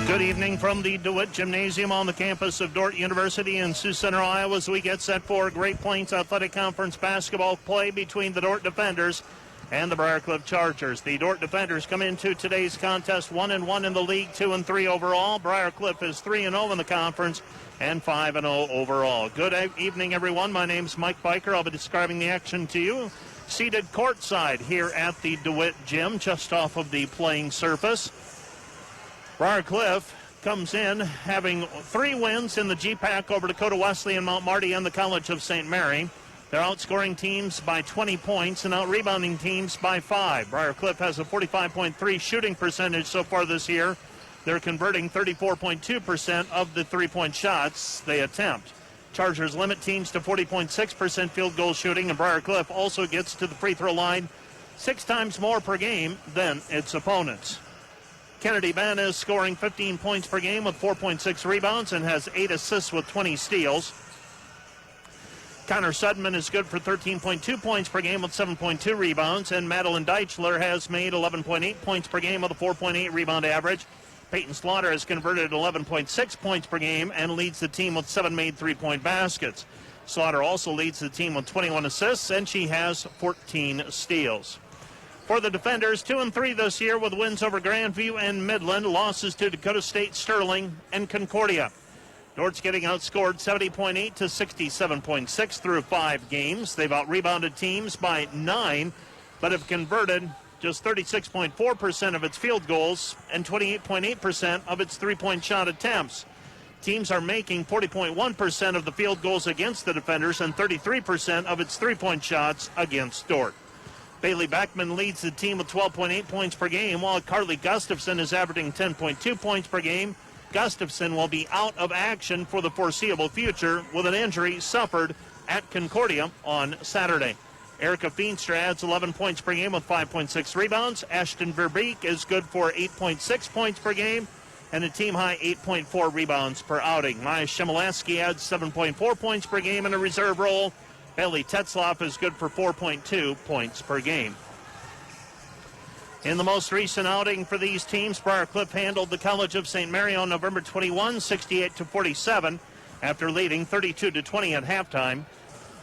Good evening from the DeWitt Gymnasium on the campus of Dordt University in Sioux Center, Iowa, as we get set for Great Plains Athletic Conference basketball play between the Dordt Defenders and the Briar Chargers. The Dordt Defenders come into today's contest 1-1 in the league, 2-3 overall. Briar is 3-0 in the conference and 5-0 overall. Good evening, everyone. My name's Mike Biker. I'll be describing the action to you. Seated courtside here at the DeWitt Gym, just off of the playing surface. Briar comes in having 3 wins in the GPAC over Dakota Wesley and Mount Marty and the College of St. Mary. They're outscoring teams by 20 points and out-rebounding teams by 5. Briar has a 45.3 shooting percentage so far this year. They're converting 34.2% of the three-point shots they attempt. Chargers limit teams to 40.6% field goal shooting, and Briar also gets to the free throw line 6 times more per game than its opponents. Kennedy Ben is scoring 15 points per game with 4.6 rebounds and has 8 assists with 20 steals. Connor Sudman is good for 13.2 points per game with 7.2 rebounds, and Madeline Deichler has made 11.8 points per game with a 4.8 rebound average. Peyton Slaughter has converted 11.6 points per game and leads the team with 7 made three-point baskets. Slaughter also leads the team with 21 assists, and she has 14 steals. For the Defenders, 2-3 this year with wins over Grandview and Midland, losses to Dakota State, Sterling, and Concordia. Dort's getting outscored 70.8 to 67.6 through 5 games. They've out-rebounded teams by 9, but have converted just 36.4% of its field goals and 28.8% of its three-point shot attempts. Teams are making 40.1% of the field goals against the Defenders and 33% of its three-point shots against Dordt. Bailey Beckman leads the team with 12.8 points per game, while Carly Gustafson is averaging 10.2 points per game. Gustafson will be out of action for the foreseeable future with an injury suffered at Concordia on Saturday. Erica Feenstra adds 11 points per game with 5.6 rebounds. Ashton Verbeek is good for 8.6 points per game and a team-high 8.4 rebounds per outing. Maya Shemileski adds 7.4 points per game in a reserve role. Bailey Tetzloff is good for 4.2 points per game. In the most recent outing for these teams, Briar handled the College of St. Mary on November 21, 68-47, after leading 32-20 at halftime.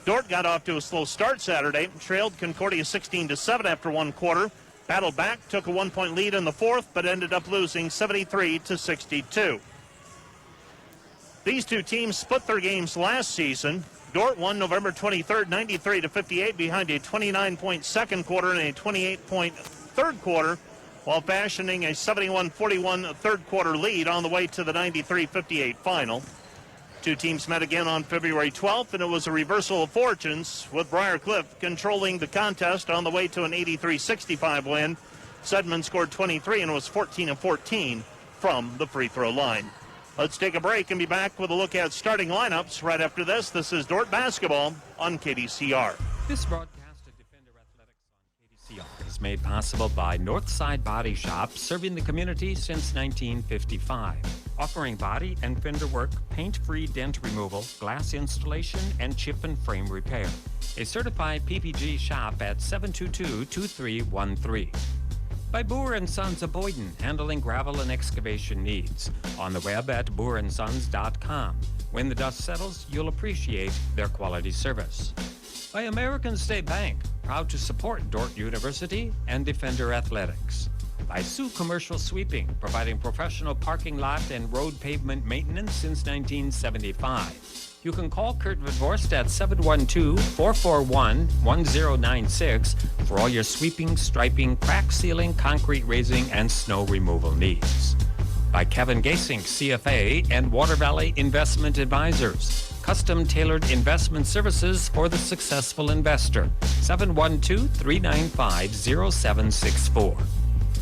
Dordt got off to a slow start Saturday, trailed Concordia 16-7 after one quarter, battled back, took a 1-point lead in the fourth, but ended up losing 73-62. These two teams split their games last season. Dordt won November 23rd, 93-58 behind a 29-point second quarter and a 28-point third quarter, while fashioning a 71-41 third quarter lead on the way to the 93-58 final. Two teams met again on February 12th, and it was a reversal of fortunes, with Briar controlling the contest on the way to an 83-65 win. Sudman scored 23 and was 14-14 from the free throw line. Let's take a break and be back with a look at starting lineups right after this. This is Dordt basketball on KDCR. This broadcast of Defender Athletics on KDCR is made possible by Northside Body Shop, serving the community since 1955. Offering body and fender work, paint-free dent removal, glass installation, and chip and frame repair. A certified PPG shop at 722-2313. By Boer & Sons of Boyden, handling gravel and excavation needs. On the web at boorandsons.com. When the dust settles, you'll appreciate their quality service. By American State Bank, proud to support Dordt University and Defender Athletics. By Sioux Commercial Sweeping, providing professional parking lot and road pavement maintenance since 1975. You can call Kurt Vidvorst at 712-441-1096 for all your sweeping, striping, crack sealing, concrete raising, and snow removal needs. By Kevin Gasink, CFA, and Water Valley Investment Advisors. Custom tailored investment services for the successful investor. 712-395-0764.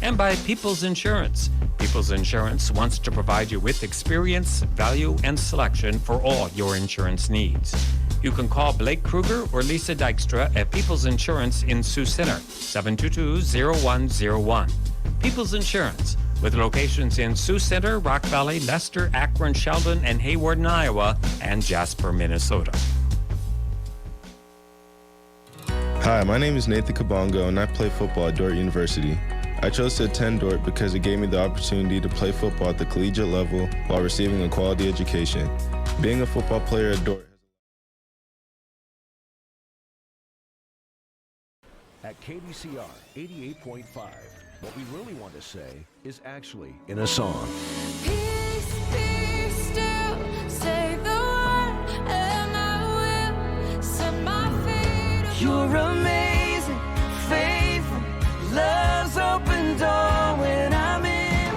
And by People's Insurance. People's Insurance wants to provide you with experience, value, and selection for all your insurance needs. You can call Blake Kruger or Lisa Dykstra at People's Insurance in Sioux Center, 722-0101. People's Insurance, with locations in Sioux Center, Rock Valley, Lester, Akron, Sheldon, and Hayward in Iowa, and Jasper, Minnesota. Hi, my name is Nathan Kabongo, and I play football at Dordt University. I chose to attend Dordt because it gave me the opportunity to play football at the collegiate level while receiving a quality education. Being a football player at Dordt. At KDCR 88.5, what we really want to say is actually in a song. Peace, be still, say the word, and I will set my feet. You're amazing, faithful, love's open door when I'm in.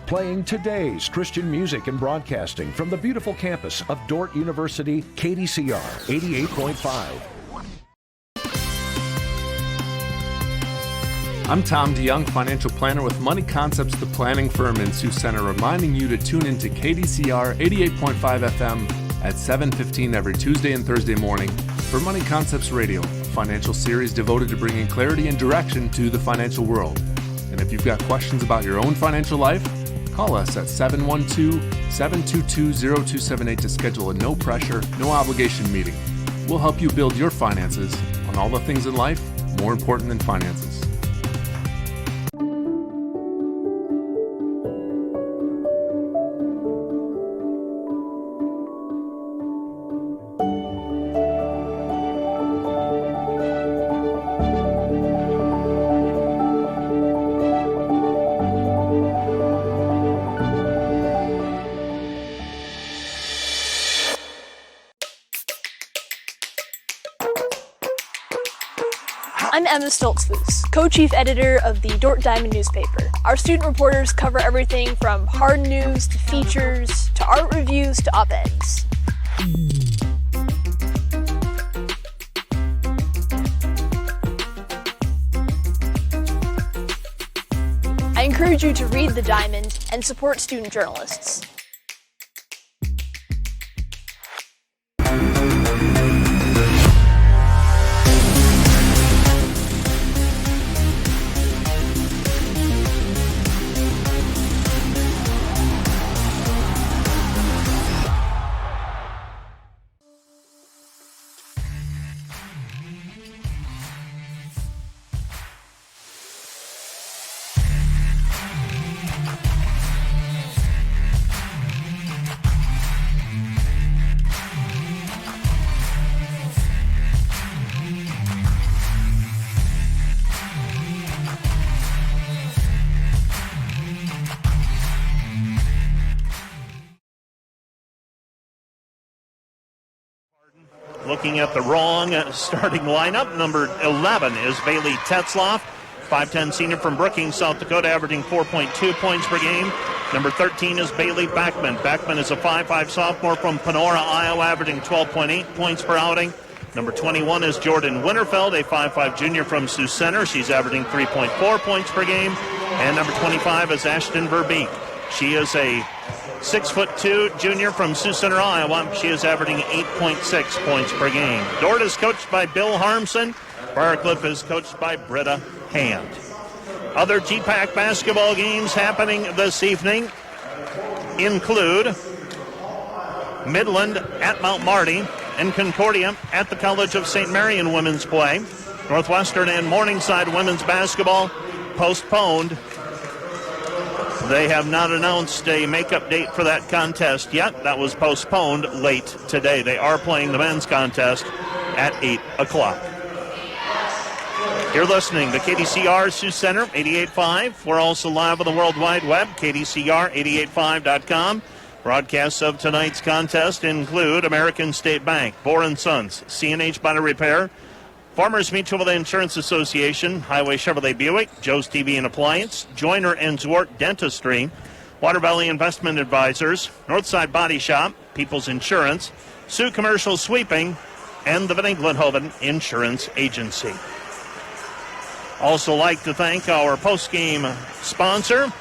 Playing today's Christian music and broadcasting from the beautiful campus of Dordt University, KDCR 88.5. I'm Tom DeYoung, financial planner with Money Concepts, the planning firm in Sioux Center, reminding you to tune into KDCR 88.5 FM at 7:15 every Tuesday and Thursday morning for Money Concepts Radio, a financial series devoted to bringing clarity and direction to the financial world. And if you've got questions about your own financial life, call us at 712-722-0278 to schedule a no-pressure, no-obligation meeting. We'll help you build your finances on all the things in life more important than finances. I'm Emma Stoltzfus, co-chief editor of the Dordt Diamond newspaper. Our student reporters cover everything from hard news to features to art reviews to op-eds. I encourage you to read the Diamond and support student journalists. Looking at the wrong starting lineup, number 11 is Bailey Tetzloff, 5'10 senior from Brookings, South Dakota, averaging 4.2 points per game. Number 13 is Bailey Backman. Backman is a 5'5 sophomore from Panora, Iowa, averaging 12.8 points per outing. Number 21 is Jordan Winterfeld, a 5'5 junior from Sioux Center. She's averaging 3.4 points per game. And number 25 is Ashton Verbeek. She is a 6'2" junior from Sioux Center, Iowa. She is averaging 8.6 points per game. Dordt is coached by Bill Harmson. Briarcliff is coached by Britta Hand. Other GPAC basketball games happening this evening include Midland at Mount Marty and Concordia at the College of St. Mary in women's play. Northwestern and Morningside women's basketball postponed. They have not announced a makeup date for that contest yet. That was postponed late today. They are playing the men's contest at 8 o'clock. You're listening to KDCR Sioux Center 88.5. We're also live on the World Wide Web, KDCR885.com. Broadcasts of tonight's contest include American State Bank, Bohr & Sons, C&H Body Repair, Farmers Mutual Insurance Association, Highway Chevrolet Buick, Joe's TV and Appliance, Joyner & Zwart Dentistry, Water Valley Investment Advisors, Northside Body Shop, People's Insurance, Sioux Commercial Sweeping, and the Van Englenhoven Insurance Agency. Also like to thank our post-game sponsor,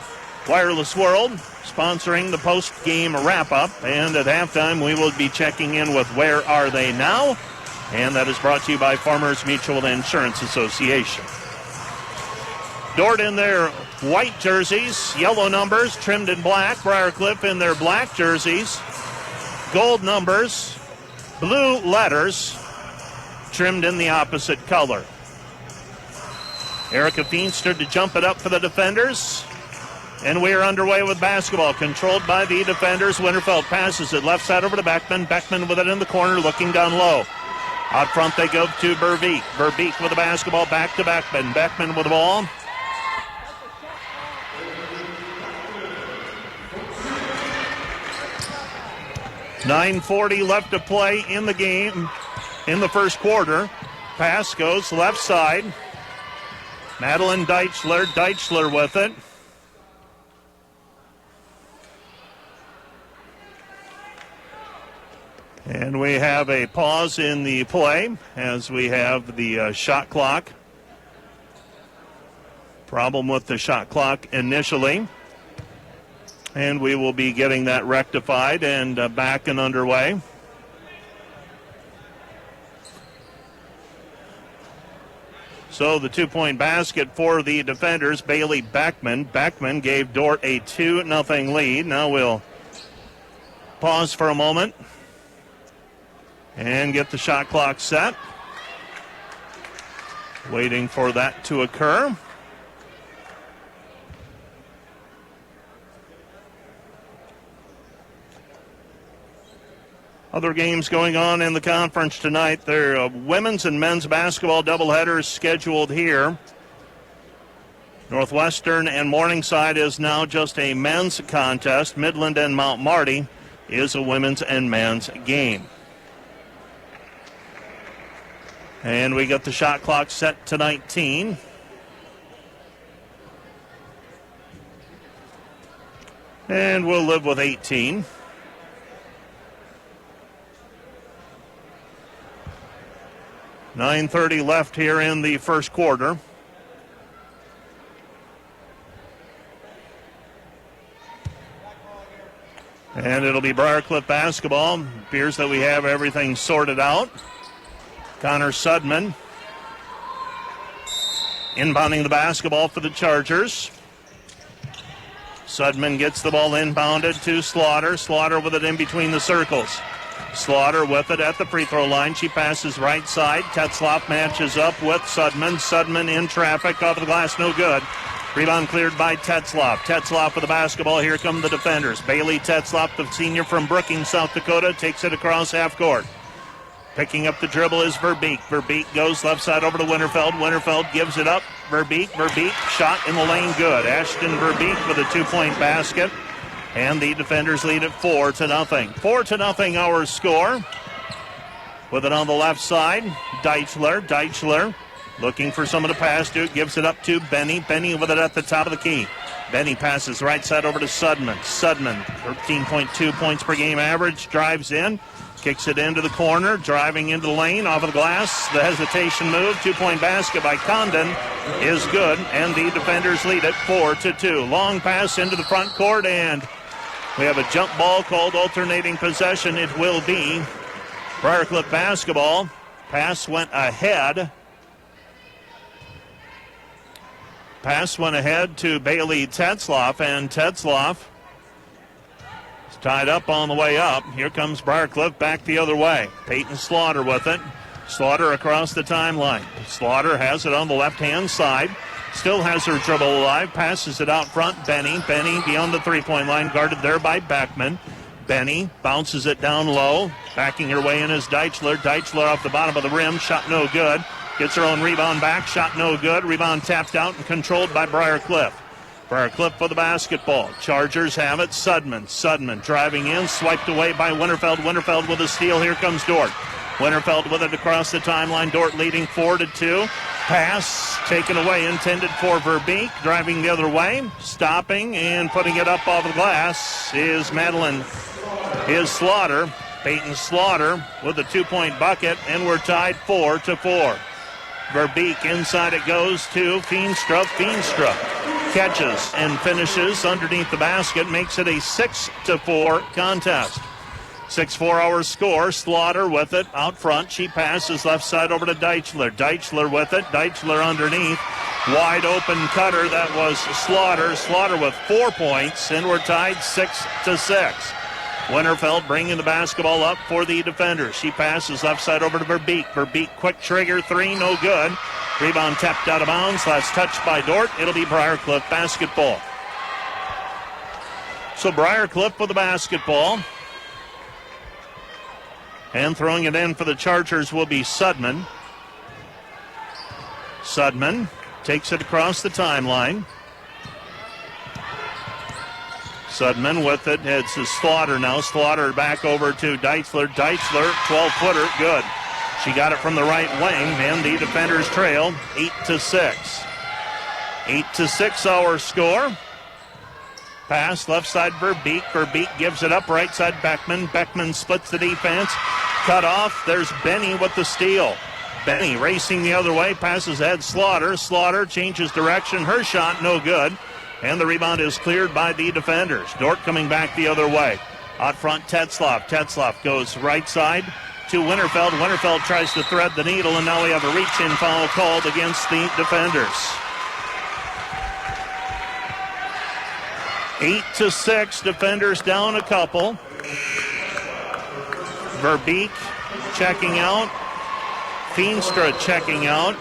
Wireless World, sponsoring the post-game wrap-up. And at halftime, we will be checking in with Where Are They Now? And that is brought to you by Farmers Mutual Insurance Association. Dordt in their white jerseys, yellow numbers trimmed in black. Briarcliff in their black jerseys, gold numbers, blue letters trimmed in the opposite color. Erica Feenstra to jump it up for the defenders. And we are underway with basketball, controlled by the defenders. Winterfeld passes it left side over to Beckman. Beckman with it in the corner, looking down low. Out front they go to Verbeek. Verbeek with the basketball back to Beckman. Beckman with the ball. .9:40 left to play in the game in the first quarter. Pass goes left side. Madeline Deichler. Deichler with it. And we have a pause in the play as we have the shot clock. Problem with the shot clock initially. And we will be getting that rectified and back and underway. So the 2-point basket for the defenders, Bailey Beckman. Beckman gave Dordt a 2-0 lead. Now we'll pause for a moment and get the shot clock set. Waiting for that to occur. Other games going on in the conference tonight. There are women's and men's basketball doubleheaders scheduled here. Northwestern and Morningside is now just a men's contest. Midland and Mount Marty is a women's and men's game. And we got the shot clock set to 19. And we'll live with 18. .9:30 left here in the first quarter. And it'll be Briarcliff basketball. Appears that we have everything sorted out. Connor Sudman inbounding the basketball for the Chargers. Sudman gets the ball inbounded to Slaughter. Slaughter with it in between the circles. Slaughter with it at the free throw line. She passes right side. Tetzloff matches up with Sudman. Sudman in traffic off the glass, no good. Rebound cleared by Tetzloff. Tetzloff with the basketball. Here come the defenders. Bailey Tetzloff, the senior from Brookings, South Dakota, takes it across half court. Picking up the dribble is Verbeek. Verbeek goes left side over to Winterfeld. Winterfeld gives it up. Verbeek shot in the lane, good. Ashton Verbeek with a 2-point basket. And the defenders lead it 4-0. 4-0 our score. With it on the left side, Deichler looking for someone to pass to. Gives it up to Benny. Benny with it at the top of the key. Benny passes right side over to Sudman. Sudman, 13.2 points per game average, drives in. Kicks it into the corner, driving into the lane, off of the glass. The hesitation move, 2-point basket by Condon is good, and the defenders lead it 4-2. Long pass into the front court, and we have a jump ball called alternating possession. It will be Briarcliff basketball. Pass went ahead. Pass went ahead to Bailey Tetzloff, and Tetzloff tied up on the way up. Here comes Briarcliff back the other way. Peyton Slaughter with it. Slaughter across the timeline. Slaughter has it on the left-hand side. Still has her dribble alive. Passes it out front. Benny beyond the three-point line. Guarded there by Beckman. Benny bounces it down low. Backing her way in is Deichler. Deichler off the bottom of the rim. Shot no good. Gets her own rebound back. Shot no good. Rebound tapped out and controlled by Briarcliff. Briarcliff for the basketball. Chargers have it. Sudman driving in. Swiped away by Winterfeld. Winterfeld with a steal. Here comes Dordt. Winterfeld with it across the timeline. Dordt leading 4-2. Pass taken away. Intended for Verbeek. Driving the other way. Stopping and putting it up off the glass is Slaughter. Peyton Slaughter with a 2-point bucket. And we're tied 4-4. Verbeek inside it goes to Feenstra. Feenstra catches and finishes underneath the basket, makes it a 6-4 contest. 6-4 our score. Slaughter with it out front. She passes left side over to Deichler. Deichler with it. Deichler underneath. Wide open cutter. That was Slaughter. Slaughter with 4 points, and we're tied 6-6. Winterfeld bringing the basketball up for the defenders. She passes left side over to Verbeek. Verbeek quick trigger three, no good. Rebound tapped out of bounds. Last touched by Dordt. It'll be Briarcliff basketball. So Briarcliff with the basketball. And throwing it in for the Chargers will be Sudman. Sudman takes it across the timeline. Sudman with it. It's a Slaughter now. Slaughter back over to Deitzler. Deitzler, 12-footer, good. She got it from the right wing, and the defenders trail 8-6. 8-6 our score. Pass left side Verbeek. Verbeek gives it up right side Beckman. Beckman splits the defense. Cut off. There's Benny with the steal. Benny racing the other way. Passes ahead Slaughter. Slaughter changes direction. Her shot no good. And the rebound is cleared by the defenders. Dordt coming back the other way. Out front Tetzloff. Tetzloff goes right side to Winterfeld. Winterfeld tries to thread the needle, and now we have a reach-in foul called against the defenders. 8-6, defenders down a couple. Verbeek checking out. Feenstra checking out.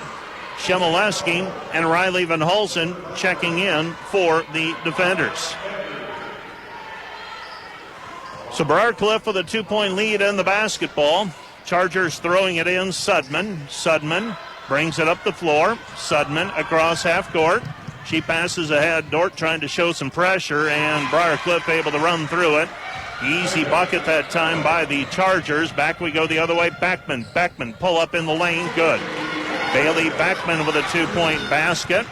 Shemileski and Riley Van Hulsen checking in for the defenders. So Briarcliff with a 2-point lead in the basketball. Chargers throwing it in. Sudman brings it up the floor. Sudman across half court. She passes ahead. Dordt trying to show some pressure, and Briarcliff able to run through it. Easy bucket that time by the Chargers. Back we go the other way. Beckman pull up in the lane. Good. Bailey Beckman with a 2-point basket.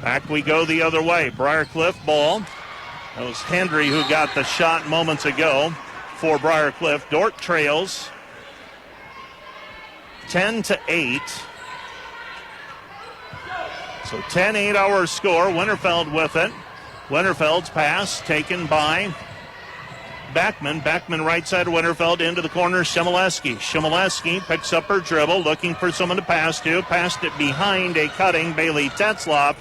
Back we go the other way. Briarcliff ball. That was Hendry who got the shot moments ago for Briarcliff. Dordt trails 10-8. So 10-8 our score. Winterfeld with it. Winterfeld's pass taken by Beckman. Beckman right side of Winterfeld into the corner. Shemileski picks up her dribble, looking for someone to pass to. Passed it behind a cutting Bailey Tetzloff.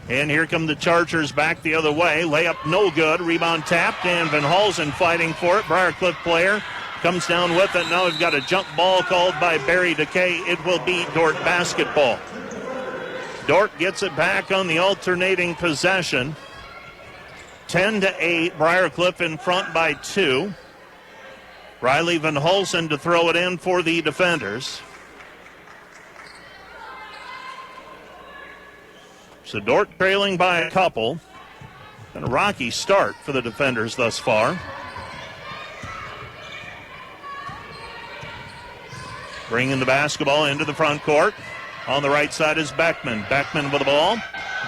And here come the Chargers back the other way. Layup no good. Rebound tapped, and Van Hulsen fighting for it. Briarcliff player comes down with it. Now we've got a jump ball called by Barry DeKay. It will be Dordt basketball. Dordt gets it back on the alternating possession. 10-8, Briarcliff in front by 2. Riley Van Hulsen to throw it in for the defenders. So Dordt trailing by a couple. Been a rocky start for the defenders thus far. Bringing the basketball into the front court. On the right side is Beckman. Beckman with the ball.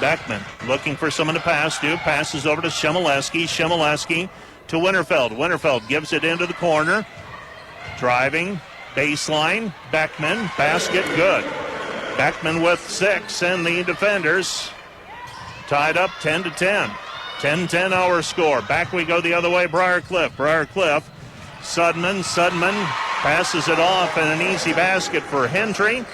Beckman looking for someone to pass to. Passes over to Shemileski. Shemileski to Winterfeld. Winterfeld gives it into the corner. Driving. Baseline. Beckman. Basket good. Beckman with 6, and the defenders tied up 10-10. 10-10 our score. Back we go the other way. Briarcliff. Sudman passes it off, and an easy basket for Hendry.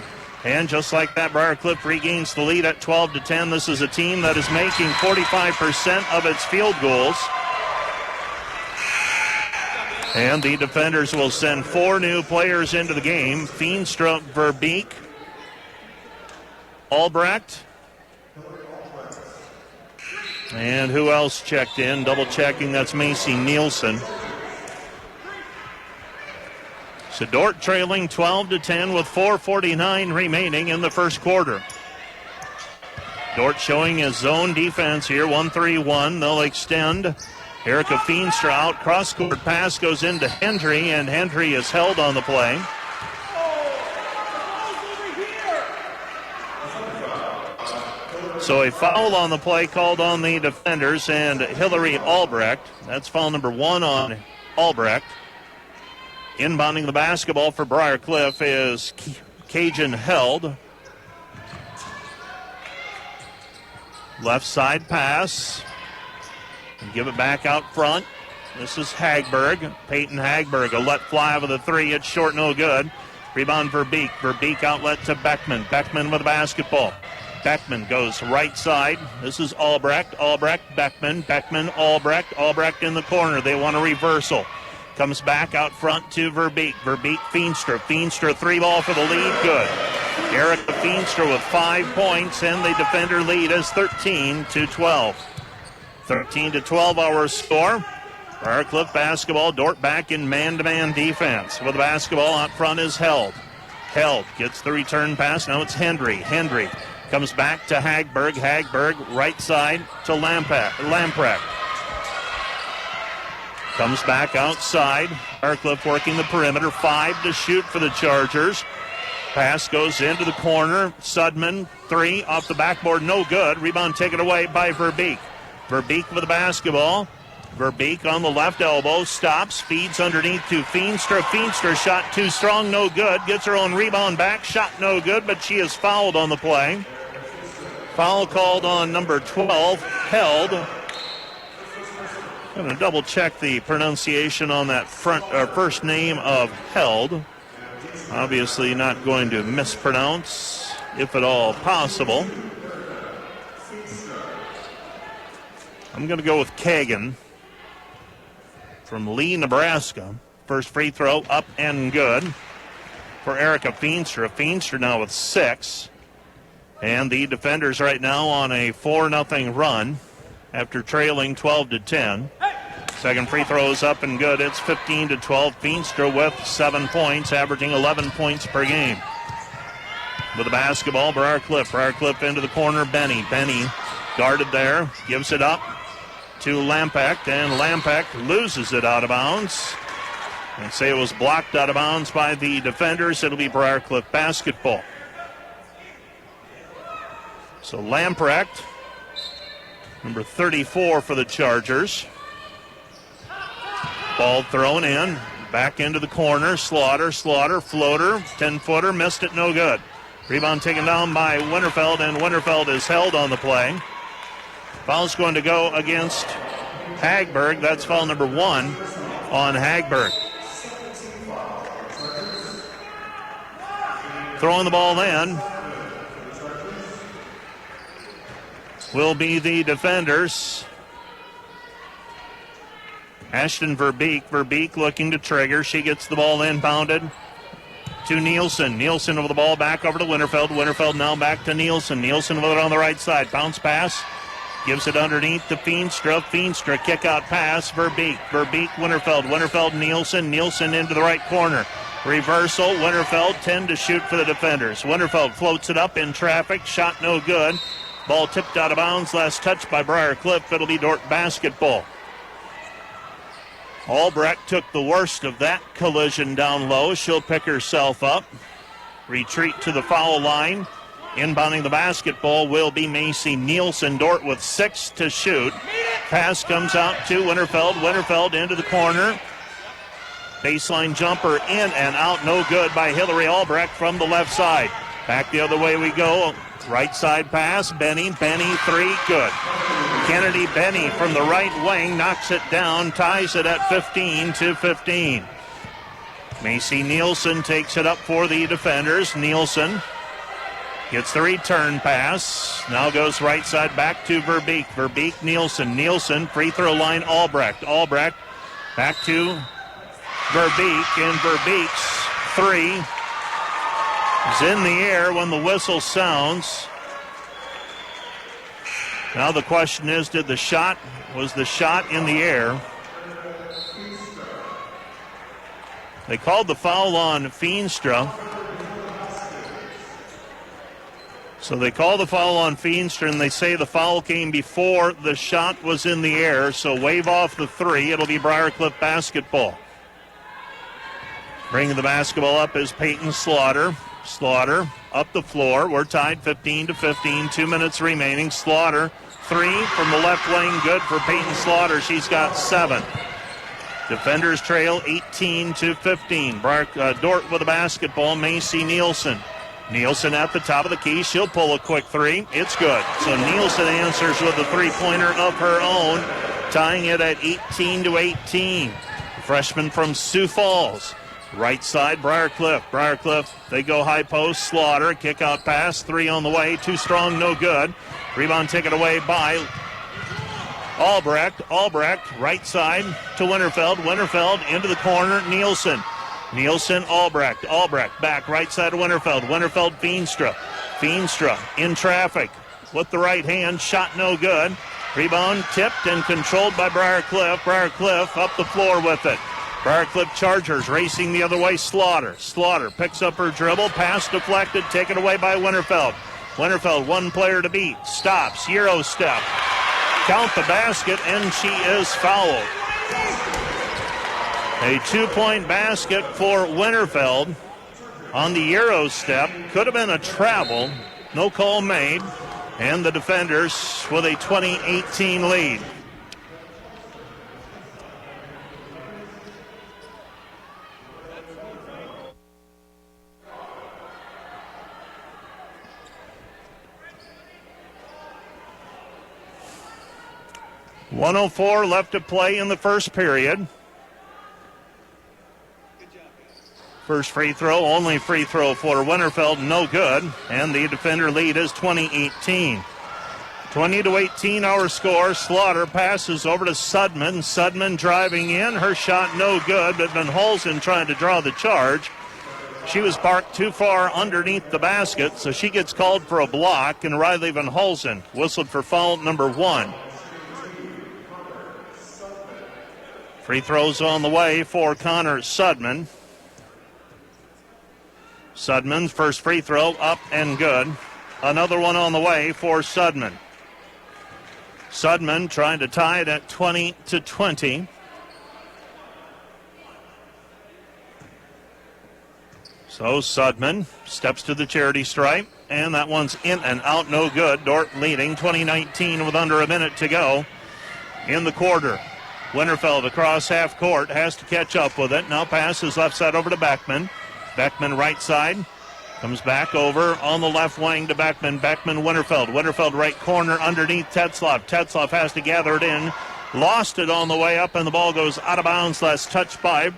And just like that, Briarcliff regains the lead at 12-10. This is a team that is making 45% of its field goals. And the defenders will send 4 new players into the game. Feenstra, Verbeek, Albrecht. And who else checked in? Double checking, that's Macy Nielsen. So Dordt trailing 12-10 with 4:49 remaining in the first quarter. Dordt showing his zone defense here, 1-3-1. They'll extend. Erica Feenstra out. Cross-court pass goes into Hendry, and Hendry is held on the play. So a foul on the play called on the defenders, and Hillary Albrecht. That's foul number 1 on Albrecht. Inbounding the basketball for Briarcliff is Cajun Held. Left side pass. And give it back out front. This is Hagberg. Peyton Hagberg, a let fly of the 3. It's short, no good. Rebound Verbeek. Verbeek outlet to Beckman. Beckman with the basketball. Beckman goes right side. This is Albrecht. Albrecht, Beckman. Beckman, Albrecht. Albrecht in the corner. They want a reversal. Comes back out front to Verbeek. Verbeek, Feenstra. Feenstra, 3 ball for the lead. Good. Erica Feenstra with 5 points, and the defender lead is 13-12. 13-12 our score. Briarcliff basketball. Dordt back in man-to-man defense. With the basketball out front is Held. Held gets the return pass. Now it's Hendry. Hendry comes back to Hagberg. Hagberg right side to Lamprecht. Comes back outside. Briarcliff working the perimeter. 5 to shoot for the Chargers. Pass goes into the corner. Sudman, 3 off the backboard, no good. Rebound taken away by Verbeek. Verbeek with the basketball. Verbeek on the left elbow, stops, feeds underneath to Feenstra. Feenstra shot too strong, no good. Gets her own rebound back, shot no good, but she is fouled on the play. Foul called on number 12, Held. Going to double check the pronunciation on that first name of Held. Obviously not going to mispronounce, if at all possible. I'm going to go with Kagan from Lee, Nebraska. First free throw up and good for Erica Feenstra. Feenstra now with 6. And the defenders right now on a 4-0 run after trailing 12-10. Second free throw is up and good. It's 15-12. Feenstra with 7 points, averaging 11 points per game. With the basketball, Briarcliff. Briarcliff into the corner. Benny. Benny guarded there. Gives it up to Lamprecht, and Lamprecht loses it out of bounds. And say it was blocked out of bounds by the defenders. It'll be Briarcliff basketball. So Lamprecht, number 34 for the Chargers. Ball thrown in, back into the corner. Slaughter, floater, 10-footer, missed it, no good. Rebound taken down by Winterfeld, and Winterfeld is held on the play. Foul's going to go against Hagberg. That's foul number 1 on Hagberg. Throwing the ball in will be the defenders. Ashton Verbeek. Verbeek looking to trigger. She gets the ball inbounded to Nielsen. Nielsen over the ball, back over to Winterfeld. Winterfeld now back to Nielsen. Nielsen with it on the right side. Bounce pass. Gives it underneath to Feenstra. Feenstra kick out pass. Verbeek. Verbeek, Winterfeld. Winterfeld, Nielsen. Nielsen into the right corner. Reversal. Winterfeld 10 to shoot for the defenders. Winterfeld floats it up in traffic. Shot no good. Ball tipped out of bounds. Last touch by Briarcliff. It'll be Dordt basketball. Albrecht took the worst of that collision down low. She'll pick herself up. Retreat to the foul line. Inbounding the basketball will be Macy Nielsen. Dordt with 6 to shoot. Pass comes out to Winterfeld. Winterfeld into the corner. Baseline jumper in and out. No good by Hillary Albrecht from the left side. Back the other way we go. Right side pass. Benny. Benny 3. Good. Kennedy Benny from the right wing knocks it down. Ties it at 15-15. Macy Nielsen takes it up for the defenders. Nielsen gets the return pass. Now goes right side back to Verbeek. Verbeek, Nielsen. Nielsen, free throw line, Albrecht. Albrecht back to Verbeek, and Verbeek's 3 is in the air when the whistle sounds. Now the question is, was the shot in the air? They called the foul on Feenstra. So they call the foul on Feenstra, and they say the foul came before the shot was in the air. So wave off the 3. It'll be Briarcliff basketball. Bringing the basketball up is Peyton Slaughter. Slaughter up the floor. We're tied 15-15. 2 minutes remaining. Slaughter, 3 from the left wing. Good for Peyton Slaughter. She's got 7. Defenders trail 18-15. Dordt with the basketball. Macy Nielsen. Nielsen at the top of the key. She'll pull a quick 3. It's good. So Nielsen answers with a 3-pointer of her own, tying it at 18-18. Freshman from Sioux Falls. Right side, Briarcliff. Briarcliff, they go high post. Slaughter, kick out pass. 3 on the way. Too strong, no good. Rebound taken away by Albrecht. Albrecht, right side to Winterfeld. Winterfeld into the corner. Nielsen. Nielsen, Albrecht back right side of Winterfeld. Winterfeld, Feenstra in traffic with the right hand, shot no good. Rebound tipped and controlled by Briarcliff. Briarcliff up the floor with it. Briarcliff Chargers racing the other way. Slaughter picks up her dribble, pass deflected, taken away by Winterfeld. Winterfeld, one player to beat, stops, Euro step. Count the basket, and she is fouled. A 2-point basket for Winterfeld on the Euro step. Could have been a travel. No call made. And the defenders with a 20-18 lead. .104 left to play in the first period. First free throw, only free throw for Winterfeld, no good. And the defender lead is 20-18. 20-18 our score. Slaughter passes over to Sudman. Sudman driving in. Her shot no good, but Van Holzen trying to draw the charge. She was parked too far underneath the basket, so she gets called for a block, and Riley Van Holzen whistled for foul number 1. Free throws on the way for Connor Sudman. Sudman's first free throw up and good. Another one on the way for Sudman. Sudman trying to tie it at 20-20. So Sudman steps to the charity stripe, and that one's in and out, no good. Dordt leading 20-19 with under a minute to go in the quarter. Winterfeld across half court, has to catch up with it. Now passes left side over to Beckman. Beckman right side, comes back over on the left wing to Beckman. Beckman, Winterfeld. Winterfeld right corner underneath Tetzloff. Tetzloff has to gather it in. Lost it on the way up, and the ball goes out of bounds. Last touch by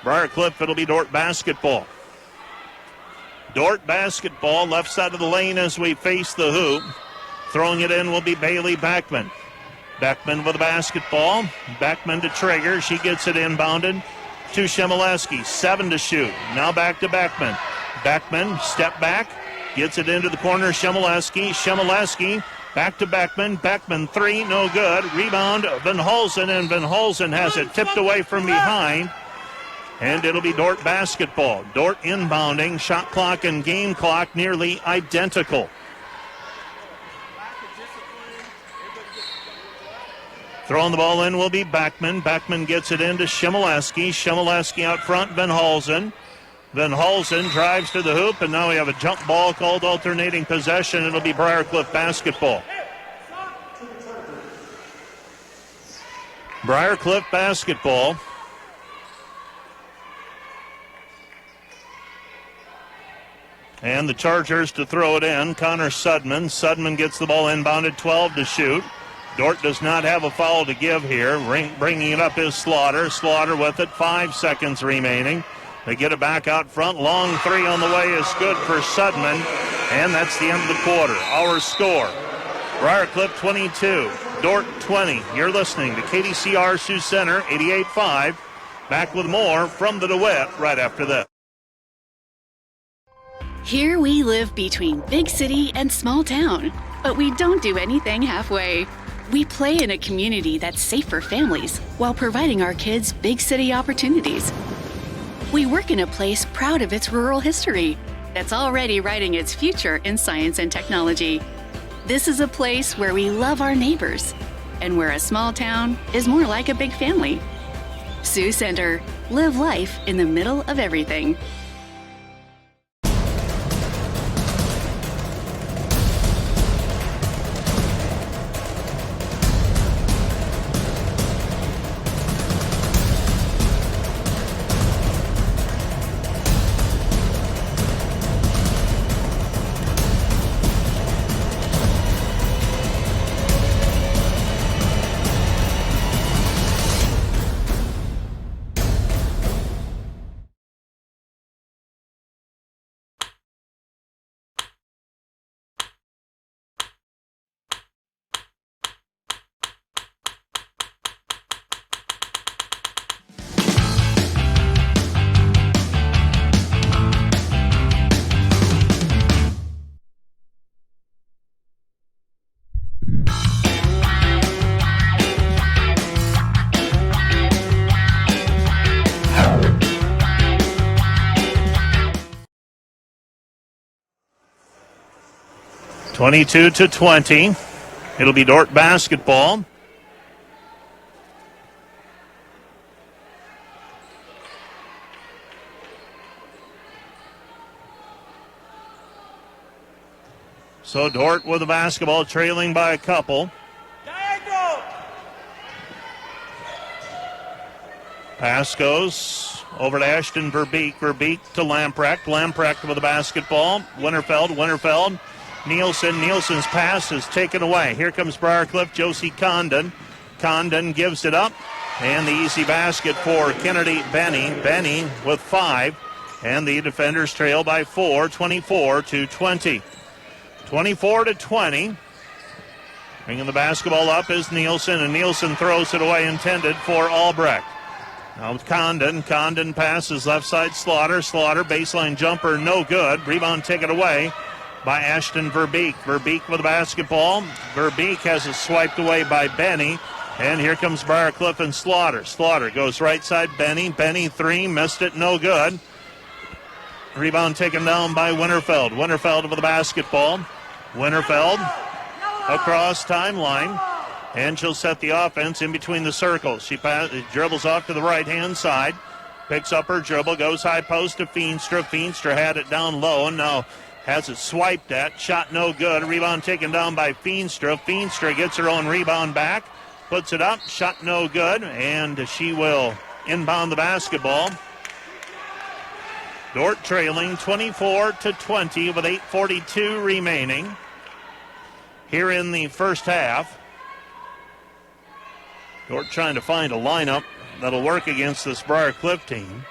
Briarcliff. It'll be Dordt basketball. Dordt basketball, left side of the lane as we face the hoop. Throwing it in will be Bailey Beckman. Beckman with the basketball. Beckman to Traeger. She gets it inbounded to Shemileski. 7 to shoot. Now back to Beckman. Beckman, step back, gets it into the corner. Shemileski back to Beckman. Beckman 3, no good. Rebound Van Holzen, and Van Holzen has it tipped away from behind. And it'll be Dordt basketball. Dordt inbounding. Shot clock and game clock nearly identical. Throwing the ball in will be Beckman. Beckman gets it into Shemileski. Shemileski out front, Van Holzen. Van Holzen drives to the hoop, and now we have a jump ball called alternating possession. It'll be Briarcliff basketball. Briarcliff basketball. And the Chargers to throw it in. Connor Sudman. Sudman gets the ball inbounded, 12 to shoot. Dordt does not have a foul to give here. Bringing it up is Slaughter. Slaughter with it, 5 seconds remaining. They get it back out front. Long 3 on the way is good for Sudman. And that's the end of the quarter. Our score, Briarcliff 22, Dordt 20. You're listening to KDCR Sioux Center 88.5. Back with more from the DeWitt right after this. Here we live between big city and small town, but we don't do anything halfway. We play in a community that's safe for families while providing our kids big city opportunities. We work in a place proud of its rural history that's already writing its future in science and technology. This is a place where we love our neighbors and where a small town is more like a big family. Sioux Center, live life in the middle of everything. 22-20. It'll be Dordt basketball. So Dordt with the basketball, trailing by a couple. Pass goes over to Ashton Verbeek. Verbeek to Lamprecht. Lamprecht with the basketball. Winterfeld. Nielsen's pass is taken away. Here comes Briarcliff. Josie Condon. Condon gives it up. And the easy basket for Kennedy Benny. Benny with 5. And the defenders trail by 4, 24-20. 24-20. Bringing the basketball up is Nielsen, and Nielsen throws it away, intended for Albrecht. Now Condon. Condon passes left side Slaughter. Slaughter, baseline jumper, no good. Rebound taken away by Ashton Verbeek. Verbeek with the basketball. Verbeek has it swiped away by Benny. And here comes Briarcliff and Slaughter. Slaughter goes right side, Benny. Benny 3, missed it, no good. Rebound taken down by Winterfeld. Winterfeld with the basketball. Winterfeld across timeline. And she'll set the offense in between the circles. She dribbles off to the right-hand side. Picks up her dribble, goes high post to Feenstra. Feenstra had it down low and now has it swiped at. Shot no good. Rebound taken down by Feenstra. Feenstra gets her own rebound back. Puts it up. Shot no good. And she will inbound the basketball. Dordt trailing 24-20 with 8:42 remaining here in the first half. Dordt trying to find a lineup that'll work against this Briarcliff team.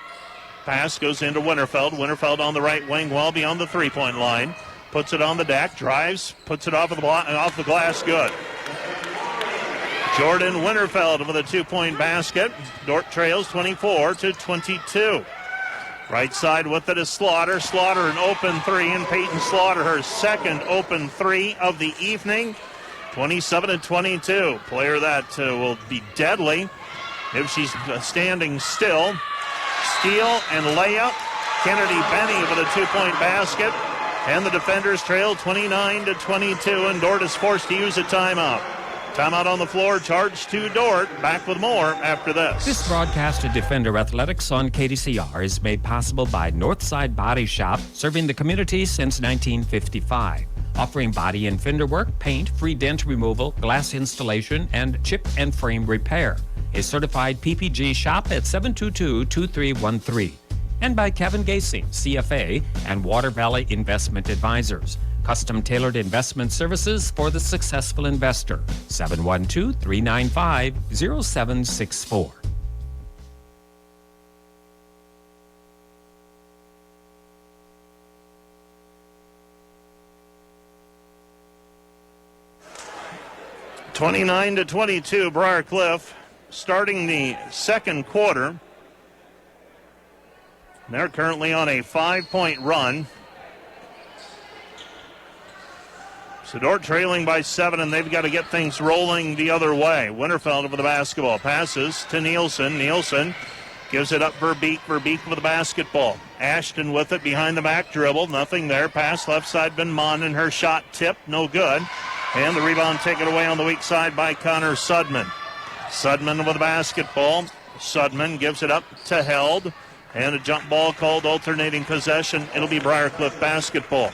Pass goes into Winterfeld. Winterfeld on the right wing, well beyond the three-point line. Puts it on the deck, drives, puts it off the glass, good. Jordan Winterfeld with a 2-point basket. Dordt trails 24-22. Right side with it is Slaughter. Slaughter an open 3, and Peyton Slaughter her second open 3 of the evening. 27-22. Player that will be deadly if she's standing still. Steal and layup. Kennedy Benny with a 2-point basket. And the defenders trail 29-22, and Dordt is forced to use a timeout. Timeout on the floor, charge to Dordt. Back with more after this. This broadcast of Defender Athletics on KDCR is made possible by Northside Body Shop, serving the community since 1955. Offering body and fender work, paint, free dent removal, glass installation, and chip and frame repair. A certified PPG shop at 722-2313. And by Kevin Gasing, CFA, and Water Valley Investment Advisors. Custom tailored investment services for the successful investor. 712-395-0764. (29-22) Briarcliff starting the second quarter. They're currently on a 5-point run. So Dordt trailing by 7, and they've got to get things rolling the other way. Winterfeld over the basketball. Passes to Nielsen. Nielsen gives it up Verbeek. Verbeek with the basketball. Ashton with it behind the back dribble. Nothing there. Pass left side, Ben Mon, and her shot tipped. No good. And the rebound taken away on the weak side by Connor Sudman. Sudman with the basketball. Sudman gives it up to Held. And a jump ball called alternating possession. It'll be Briarcliff basketball.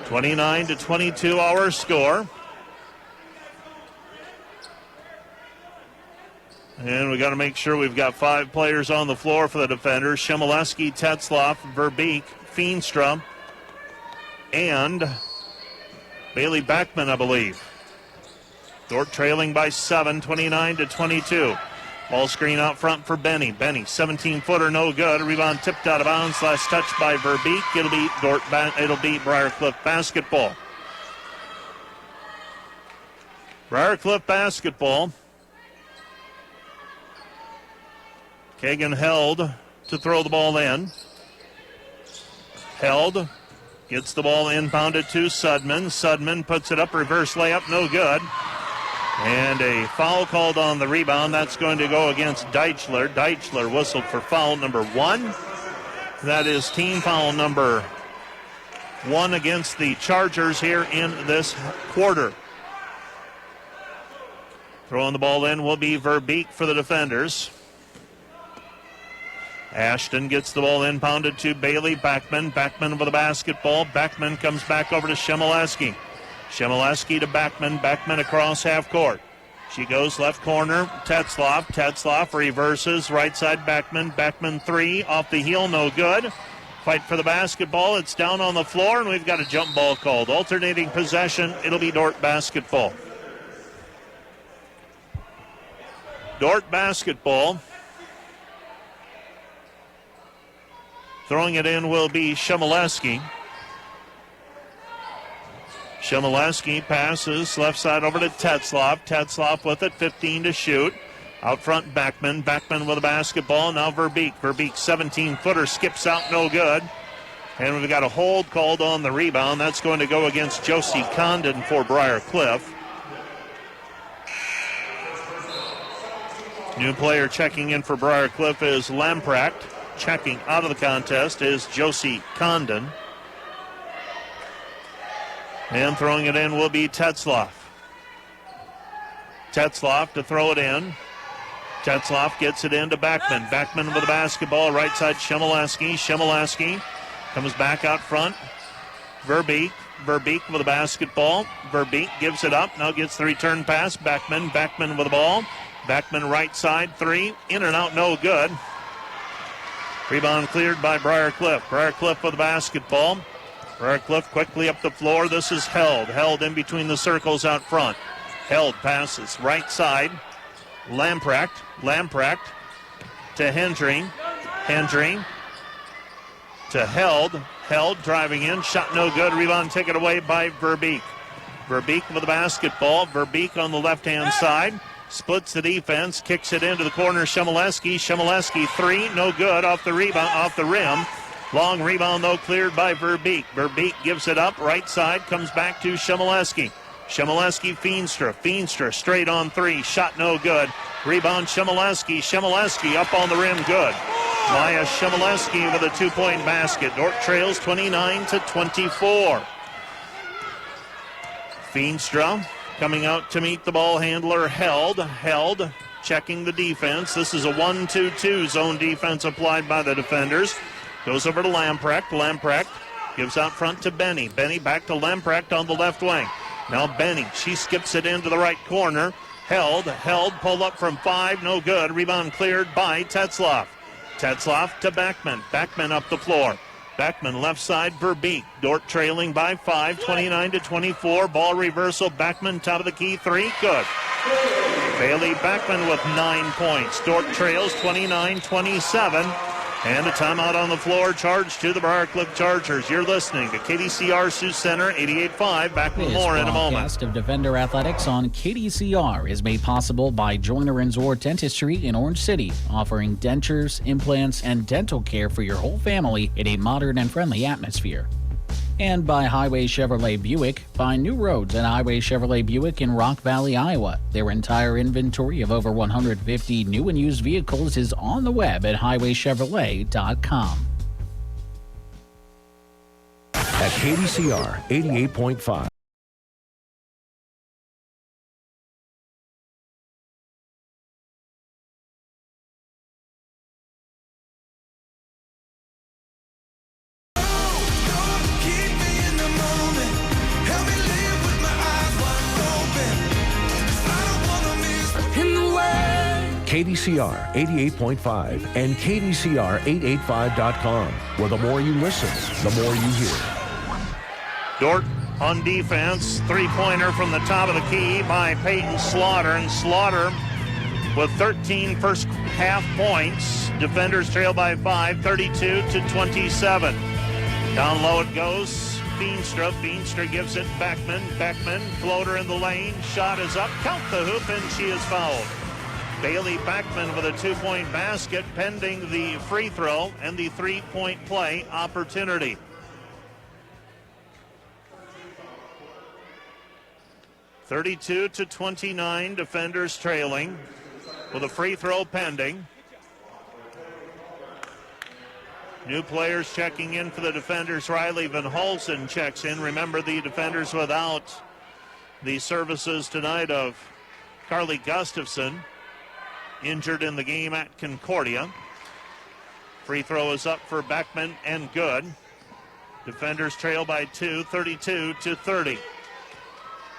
29-22 our score. And we got to make sure we've got 5 players on the floor for the defenders. Shimoleski, Tetzloff, Verbeek, Feenstra, and Bailey Beckman, I believe. Dordt trailing by 7, 29-22. Ball screen out front for Benny. Benny, 17-footer, no good. Rebound tipped out of bounds. Last touch by Verbeek. It'll be Briarcliff basketball. Briarcliff basketball. Kagan Held to throw the ball in. Held gets the ball inbounded to Sudman. Sudman puts it up, reverse layup, no good. And a foul called on the rebound. That's going to go against Deichler. Deichler whistled for foul number 1. That is team foul number 1 against the Chargers here in this quarter. Throwing the ball in will be Verbeek for the defenders. Ashton gets the ball inbounded to Bailey Backman. Backman with the basketball. Backman comes back over to Shemileski. Shemileski to Backman. Backman across half court. She goes left corner. Tetzloff. Tetzloff reverses. Right side Backman. Backman 3 off the heel. No good. Fight for the basketball. It's down on the floor, and we've got a jump ball called. Alternating possession. It'll be Dordt basketball. Dordt basketball. Throwing it in will be Shemileski. Shemileski passes left side over to Tetzloff. Tetzloff with it, 15 to shoot. Out front, Backman. Backman with the basketball. Now Verbeek. Verbeek, 17-footer, skips out, no good. And we've got a hold called on the rebound. That's going to go against Josie Condon for Briar Cliff. New player checking in for Briar Cliff is Lamprecht. Checking out of the contest is Josie Condon. And throwing it in will be Tetzloff. Tetzloff to throw it in. Tetzloff gets it into Backman. Backman with the basketball. Right side, Shemileski. Shemileski comes back out front. Verbeek. Verbeek with the basketball. Verbeek gives it up. Now gets the return pass. Backman. Backman with the ball. Backman right side, 3. In and out, no good. Rebound cleared by Briar Cliff. Briar Cliff with the basketball. Briar Cliff quickly up the floor. This is Held. Held in between the circles out front. Held passes right side. Lamprecht. Lamprecht to Hendry. Hendry to Held. Held driving in. Shot no good. Rebound taken away by Verbeek. Verbeek with the basketball. Verbeek on the left-hand side. Splits the defense. Kicks it into the corner. Shemileski. Shemileski 3. No good. Off the rebound. Off the rim. Long rebound, though, cleared by Verbeek. Verbeek gives it up. Right side. Comes back to Shemileski. Shemileski, Feenstra. Feenstra straight on 3. Shot no good. Rebound, Shemileski. Shemileski up on the rim. Good. Maya Shemileski with a 2-point basket. Dordt trails 29-24. Feenstra coming out to meet the ball handler. Held checking the defense. This is a 1-2-2 zone defense applied by the defenders. Goes over to Lamprecht. Lamprecht gives out front to Benny. Benny back to Lamprecht on the left wing. Now Benny, she skips it into the right corner. Held, pulled up from 5, no good. Rebound cleared by Tetzloff. Tetzloff to Backman. Backman up the floor. Backman left side, Verbeek. Dordt trailing by 5, 29-24. Ball reversal, Backman top of the key, 3, good. Bailey Backman with 9 points. Dordt trails 29-27. And a timeout on the floor, charge to the Briar Cliff Chargers. You're listening to KDCR Sioux Center 88.5. Back with more in a moment. This broadcast of Defender Athletics on KDCR is made possible by Joyner & Zohr Dentistry in Orange City, offering dentures, implants, and dental care for your whole family in a modern and friendly atmosphere. And by Highway Chevrolet Buick. Find new roads at Highway Chevrolet Buick in Rock Valley, Iowa. Their entire inventory of over 150 new and used vehicles is on the web at highwaychevrolet.com. At KDCR 88.5. KDCR 88.5 and KDCR885.com, where the more you listen, the more you hear. Dordt on defense. 3-pointer from the top of the key by Peyton Slaughter. And Slaughter with 13 first half points. Defenders trail by 5, 32-27. Down low it goes. Feenstra. Feenstra gives it Backman. Backman, floater in the lane. Shot is up. Count the hoop, and she is fouled. Bailey Backman with a 2-point basket pending the free throw and the 3-point play opportunity. (32-29), defenders trailing with a free throw pending. New players checking in for the defenders. Riley Van Hulsen checks in. Remember, the defenders without the services tonight of Carly Gustafson, injured in the game at Concordia. Free throw is up for Beckman and good. Defenders trail by 2, 32-30.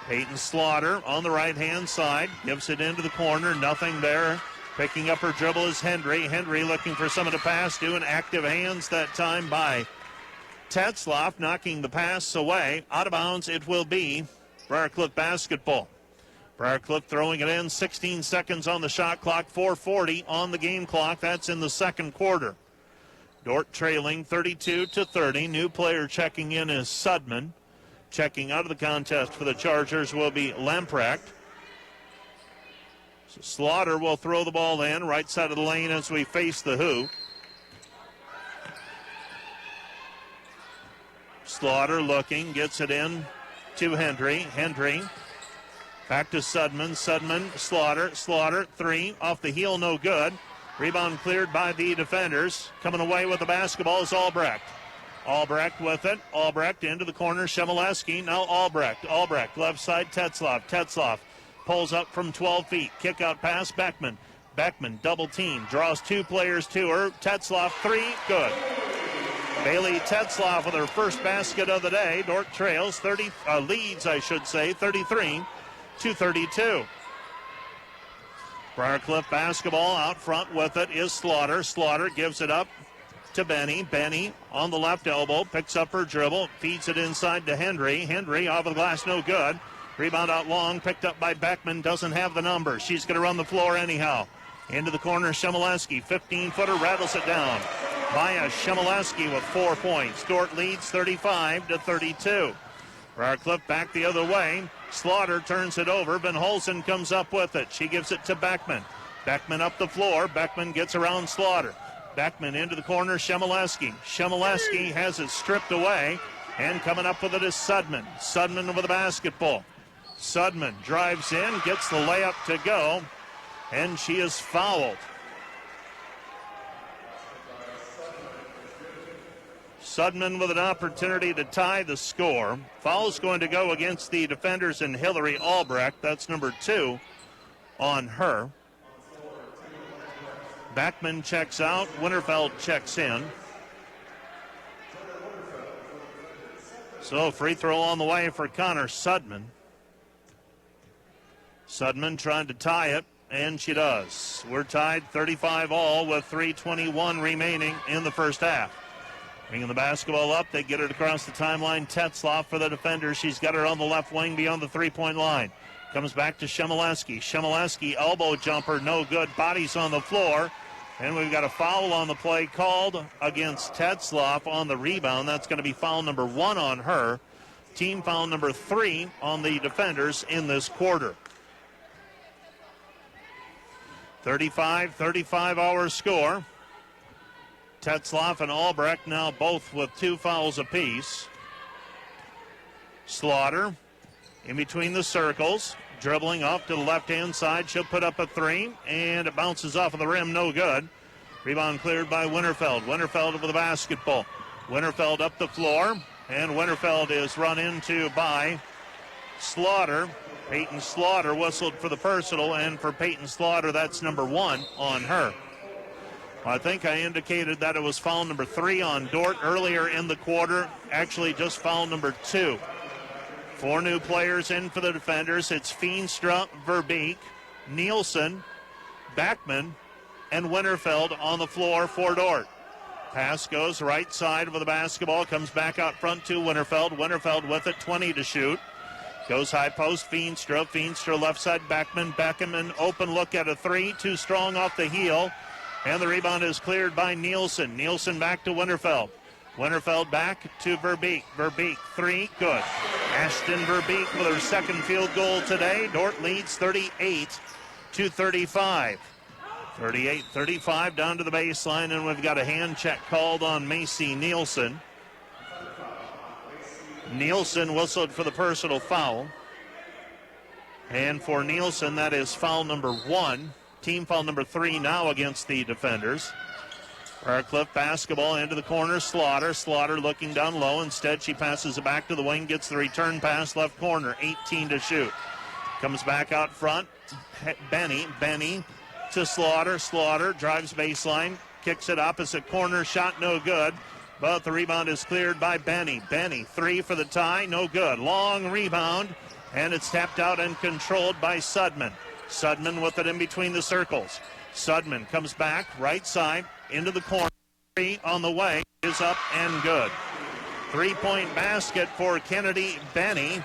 Peyton Slaughter on the right-hand side. Gives it into the corner. Nothing there. Picking up her dribble is Hendry. Hendry looking for someone to pass to, and active hands that time by Tetzloff, knocking the pass away. Out of bounds it will be. Briarcliff basketball. Briarcliff throwing it in. 16 seconds on the shot clock. 4:40 on the game clock. That's in the second quarter. Dordt trailing 32-30. New player checking in is Sudman. Checking out of the contest for the Chargers will be Lamprecht. So Slaughter will throw the ball in, right side of the lane as we face the hoop. Slaughter looking, gets it in to Hendry. Hendry back to Sudman. Sudman, Slaughter. Slaughter, three, off the heel, no good. Rebound cleared by the defenders. Coming away with the basketball is Albrecht. Albrecht with it. Albrecht into the corner. Shemileski. Now Albrecht. Albrecht left side. Tetzloff. Tetzloff pulls up from 12 feet. Kick out pass. Beckman. Beckman double team. Draws two players to her. Tetzloff three. Good. Bailey Tetzloff with her first basket of the day. Dordt trails 33-32. Briarcliff basketball out front with it is Slaughter. Slaughter gives it up to Benny. Benny on the left elbow, picks up her dribble, feeds it inside to Hendry. Hendry off of the glass, no good. Rebound out long, picked up by Beckman, doesn't have the number. She's going to run the floor anyhow. Into the corner, Shemileski, 15-footer, rattles it down. Maya Shemileski with 4 points. Dordt leads 35-32. Briarcliff back the other way. Slaughter turns it over. Van Hulsen comes up with it. She gives it to Beckman. Beckman up the floor. Beckman gets around Slaughter. Beckman into the corner, Shemileski. Shemileski has it stripped away, and coming up with it is Sudman. Sudman with the basketball. Sudman drives in, gets the layup to go, and she is fouled. Sudman with an opportunity to tie the score. Foul's going to go against the defenders in Hillary Albrecht. That's number 2 on her. Beckman checks out. Winterfeld checks in. So free throw on the way for Connor Sudman. Sudman trying to tie it, and she does. We're tied 35 all with 3:21 remaining in the first half. Bringing the basketball up, they get it across the timeline. Tetzloff for the defender. She's got her on the left wing beyond the three-point line. Comes back to Shemileski. Shemileski, elbow jumper, no good. Bodies on the floor. And we've got a foul on the play called against Tetzloff on the rebound. That's going to be foul number 1 on her. Team foul number 3 on the defenders in this quarter. 35-35 our score. Tetzloff and Albrecht now both with 2 fouls apiece. Slaughter in between the circles, dribbling off to the left-hand side. She'll put up a 3, and it bounces off of the rim, no good. Rebound cleared by Winterfeld. Winterfeld with the basketball. Winterfeld up the floor, and Winterfeld is run into by Slaughter. Peyton Slaughter whistled for the personal, and for Peyton Slaughter, that's number 1 on her. I think I indicated that it was foul number 3 on Dordt earlier in the quarter. Actually, just foul number 2. 4 new players in for the defenders. It's Feenstra, Verbeek, Nielsen, Beckman, and Winterfeld on the floor for Dordt. Pass goes right side with the basketball. Comes back out front to Winterfeld. Winterfeld with it, 20 to shoot. Goes high post, Feenstra. Feenstra left side, Beckman. Beckman, open look at a 3. Too strong off the heel. And the rebound is cleared by Nielsen. Nielsen back to Winterfeld. Winterfeld back to Verbeek. Verbeek, 3, good. Ashton Verbeek with her second field goal today. Dordt leads 38-35. 38-35 down to the baseline, and we've got a hand check called on Macy Nielsen. Nielsen whistled for the personal foul. And for Nielsen, that is foul number 1. Team foul number 3 now against the defenders. Briarcliff basketball into the corner. Slaughter looking down low. Instead, she passes it back to the wing, gets the return pass left corner. 18 to shoot. Comes back out front. Benny to Slaughter. Slaughter drives baseline, kicks it opposite corner. Shot no good, but the rebound is cleared by Benny. Benny, three for the tie, no good. Long rebound, and it's tapped out and controlled by Sudman. Sudman with it in between the circles. Sudman comes back, right side, into the corner. Three on the way is up and good. 3-point basket for Kennedy Benny.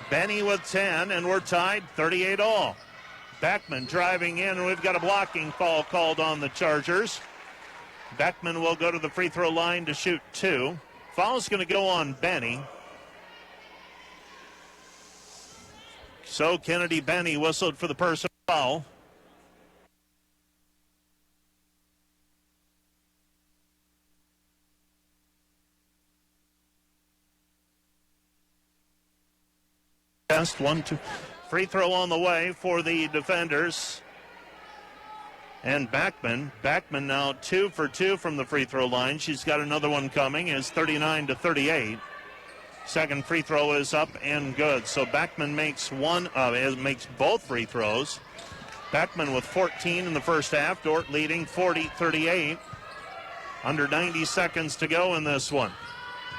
Benny with 10, and we're tied 38 all. Beckman driving in, and we've got a blocking foul called on the Chargers. Beckman will go to the free throw line to shoot 2. Foul's going to go on Benny. So Kennedy Benny whistled for the personal foul. Best 1-2 free throw on the way for the defenders. And Backman now 2 for 2 from the free throw line. She's got another one coming. Is 39 to 38. Second free throw is up and good. So Backman makes both free throws. Backman with 14 in the first half. Dordt leading 40-38. Under 90 seconds to go in this one.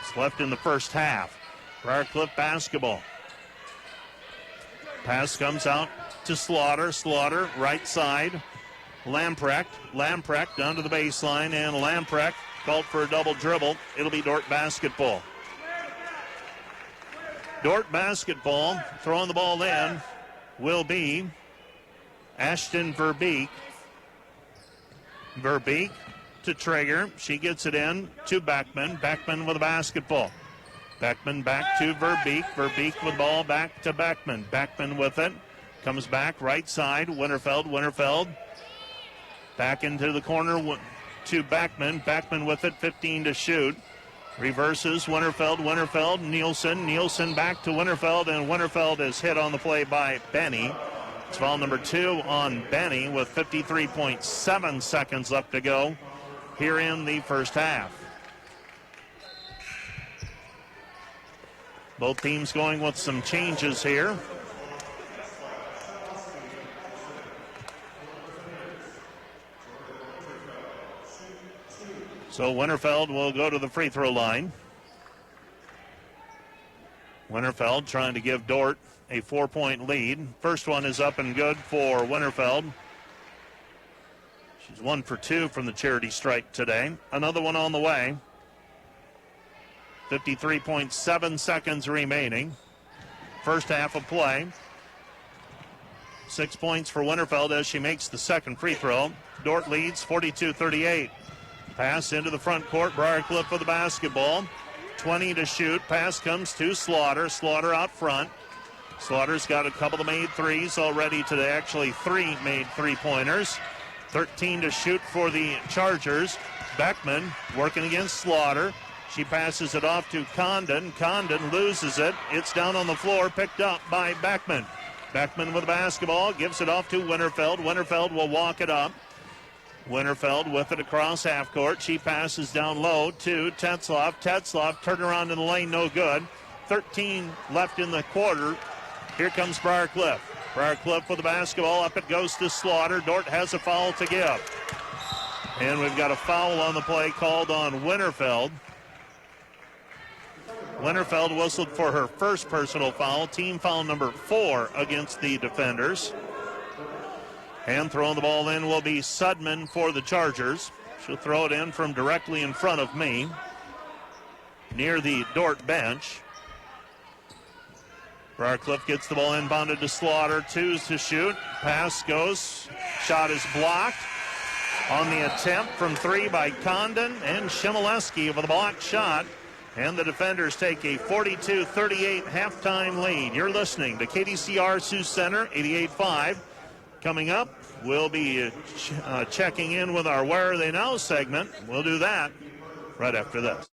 It's left in the first half. Briarcliff basketball. Pass comes out to Slaughter. Slaughter, right side. Lamprecht down to the baseline, and Lamprecht called for a double dribble. It'll be Dordt basketball. Dordt basketball, throwing the ball in, will be Ashton Verbeek. Verbeek to Traeger. She gets it in to Backman. Backman with the basketball. Beckman back to Verbeek. Verbeek with ball back to Beckman. Beckman with it. Comes back right side. Winterfeld. Back into the corner to Beckman. Beckman with it. 15 to shoot. Reverses Winterfeld. Nielsen back to Winterfeld. And Winterfeld is hit on the play by Benny. It's foul number 2 on Benny with 53.7 seconds left to go here in the first half. Both teams going with some changes here. So Winterfeld will go to the free throw line. Winterfeld trying to give Dordt a 4-point lead. First one is up and good for Winterfeld. She's 1 for 2 from the charity stripe today. Another one on the way. 53.7 seconds remaining. First half of play. 6 points for Winterfeld as she makes the second free throw. Dordt leads 42-38. Pass into the front court. Briarcliff with the basketball. 20 to shoot. Pass comes to Slaughter. Slaughter out front. Slaughter's got a couple of made threes already today. Actually, 3 made three-pointers. 13 to shoot for the Chargers. Beckman working against Slaughter. She passes it off to Condon. Condon loses it. It's down on the floor, picked up by Beckman. Beckman with the basketball, gives it off to Winterfeld. Winterfeld will walk it up. Winterfeld with it across half court. She passes down low to Tetzloff. Tetzloff turned around in the lane, no good. 13 left in the quarter. Here comes Briarcliff. Briarcliff with the basketball. Up it goes to Slaughter. Dordt has a foul to give. And we've got a foul on the play called on Winterfeld. Winterfeld whistled for her first personal foul, team foul number 4 against the defenders. And throwing the ball in will be Sudman for the Chargers. She'll throw it in from directly in front of me, near the Dordt bench. Briarcliff gets the ball inbounded to Slaughter. 2's to shoot. Pass goes. Shot is blocked on the attempt from 3 by Condon, and Shimoleski with a blocked shot. And the defenders take a 42-38 halftime lead. You're listening to KDCR Sioux Center, 88.5. Coming up, we'll be checking in with our Where Are They Now segment. We'll do that right after this.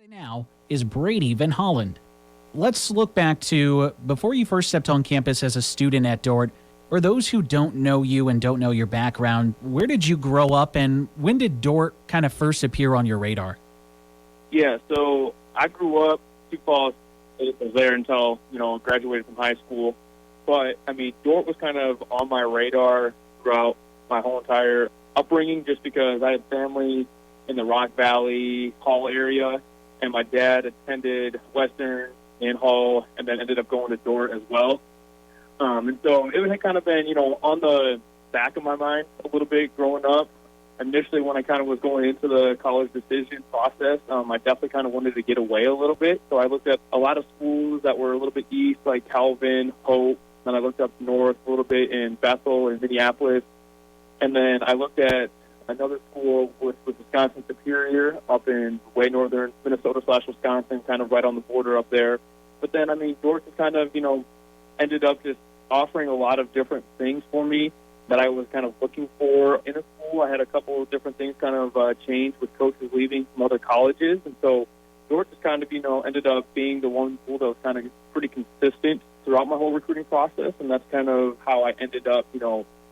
Now is Brady Van Holland. Let's look back to before you first stepped on campus as a student at Dordt. For those who don't know you and don't know your background, where did you grow up and when did Dordt kind of first appear on your radar? Yeah, so I grew up Sioux Falls. It was there until, graduated from high school. But, Dordt was kind of on my radar throughout my whole entire upbringing just because I had family in the Rock Valley, Hall area, and my dad attended Western and Hall and then ended up going to Dordt as well. And so it had kind of been, on the back of my mind a little bit growing up. Initially, when I kind of was going into the college decision process, I definitely kind of wanted to get away a little bit. So I looked at a lot of schools that were a little bit east, like Calvin, Hope. Then I looked up north a little bit in Bethel and Minneapolis. And then I looked at another school with Wisconsin Superior up in way northern Minnesota/Wisconsin, kind of right on the border up there. But then, Dordt just kind of, ended up just offering a lot of different things for me that I was kind of looking for in a school. I had a couple of different things kind of change with coaches leaving from other colleges. And so Dordt just kind of, ended up being the one school that was kind of pretty consistent throughout my whole recruiting process. And that's kind of how I ended up,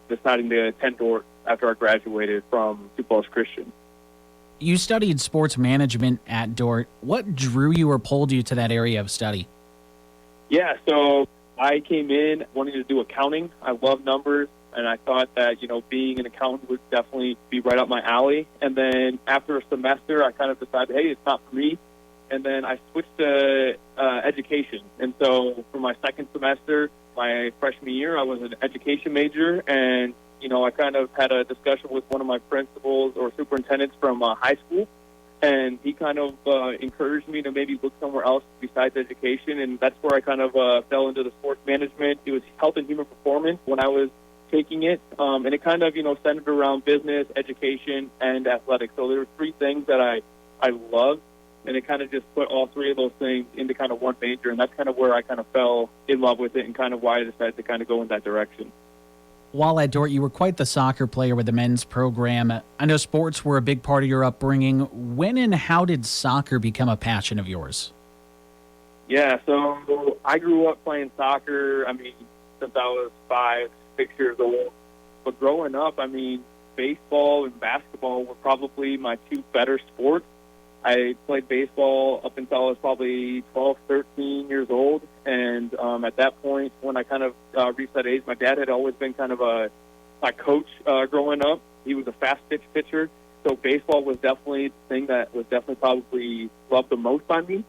deciding to attend Dordt after I graduated from Sioux Falls Christian. You studied sports management at Dordt. What drew you or pulled you to that area of study? Yeah, so I came in wanting to do accounting. I love numbers, and I thought that, being an accountant would definitely be right up my alley. And then after a semester, I kind of decided, hey, it's not for me. And then I switched to education. And so for my second semester, my freshman year, I was an education major, and I kind of had a discussion with one of my principals or superintendents from high school, and he kind of encouraged me to maybe look somewhere else besides education, and that's where I kind of fell into the sports management. It was health and human performance when I was taking it, and it kind of, centered around business, education, and athletics. So there were three things that I loved, and it kind of just put all three of those things into kind of one major, and that's kind of where I kind of fell in love with it and kind of why I decided to kind of go in that direction. While at Dordt, you were quite the soccer player with the men's program. I know sports were a big part of your upbringing. When and how did soccer become a passion of yours? Yeah, so I grew up playing soccer, since I was 5, 6 years old. But growing up, baseball and basketball were probably my two better sports. I played baseball up until I was probably 12, 13 years old. And at that point, when I kind of reached that age, my dad had always been kind of my coach growing up. He was a fast-pitch pitcher. So baseball was definitely the thing that was definitely probably loved the most by me.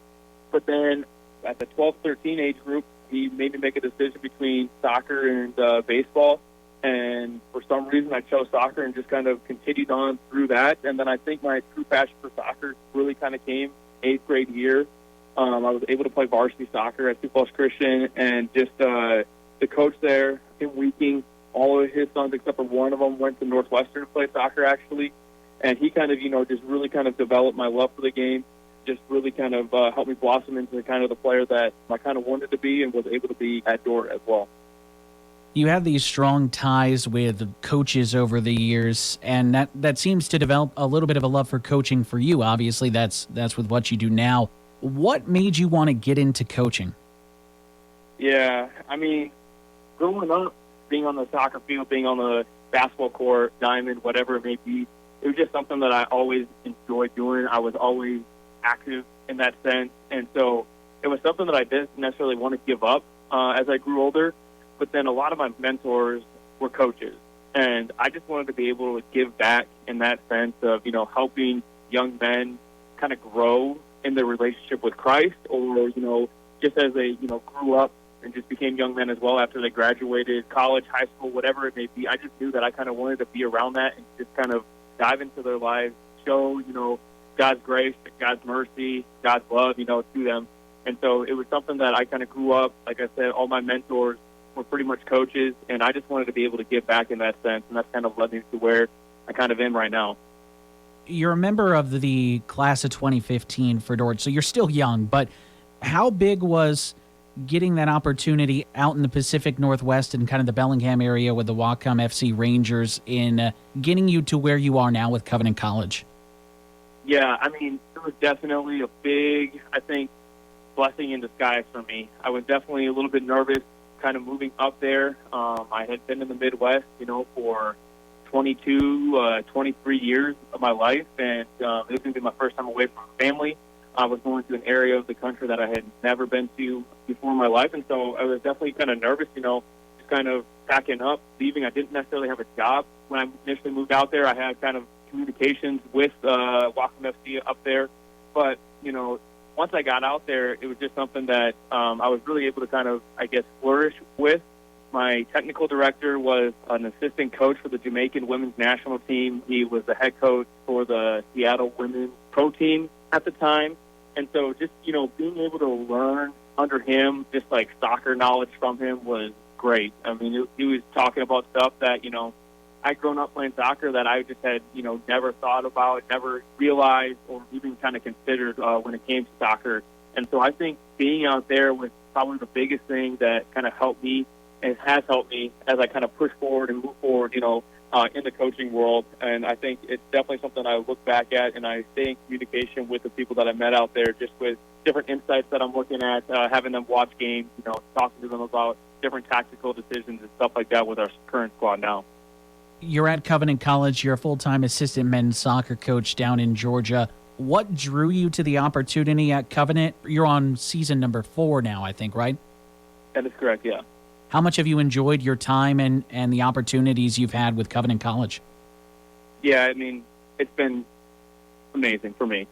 But then at the 12, 13 age group, he made me make a decision between soccer and baseball. And for some reason, I chose soccer and just kind of continued on through that. And then I think my true passion for soccer really kind of came 8th grade year. I was able to play varsity soccer at Sioux Falls Christian, and just the coach there, Tim Weeking, all of his sons except for one of them went to Northwestern to play soccer, actually. And he kind of, just really kind of developed my love for the game, just really kind of helped me blossom into kind of the player that I kind of wanted to be and was able to be at Dordt as well. You have these strong ties with coaches over the years, and that seems to develop a little bit of a love for coaching for you. Obviously, that's with what you do now. What made you want to get into coaching? Yeah, growing up, being on the soccer field, being on the basketball court, diamond, whatever it may be, it was just something that I always enjoyed doing. I was always active in that sense, and so it was something that I didn't necessarily want to give up as I grew older. But then a lot of my mentors were coaches, and I just wanted to be able to give back in that sense of, helping young men kind of grow in their relationship with Christ, or, just as they, grew up and just became young men as well after they graduated college, high school, whatever it may be. I just knew that I kind of wanted to be around that and just kind of dive into their lives, show, God's grace, God's mercy, God's love, to them. And so it was something that I kind of grew up, like I said, all my mentors were pretty much coaches, and I just wanted to be able to give back in that sense, and that's kind of led me to where I kind of am right now. You're a member of the class of 2015 for Dordt, so you're still young, but how big was getting that opportunity out in the Pacific Northwest and kind of the Bellingham area with the Whatcom FC Rangers in getting you to where you are now with Covenant College? Yeah, it was definitely a big, I think, blessing in disguise for me. I was definitely a little bit nervous kind of moving up there. I had been in the Midwest, for 22, 23 years of my life, and it was going to be my first time away from family. I was going to an area of the country that I had never been to before in my life, and so I was definitely kind of nervous, just kind of packing up, leaving. I didn't necessarily have a job when I initially moved out there. I had kind of communications with Wacom FC up there, but, once I got out there, it was just something that I was really able to kind of, flourish with. My technical director was an assistant coach for the Jamaican women's national team. He was the head coach for the Seattle women's pro team at the time. And so just, being able to learn under him, just like soccer knowledge from him was great. I mean, he was talking about stuff that, I'd grown up playing soccer that I just had, never thought about, never realized, or even kind of considered when it came to soccer. And so I think being out there was probably the biggest thing that kind of helped me and has helped me as I kind of push forward and move forward, in the coaching world. And I think it's definitely something I look back at, and I stay in communication with the people that I met out there, just with different insights that I'm looking at, having them watch games, talking to them about different tactical decisions and stuff like that with our current squad now. You're at Covenant College. You're a full-time assistant men's soccer coach down in Georgia. What drew you to the opportunity at Covenant? You're on season number 4 now, I think, right? That is correct, yeah. How much have you enjoyed your time and the opportunities you've had with Covenant College? Yeah, I mean, it's been amazing for me.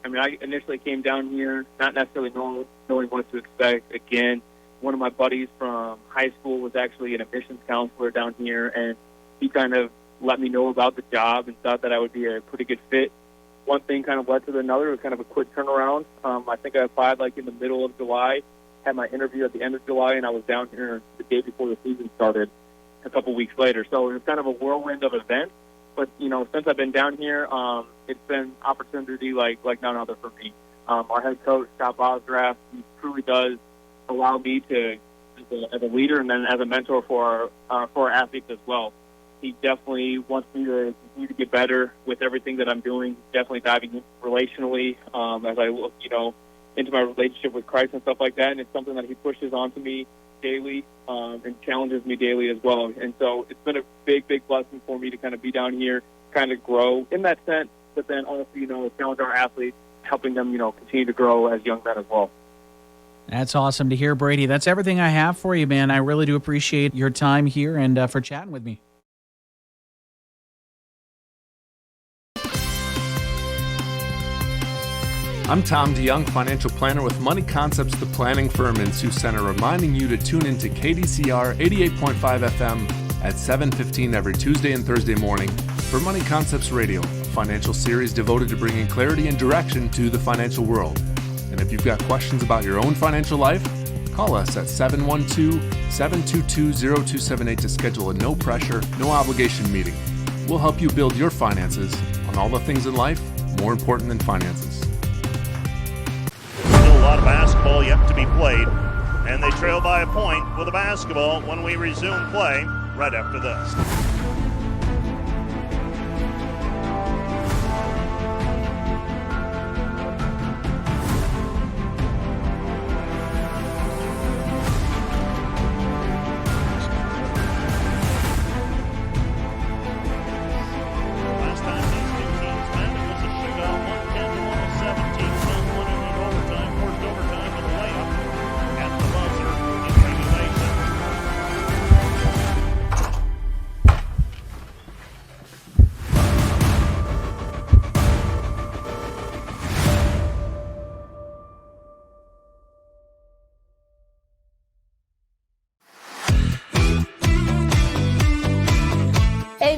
I mean, I initially came down here not necessarily knowing what to expect. Again, one of my buddies from high school was actually an admissions counselor down here, and he kind of let me know about the job and thought that I would be a pretty good fit. One thing kind of led to another. It was kind of a quick turnaround. I think I applied in the middle of July, had my interview at the end of July, and I was down here the day before the season started a couple weeks later. So it was kind of a whirlwind of events. But, since I've been down here, it's been opportunity like none other for me. Our head coach, Scott Bosgraff, he truly does allow me to, as a leader and then as a mentor for our athletes as well. He definitely wants me to continue to get better with everything that I'm doing, definitely diving in relationally as I look, into my relationship with Christ and stuff like that. And it's something that he pushes onto me daily and challenges me daily as well. And so it's been a big, big blessing for me to kind of be down here, kind of grow in that sense, but then also, challenge our athletes, helping them, continue to grow as young men as well. That's awesome to hear, Brady. That's everything I have for you, man. I really do appreciate your time here and for chatting with me. I'm Tom DeYoung, financial planner with Money Concepts, the planning firm in Sioux Center, reminding you to tune into KDCR 88.5 FM at 7:15 every Tuesday and Thursday morning for Money Concepts Radio, a financial series devoted to bringing clarity and direction to the financial world. And if you've got questions about your own financial life, call us at 712-722-0278 to schedule a no-pressure, no-obligation meeting. We'll help you build your finances on all the things in life more important than finances. Still a lot of basketball yet to be played, and they trail by a point with a basketball when we resume play right after this.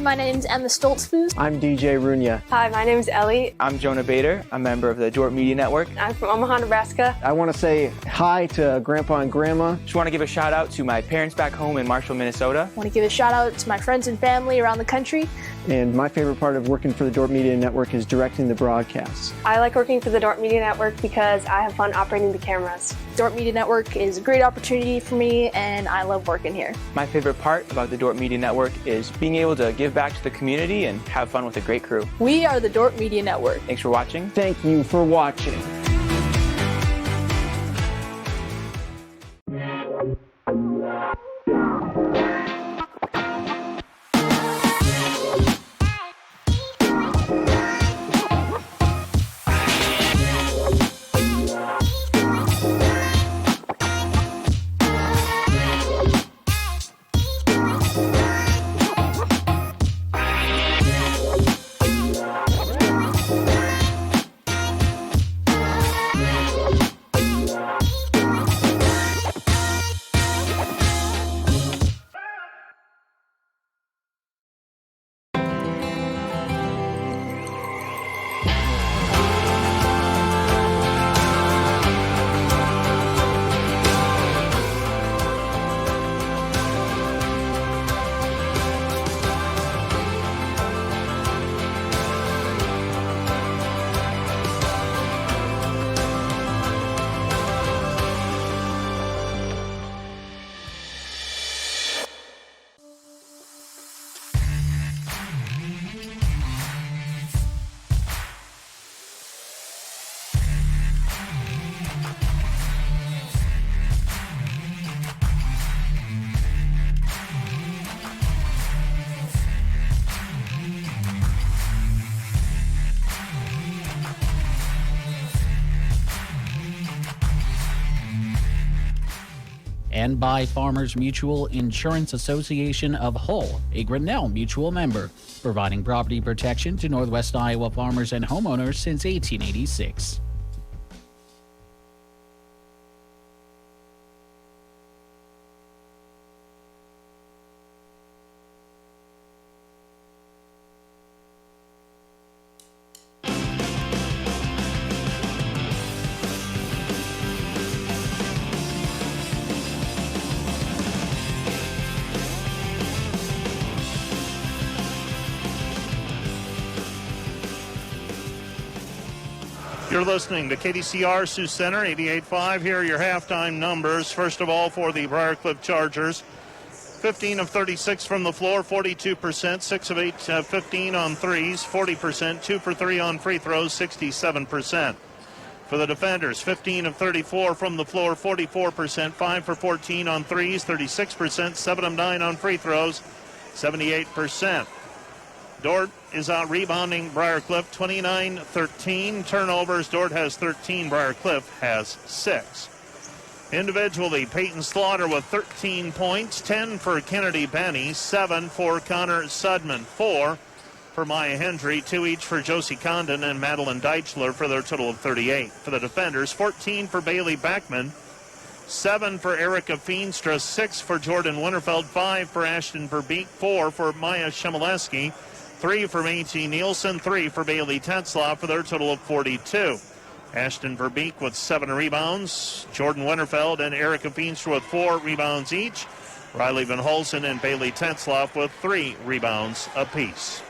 My name's Emma Stoltzfus. I'm DJ Runya. Hi, my name's Ellie. I'm Jonah Bader, a member of the Dordt Media Network. I'm from Omaha, Nebraska. I want to say hi to Grandpa and Grandma. Just want to give a shout out to my parents back home in Marshall, Minnesota. I want to give a shout out to my friends and family around the country. And my favorite part of working for the Dordt Media Network is directing the broadcasts. I like working for the Dordt Media Network because I have fun operating the cameras. Dordt Media Network is a great opportunity for me, and I love working here. My favorite part about the Dordt Media Network is being able to give give back to the community and have fun with a great crew. We are the Dordt Media Network. Thanks for watching. Thank you for watching. And by Farmers Mutual Insurance Association of Hull, a Grinnell Mutual member, providing property protection to Northwest Iowa farmers and homeowners since 1886. You're listening to KDCR Sioux Center 88.5. Here are your halftime numbers. First of all, for the Briar Cliff Chargers, 15 of 36 from the floor, 42%, 6 of 8, 15 on threes, 40%, 2 for 3 on free throws, 67%. For the defenders, 15 of 34 from the floor, 44%, 5 for 14 on threes, 36%, 7 of 9 on free throws, 78%. Dordt is out rebounding Briar Cliff 29-13. Turnovers, Dordt has 13, Briar Cliff has 6. Individually, Peyton Slaughter with 13 points, 10 for Kennedy Benny, 7 for Connor Sudman, 4 for Maya Hendry, 2 each for Josie Condon and Madeline Deichler for their total of 38. For the defenders, 14 for Bailey Beckman, 7 for Erica Feenstra, 6 for Jordan Winterfeld, 5 for Ashton Verbeek, 4 for Maya Shemileski, 3 for Macy Nielsen, 3 for Bailey Tetzlaff for their total of 42. Ashton Verbeek with 7 rebounds. Jordan Winterfeld and Erica Feenstra with 4 rebounds each. Riley Van Holsen and Bailey Tetzlaff with 3 rebounds apiece.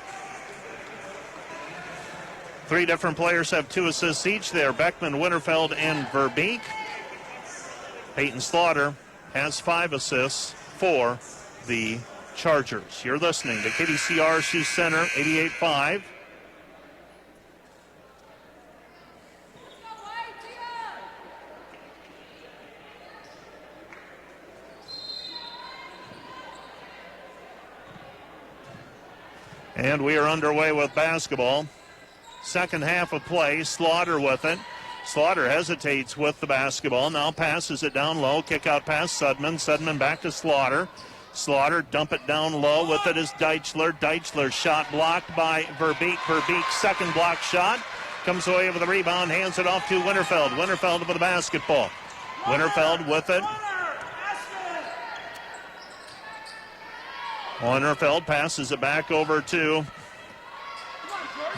3 different players have 2 assists each. They are Beckman, Winterfeld, and Verbeek. Peyton Slaughter has 5 assists for the Chargers. You're listening to KDCR Sioux Center 88.5. And we are underway with basketball. Second half of play, Slaughter with it. Slaughter hesitates with the basketball, now passes it down low, kick out pass Sudman. Sudman back to Slaughter. Slaughter dump it down low, with it is Deichler. Deichler shot blocked by Verbeek. Verbeek second block shot, comes away with the rebound, hands it off to Winterfeld. Winterfeld with the basketball. Winterfeld with it. Winterfeld passes it back over to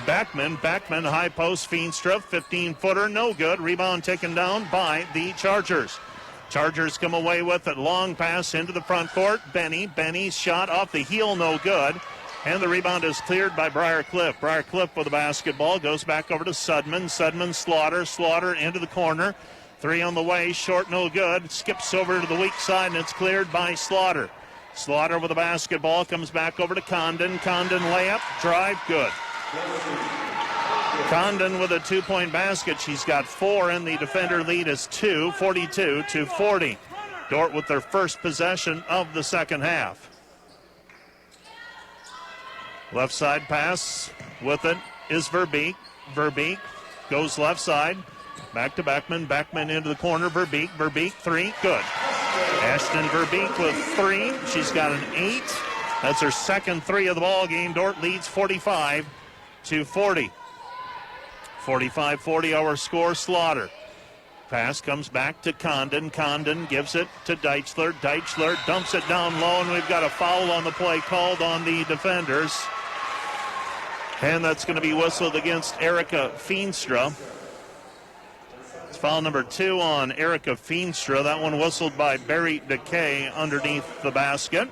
Beckman. Beckman, high post, Feenstra, 15-footer, no good. Rebound taken down by the Chargers. Chargers come away with it. Long pass into the front court. Benny's shot off the heel, no good. And the rebound is cleared by Briar Cliff. Briar Cliff with the basketball, goes back over to Sudman. Sudman, Slaughter into the corner. 3 on the way, short, no good. Skips over to the weak side, and it's cleared by Slaughter. Slaughter with the basketball, comes back over to Condon. Condon layup, drive, good. Condon with a 2-point basket. She's got 4, and the defender lead is 2, 42-40. Dordt with their first possession of the second half. Left side pass with it is Verbeek. Verbeek goes left side. Back to Beckman. Beckman into the corner. Verbeek. Verbeek, 3. Good. Ashton Verbeek with 3. She's got an 8. That's her second 3 of the ball game. Dordt leads 45-40. 45-40 our score. Slaughter. Pass comes back to Condon. Condon gives it to Deichler. Deichler dumps it down low, and we've got a foul on the play called on the defenders. And that's going to be whistled against Erica Feenstra. It's foul number 2 on Erica Feenstra. That one whistled by Barry DeKay underneath the basket.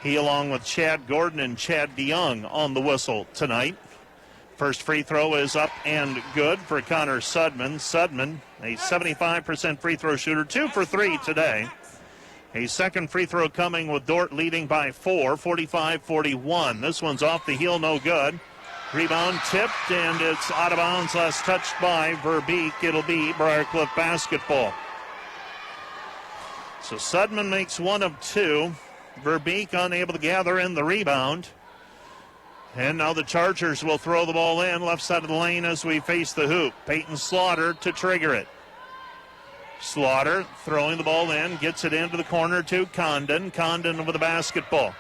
He, along with Chad Gordon and Chad DeYoung, on the whistle tonight. First free throw is up and good for Connor Sudman. Sudman, a 75% free throw shooter, 2 for 3 today. A second free throw coming with Dordt leading by 4, 45-41. This one's off the heel, no good. Rebound tipped, and it's out of bounds, last touched by Verbeek. It'll be Briarcliff basketball. So Sudman makes 1 of 2. Verbeek unable to gather in the rebound. And now the Chargers will throw the ball in left side of the lane as we face the hoop. Peyton Slaughter to trigger it. Slaughter throwing the ball in, gets it into the corner to Condon. Condon with the basketball.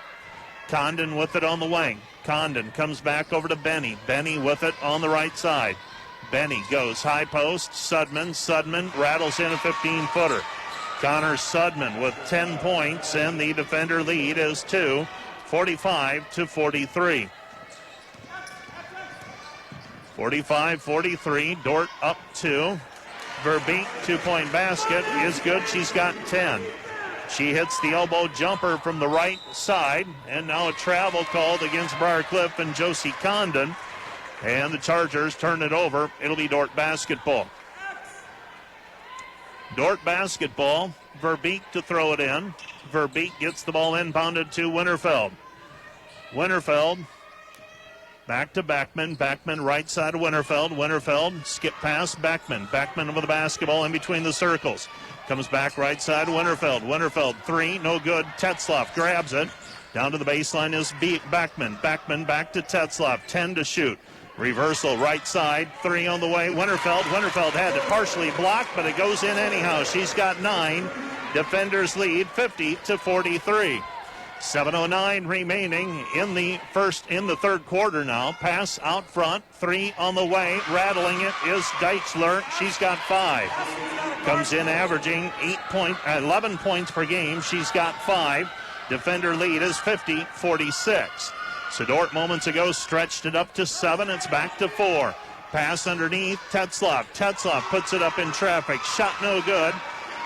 Condon with it on the wing. Condon comes back over to Benny. Benny with it on the right side. Benny goes high post. Sudman rattles in a 15-footer. Connor Sudman with 10 points, and the defender lead is 2, 45-43. 45-43, Dordt up 2. Verbeek, 2-point basket is good. She's got 10. She hits the elbow jumper from the right side, and now a travel called against Briarcliff and Josie Condon. And the Chargers turn it over. It'll be Dordt basketball. Dordt basketball. Verbeek to throw it in. Verbeek gets the ball inbounded to Winterfeld. Winterfeld back to Beckman. Beckman right side of Winterfeld. Winterfeld skip past Beckman. Beckman with the basketball in between the circles. Comes back right side of Winterfeld. Winterfeld 3, no good. Tetzloff grabs it. Down to the baseline is Beckman. Beckman back to Tetzloff. 10 to shoot. Reversal right side. 3 on the way. Winterfeld had it partially blocked, but it goes in anyhow. She's got 9. Defenders lead 50-43. 7:09 remaining in the third quarter now. Pass out front. 3 on the way. Rattling it is Deichler. She's got 5. Comes in averaging 11 points per game. She's got 5. Defender lead is 50-46. So Dordt moments ago stretched it up to 7. It's back to 4. Pass underneath. Tetzloff. Tetzloff puts it up in traffic. Shot no good.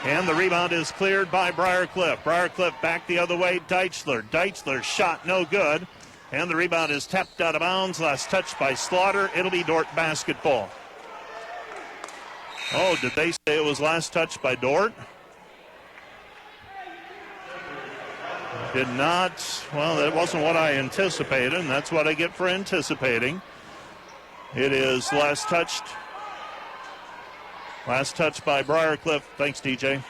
And the rebound is cleared by Briarcliff. Briarcliff back the other way. Deichler. Deichler shot no good. And the rebound is tapped out of bounds. Last touched by Slaughter. It'll be Dordt basketball. Oh, did they say it was last touched by Dordt? Did not. Well, that wasn't what I anticipated, and that's what I get for anticipating. It is last touched by Briarcliff. Thanks, DJ.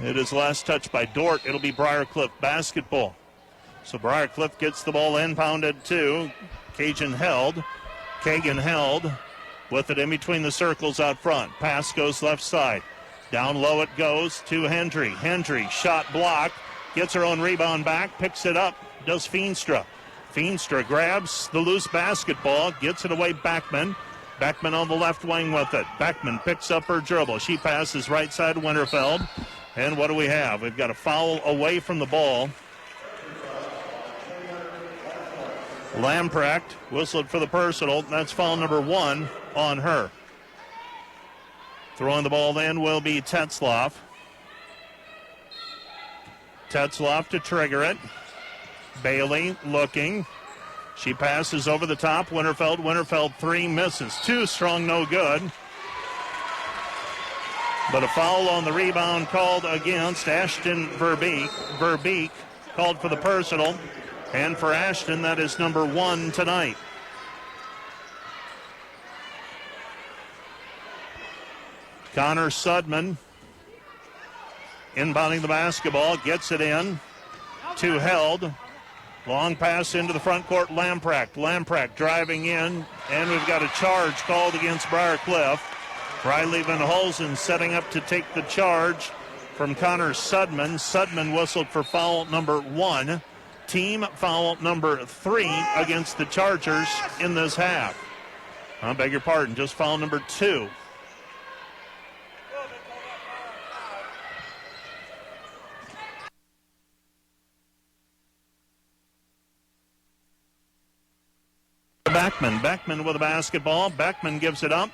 It is last touched by Dordt. It'll be Briarcliff basketball. So Briarcliff gets the ball inbounded to Kagan held with it in between the circles out front. Pass goes left side. Down low it goes to Hendry. Hendry, shot blocked, gets her own rebound back, picks it up, does Feenstra. Feenstra grabs the loose basketball, gets it away Beckman. Beckman on the left wing with it. Beckman picks up her dribble. She passes right side to Winterfeld. And what do we have? We've got a foul away from the ball. Lamprecht whistled for the personal. That's foul number 1 on her. Throwing the ball in will be Tetzloff. Tetzloff to trigger it. Bailey looking. She passes over the top. Winterfeld 3 misses. 2 strong, no good. But a foul on the rebound called against Ashton Verbeek. Verbeek called for the personal. And for Ashton, that is number 1 tonight. Connor Sudman inbounding the basketball, gets it in to Held. Long pass into the front court, Lamprecht. Lamprecht driving in, and we've got a charge called against Briar Cliff. Riley Van Holzen setting up to take the charge from Connor Sudman. Sudman whistled for foul number 1. Team foul number 3 against the Chargers in this half. I beg your pardon, just foul number 2. Beckman with a basketball. Beckman gives it up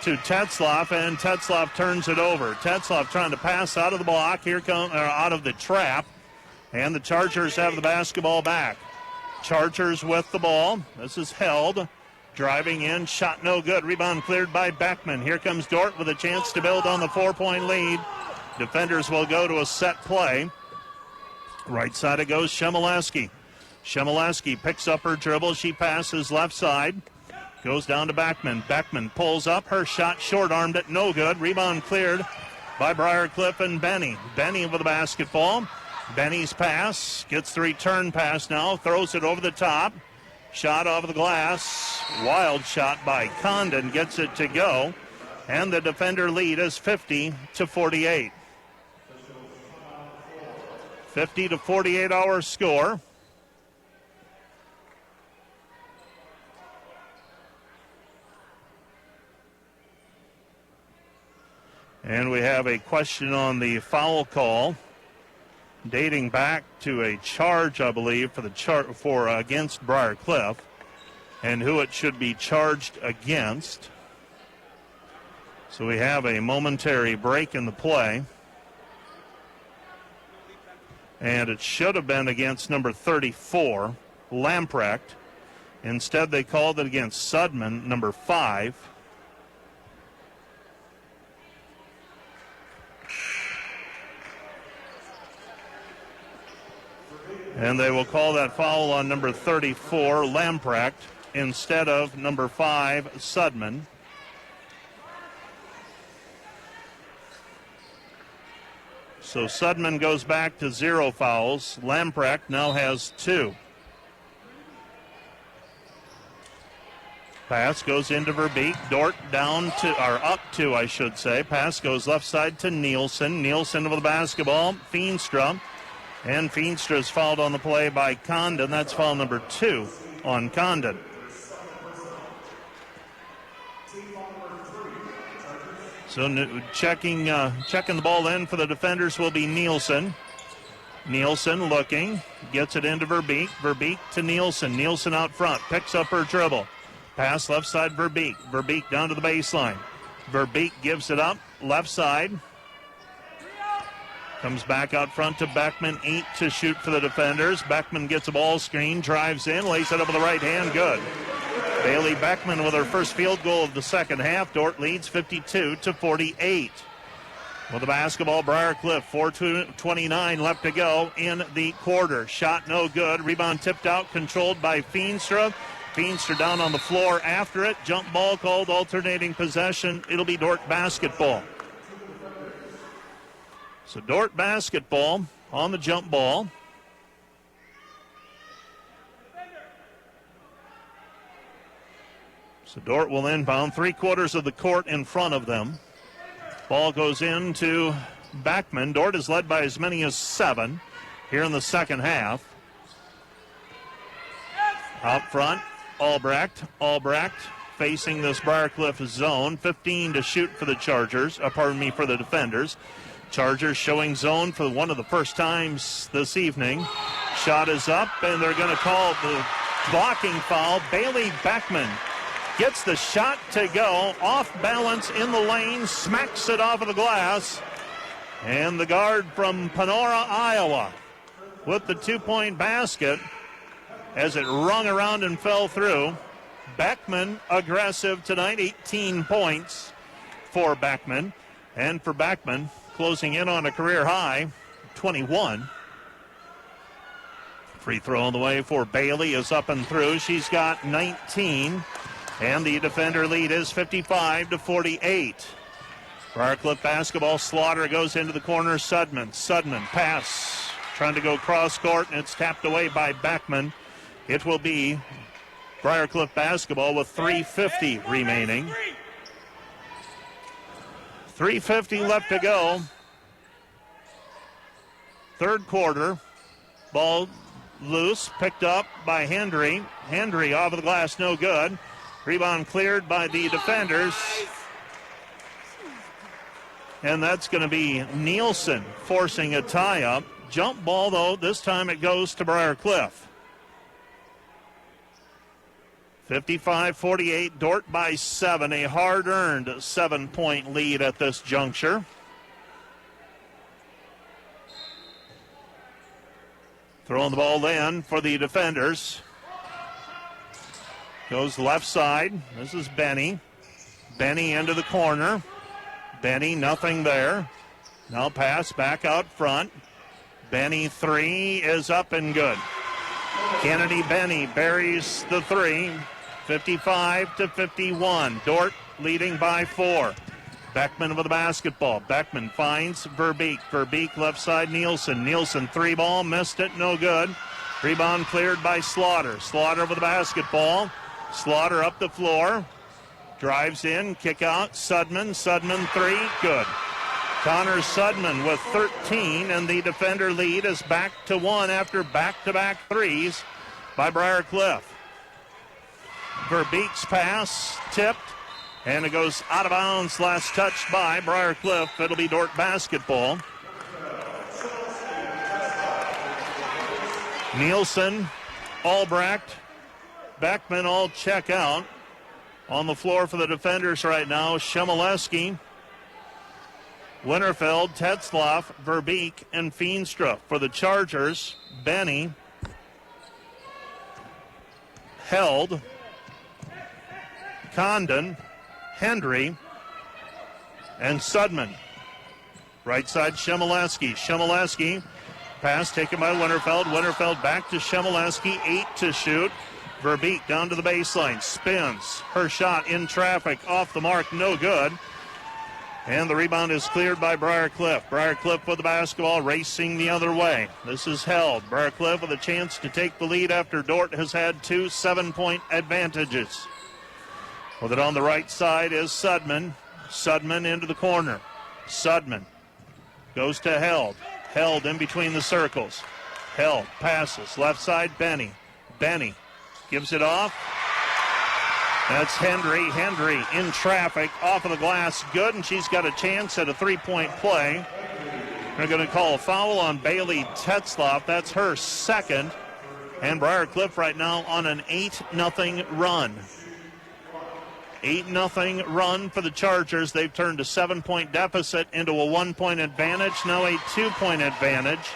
to Tetzloff, and Tetzloff turns it over. Tetzloff trying to pass out of the block. Out of the trap, and the Chargers have the basketball back. Chargers with the ball. This is Held. Driving in, shot no good. Rebound cleared by Beckman. Here comes Dordt with a chance to build on the 4-point lead. Defenders will go to a set play. Right side it goes Shemileski. Shemileski picks up her dribble. She passes left side. Goes down to Beckman. Beckman pulls up. Her shot short-armed it. No good. Rebound cleared by Briar Cliff and Benny. Benny with the basketball. Benny's pass. Gets the return pass now. Throws it over the top. Shot off the glass. Wild shot by Condon. Gets it to go. And the defender lead is 50-48. 50-48 our score. And we have a question on the foul call, dating back to a charge, I believe, for against Briar Cliff, and who it should be charged against. So we have a momentary break in the play, and it should have been against number 34, Lamprecht. Instead, they called it against Sudman, number 5. And they will call that foul on number 34, Lamprecht, instead of number 5, Sudman. So Sudman goes back to 0 fouls. Lamprecht now has 2. Pass goes into Verbeek. Dordt up to, I should say. Pass goes left side to Nielsen. Nielsen with the basketball. Feenstra. And Feenstra is fouled on the play by Condon. That's foul number 2 on Condon. So checking the ball in for the defenders will be Nielsen. Nielsen looking, gets it into Verbeek. Verbeek to Nielsen. Nielsen out front, picks up her dribble. Pass left side Verbeek. Verbeek down to the baseline. Verbeek gives it up, left side. Comes back out front to Beckman, 8 to shoot for the defenders. Beckman gets a ball screen, drives in, lays it up with the right hand, good. Bailey Beckman with her first field goal of the second half. Dordt leads 52-48. With the basketball, Briar Cliff, 4:29 left to go in the quarter. Shot no good. Rebound tipped out, controlled by Feenstra. Feenstra down on the floor after it. Jump ball called, alternating possession. It'll be Dordt basketball. So Dordt basketball on the jump ball. So Dordt will inbound, 3/4 of the court in front of them. Ball goes into Beckman. Dordt is led by as many as 7 here in the second half. Out front, Albrecht. Albrecht facing this Briarcliff zone. 15 to shoot for the Chargers, for the defenders. Chargers showing zone for one of the first times this evening. Shot is up, and they're going to call the blocking foul. Bailey Beckman gets the shot to go, off balance in the lane, smacks it off of the glass. And the guard from Panora, Iowa, with the 2-point basket as it rung around and fell through. Beckman aggressive tonight, 18 points. for Beckman. And for Beckman, closing in on a career high, 21. Free throw on the way for Bailey is up and through. She's got 19. And the defender lead is 55-48. Briarcliff basketball. Slaughter goes into the corner. Sudman pass. Trying to go cross court, and it's tapped away by Beckman. It will be Briarcliff basketball with 3:50 remaining. 3:50 left to go. Third quarter. Ball loose, picked up by Hendry. Hendry off of the glass, no good. Rebound cleared by the defenders. And that's going to be Nielsen forcing a tie-up. Jump ball, though, this time it goes to Briarcliff. 55-48, Dordt by 7, a hard-earned 7-point lead at this juncture. Throwing the ball in for the defenders. Goes left side. This is Benny. Benny into the corner. Benny, nothing there. Now pass back out front. Benny, three is up and good. Kennedy Benny buries the three. 55-51. Dordt leading by 4. Beckman with the basketball. Beckman finds Verbeek. Verbeek left side Nielsen. Nielsen three ball, missed it, no good. Rebound cleared by Slaughter. Slaughter with the basketball. Slaughter up the floor. Drives in, kick out. Sudman three, good. Connor Sudman with 13, and the defender lead is back to 1 after back-to-back threes by Briarcliff. Verbeek's pass tipped, and it goes out of bounds. Last touch by Briarcliff. It'll be Dordt basketball. Nielsen, Albrecht, Beckman all check out. On the floor for the defenders right now, Shemileski, Winterfeld, Tetzloff, Verbeek, and Feenstra. For the Chargers, Benny, Held, Condon, Hendry, and Sudman. Right side, Shemileski. Shemileski, pass taken by Winterfeld. Winterfeld back to Shemileski, 8 to shoot. Verbeek down to the baseline, spins. Her shot in traffic, off the mark, no good. And the rebound is cleared by Briarcliff. Briarcliff with the basketball, racing the other way. This is Held. Briarcliff with a chance to take the lead after Dordt has had 2 7-point advantages. With it on the right side is Sudman. Sudman into the corner. Sudman goes to Held. Held in between the circles. Held passes. Left side, Benny. Benny gives it off. That's Hendry. Hendry in traffic, off of the glass, good, and she's got a chance at a three-point play. They're going to call a foul on Bailey Tetzloff. That's her second. And Briarcliff right now on an 8-0 run. 8-0 run for the Chargers. They've turned a 7-point deficit into a 1-point advantage, now a 2-point advantage.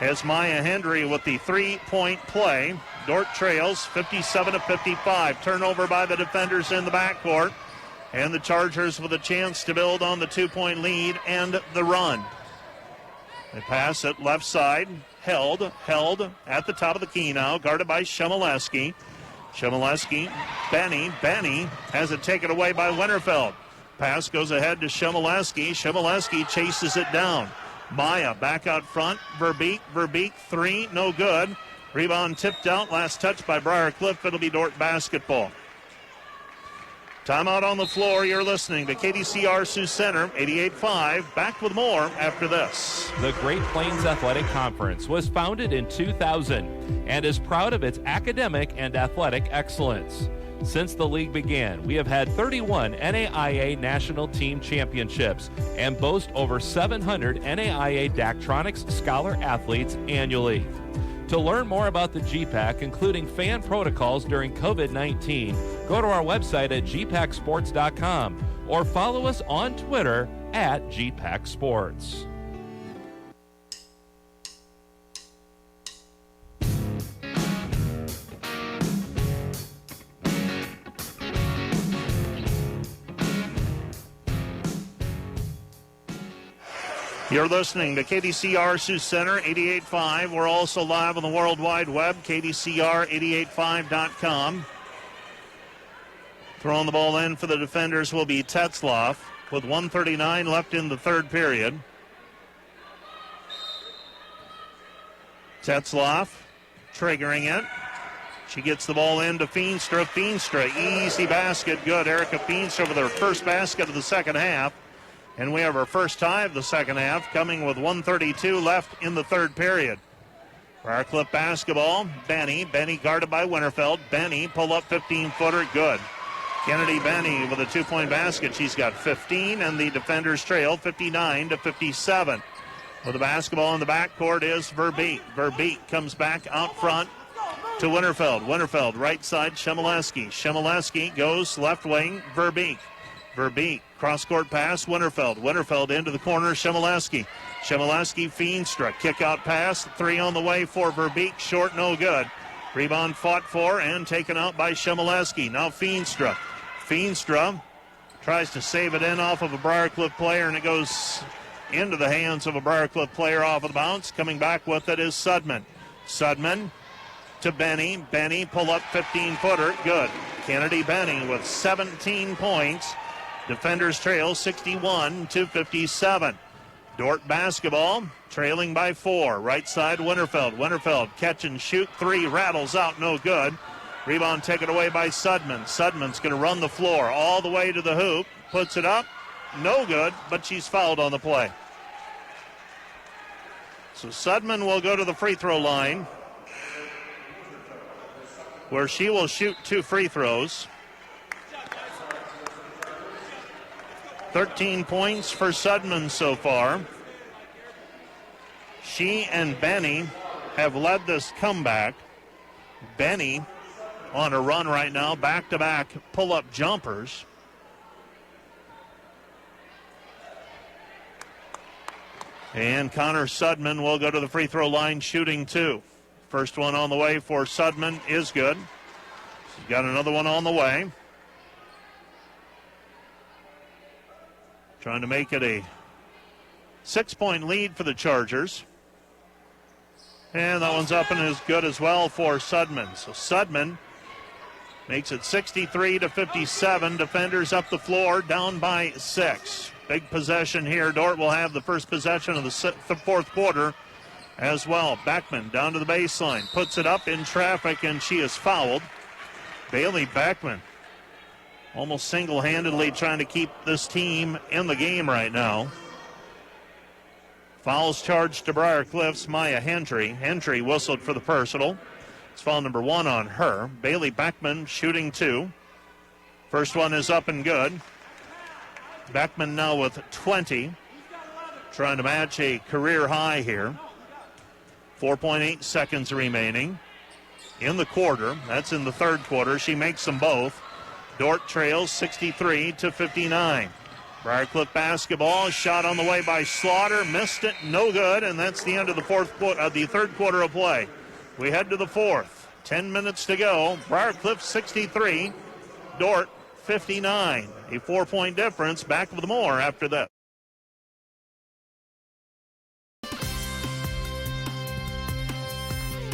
As Maya Hendry with the 3-point play. Dordt trails 57-55. Turnover by the defenders in the backcourt. And the Chargers with a chance to build on the 2-point lead and the run. They pass it left side. Held at the top of the key now. Guarded by Shemileski. Shemileski, Benny has it taken away by Winterfeld. Pass goes ahead to Shemileski. Shemileski chases it down. Maya back out front. Verbeek, three, no good. Rebound tipped out. Last touch by Briarcliff. It'll be Dordt basketball. Timeout on the floor. You're listening to KDCR Sioux Center, 88.5. Back with more after this. The Great Plains Athletic Conference was founded in 2000 and is proud of its academic and athletic excellence. Since the league began, we have had 31 NAIA National Team Championships and boast over 700 NAIA Daktronics Scholar athletes annually. To learn more about the GPAC, including fan protocols during COVID-19, go to our website at gpacsports.com or follow us on Twitter at GPACsports. You're listening to KDCR Sioux Center 88.5. We're also live on the World Wide Web, KDCR885.com. Throwing the ball in for the defenders will be Tetzloff with 1:39 left in the third period. Tetzloff triggering it. She gets the ball into Feenstra. Feenstra, easy basket, good. Erica Feenstra with her first basket of the second half. And we have our first tie of the second half coming with 1:32 left in the third period. Briarcliff basketball. Benny guarded by Winterfeld. Benny pull up 15-footer, good. Kennedy Benny with a 2-point basket. She's got 15, and the defenders trail 59-57. With the basketball in the backcourt is Verbeek. Verbeek comes back out front to Winterfeld. Winterfeld right side, Shemileski. Shemileski goes left wing, Verbeek. Verbeek, cross-court pass, Winterfeld. Winterfeld into the corner, Shemileski. Shemileski, Feenstra, kick-out pass, 3 on the way for Verbeek, short, no good. Rebound fought for and taken out by Shemileski. Now Feenstra. Feenstra tries to save it in off of a Briarcliff player, and it goes into the hands of a Briarcliff player off of the bounce. Coming back with it is Sudman. Sudman to Benny. Benny pull up 15-footer, good. Kennedy Benny with 17 points. Defenders trail 61-57. Dordt basketball trailing by 4. Right side Winterfeld. Winterfeld catch and shoot 3, rattles out, no good. Rebound taken away by Sudman. Sudman's going to run the floor all the way to the hoop. Puts it up, no good, but she's fouled on the play. So Sudman will go to the free throw line, where she will shoot 2 free throws. 13 points for Sudman so far. She and Benny have led this comeback. Benny on a run right now, back-to-back pull-up jumpers. And Connor Sudman will go to the free throw line shooting 2. First one on the way for Sudman is good. She's got another one on the way. Trying to make it a 6-point lead for the Chargers. And that one's up and is good as well for Sudman. So Sudman makes it 63-57. Defenders up the floor, down by 6. Big possession here. Dordt will have the first possession of the fourth quarter as well. Beckman down to the baseline, puts it up in traffic, and she is fouled. Bailey Beckman almost single-handedly trying to keep this team in the game right now. Fouls charged to Briarcliff's Maya Hendry. Hendry whistled for the personal. It's foul number 1 on her. Bailey Beckman shooting 2. First one is up and good. Beckman now with 20. Trying to match a career high here. 4.8 seconds remaining in the quarter. That's in the third quarter. She makes them both. Dordt trails 63-59. Briarcliff basketball, shot on the way by Slaughter, missed it, no good, and that's the end of the third quarter of play. We head to the fourth. 10 minutes to go. Briarcliff 63, Dordt 59. A 4-point difference. Back with more after that.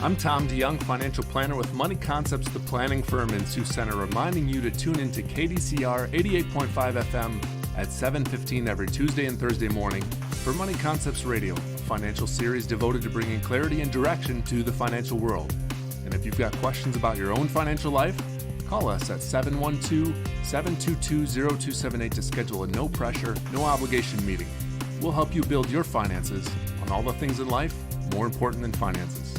I'm Tom DeYoung, financial planner with Money Concepts, the planning firm in Sioux Center, reminding you to tune into KDCR 88.5 FM at 7:15 every Tuesday and Thursday morning for Money Concepts Radio, a financial series devoted to bringing clarity and direction to the financial world. And if you've got questions about your own financial life, call us at 712-722-0278 to schedule a no-pressure, no-obligation meeting. We'll help you build your finances on all the things in life more important than finances.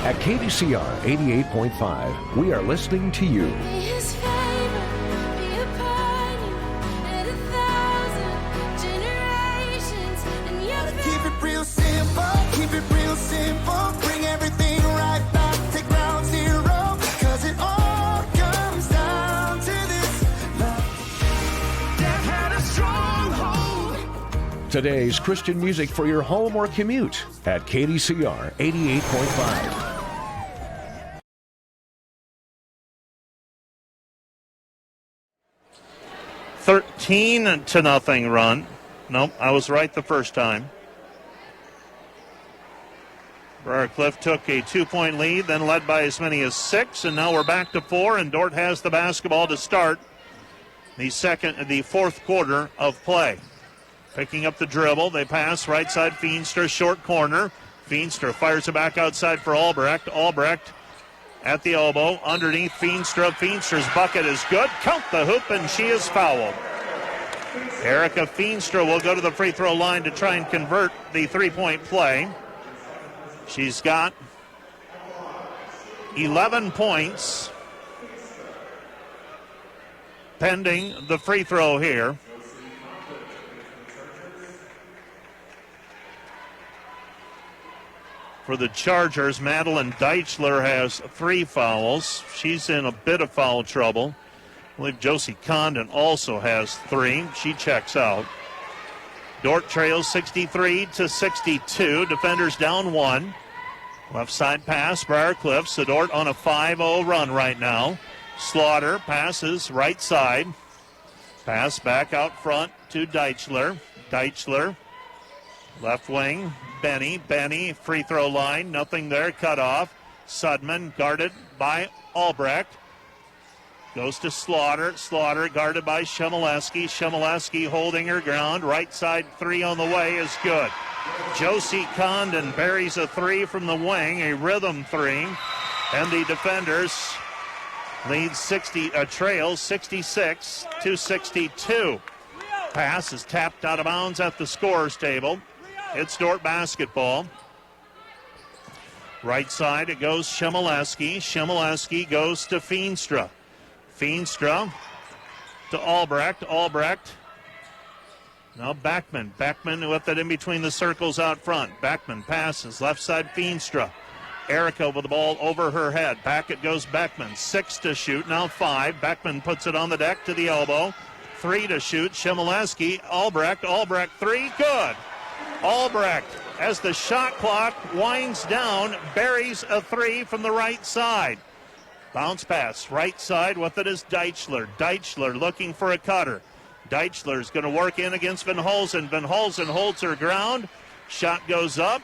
At KDCR 88.5, we are listening to you. His favor be upon you and 1,000 generations. And your keep it real simple, keep it real simple. Bring everything right back to ground zero. Cause it all comes down to this love that had a stronghold. Today's Christian music for your home or commute at KDCR 88.5. 13-0 run. Nope, I was right the first time. Briarcliff took a 2-point lead, then led by as many as 6, and now we're back to 4, and Dordt has the basketball to start the fourth quarter of play. Picking up the dribble, they pass right side, Feenstra, short corner. Feenstra fires it back outside for Albrecht. Albrecht at the elbow, underneath Feenstra. Feenstra's bucket is good. Count the hoop, and she is fouled. Erica Feenstra will go to the free throw line to try and convert the three-point play. She's got 11 points pending the free throw here. For the Chargers, Madeline Deichler has 3 fouls. She's in a bit of foul trouble. I believe Josie Condon also has 3. She checks out. Dordt trails 63-62. Defenders down 1. Left side pass, Briarcliff. So Dordt on a 5-0 run right now. Slaughter passes right side. Pass back out front to Deichler. Deichler, left wing. Benny, free throw line. Nothing there, cut off. Sudman guarded by Albrecht. Goes to Slaughter. Slaughter guarded by Shemileski. Shemileski holding her ground. Right side 3 on the way is good. Josie Condon buries a 3 from the wing, a rhythm 3. And the defenders trails 66-62. Pass is tapped out of bounds at the scorer's table. It's Dordt basketball. Right side it goes Shemileski. Shemileski goes to Feenstra. Feenstra to Albrecht. Albrecht. Now Backman. Backman with it in between the circles out front. Backman passes. Left side Feenstra. Erica with the ball over her head. Back it goes Beckman. 6 to shoot. Now 5. Beckman puts it on the deck to the elbow. 3 to shoot. Shemileski. Albrecht. Albrecht 3. Good. Albrecht, as the shot clock winds down, buries a 3 from the right side. Bounce pass, right side with it is Deichler. Deichler looking for a cutter. Deichler's going to work in against Van Holzen. Van Holzen holds her ground. Shot goes up,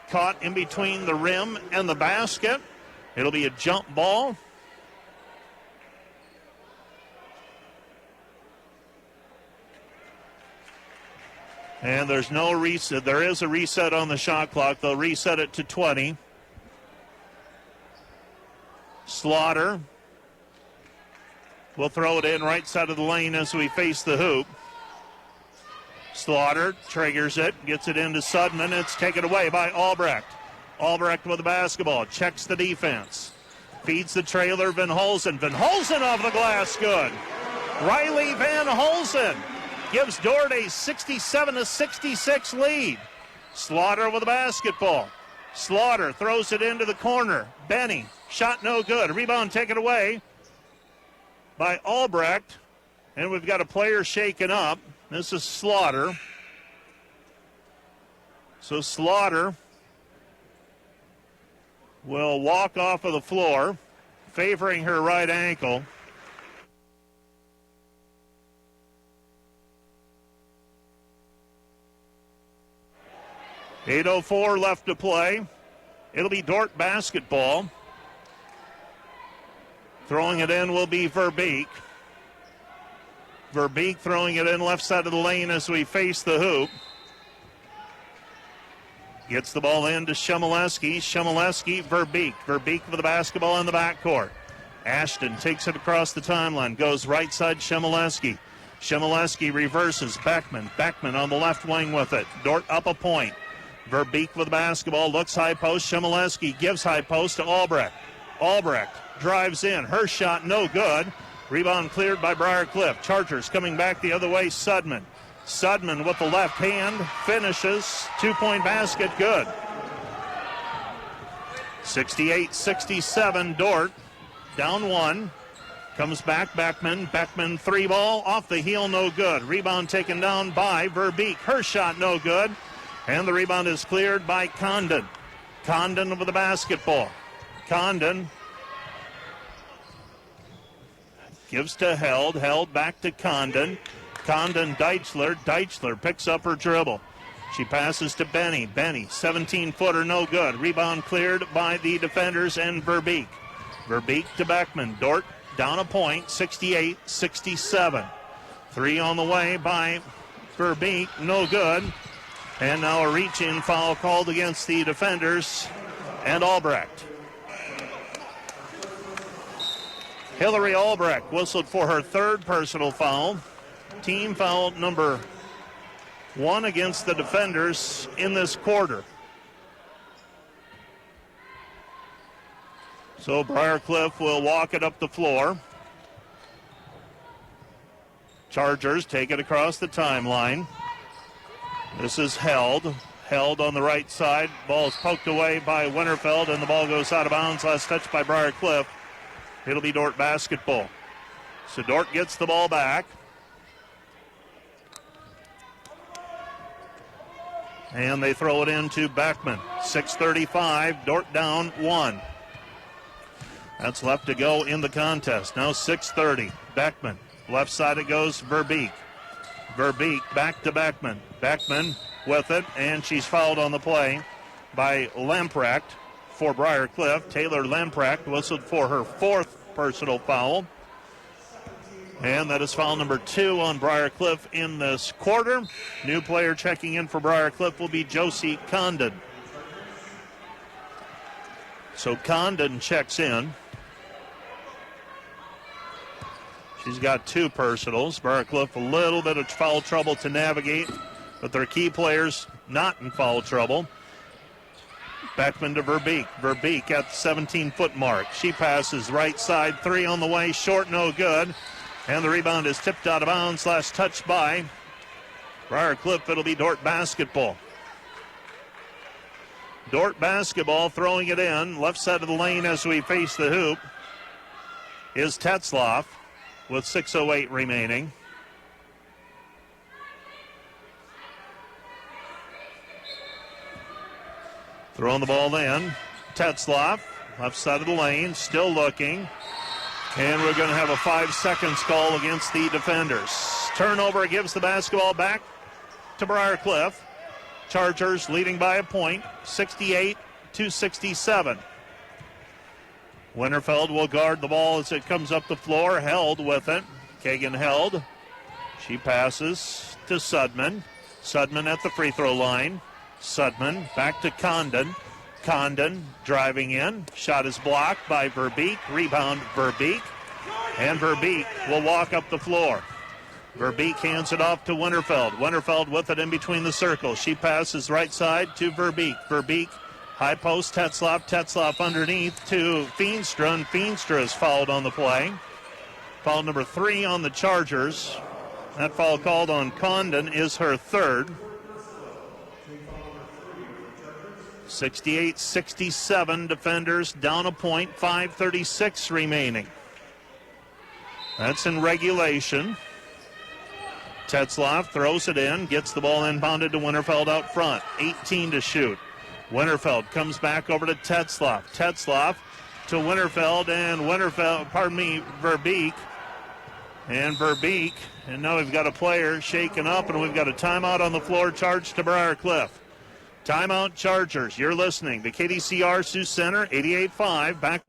caught in between the rim and the basket. It'll be a jump ball. And there's no reset. There is a reset on the shot clock. They'll reset it to 20. Slaughter will throw it in right side of the lane as we face the hoop. Slaughter triggers it, gets it into Sudman. It's taken away by Albrecht. Albrecht with the basketball, checks the defense. Feeds the trailer, Van Holzen. Van Holzen off the glass, good. Riley Van Holzen gives Dordt a 67-66 lead. Slaughter with the basketball. Slaughter throws it into the corner. Benny, shot no good. Rebound taken away by Albrecht. And we've got a player shaken up. This is Slaughter. So Slaughter will walk off of the floor, favoring her right ankle. .804 left to play. It'll be Dordt basketball. Throwing it in will be Verbeek. Verbeek throwing it in left side of the lane as we face the hoop. Gets the ball in to Shemileski. Shemileski, Verbeek. Verbeek with the basketball in the backcourt. Ashton takes it across the timeline. Goes right side, Shemileski. Shemileski reverses. Beckman. Beckman on the left wing with it. Dordt up a point. Verbeek with the basketball. Looks high post. Shemileski gives high post to Albrecht. Albrecht drives in. Her shot no good. Rebound cleared by Briarcliff. Chargers coming back the other way. Sudman. Sudman with the left hand finishes. 2-point basket, good. 68-67, Dordt down 1. Comes back, Beckman 3 ball, off the heel, no good. Rebound taken down by Verbeek. Her shot no good. And the rebound is cleared by Condon. Condon with the basketball. Condon gives to Held back to Condon. Condon, Deichler picks up her dribble. She passes to Benny. 17-footer, no good. Rebound cleared by the defenders and Verbeek. Verbeek to Beckman. Dordt down a point, 68-67. 3 on the way by Verbeek, no good. And now a reach-in foul called against the defenders and Albrecht. Hillary Albrecht whistled for her 3rd personal foul. Team foul number 1 against the defenders in this quarter. So Briarcliff will walk it up the floor. Chargers take it across the timeline. This is Held on the right side. Ball is poked away by Winterfeld, and the ball goes out of bounds. Last touch by Briarcliff. It'll be Dordt basketball. So Dordt gets the ball back. And they throw it into Beckman. 6:35, Dordt down 1. That's left to go in the contest. Now 6:30, Beckman. Left side it goes, Verbeek. Verbeek back to Beckman. Beckman with it, and she's fouled on the play by Lamprecht for Briarcliff. Taylor Lamprecht whistled for her 4th personal foul. And that is foul number 2 on Briarcliff in this quarter. New player checking in for Briarcliff will be Josie Condon. So Condon checks in. She's got 2 personals. Briarcliff a little bit of foul trouble to navigate, but their key players not in foul trouble. Beckman to Verbeek. Verbeek at the 17-foot mark. She passes right side, 3 on the way, short, no good. And the rebound is tipped out of bounds. Last touch by Briarcliff. It'll be Dordt basketball. Dordt basketball throwing it in. Left side of the lane as we face the hoop is Tetzloff with 6:08 remaining. Throwing the ball in. Tetzloff, left side of the lane, still looking. And we're going to have a 5 seconds call against the defenders. Turnover gives the basketball back to Briarcliff. Chargers leading by a point, 68-67. Winterfeld will guard the ball as it comes up the floor. Held with it. Kagan Held. She passes to Sudman. Sudman at the free throw line. Sudman back to Condon. Condon driving in. Shot is blocked by Verbeek. Rebound Verbeek. And Verbeek will walk up the floor. Verbeek hands it off to Winterfeld. Winterfeld with it in between the circles. She passes right side to Verbeek. Verbeek, high post, Tetzloff. Tetzloff underneath to Feenstra, and Feenstra is fouled on the play. Foul number 3 on the Chargers. That foul called on Condon is her 3rd. 68-67, defenders down a point, 5:36 remaining. That's in regulation. Tetzloff throws it in, gets the ball inbounded to Winterfeld out front. 18 to shoot. Winterfeld comes back over to Tetzloff. Tetzloff to Winterfeld, and Verbeek. And Verbeek, and now we've got a player shaken up, and we've got a timeout on the floor charged to Briarcliff. Timeout Chargers. You're listening to KDCR Sioux Center, 88.5. Back.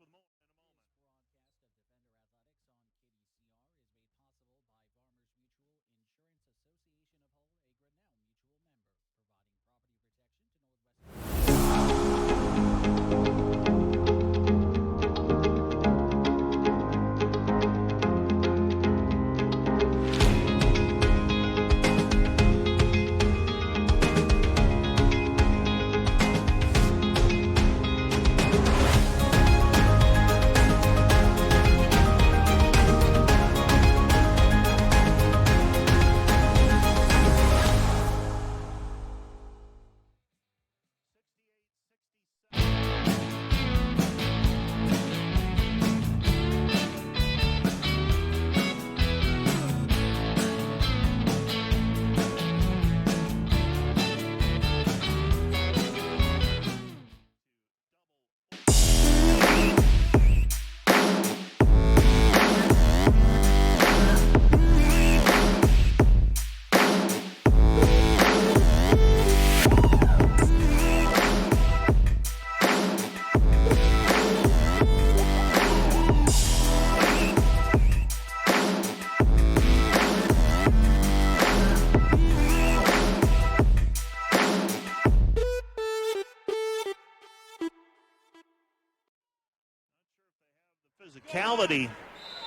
physicality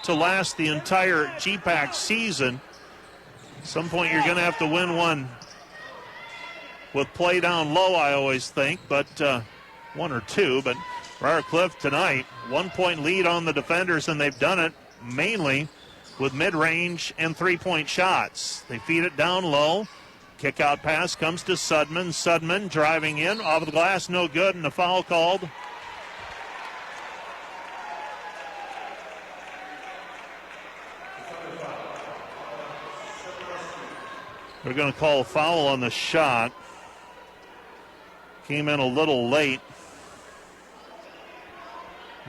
to last the entire GPAC season. At some point you're going to have to win one with play down low, I always think, but one or two. But Briar Cliff tonight, 1 point lead on the defenders, and they've done it mainly with mid-range and three-point shots. They feed it down low. Kick out pass comes to Sudman. Sudman driving in, off of the glass, no good, and a foul called. They're going to call a foul on the shot. Came in a little late.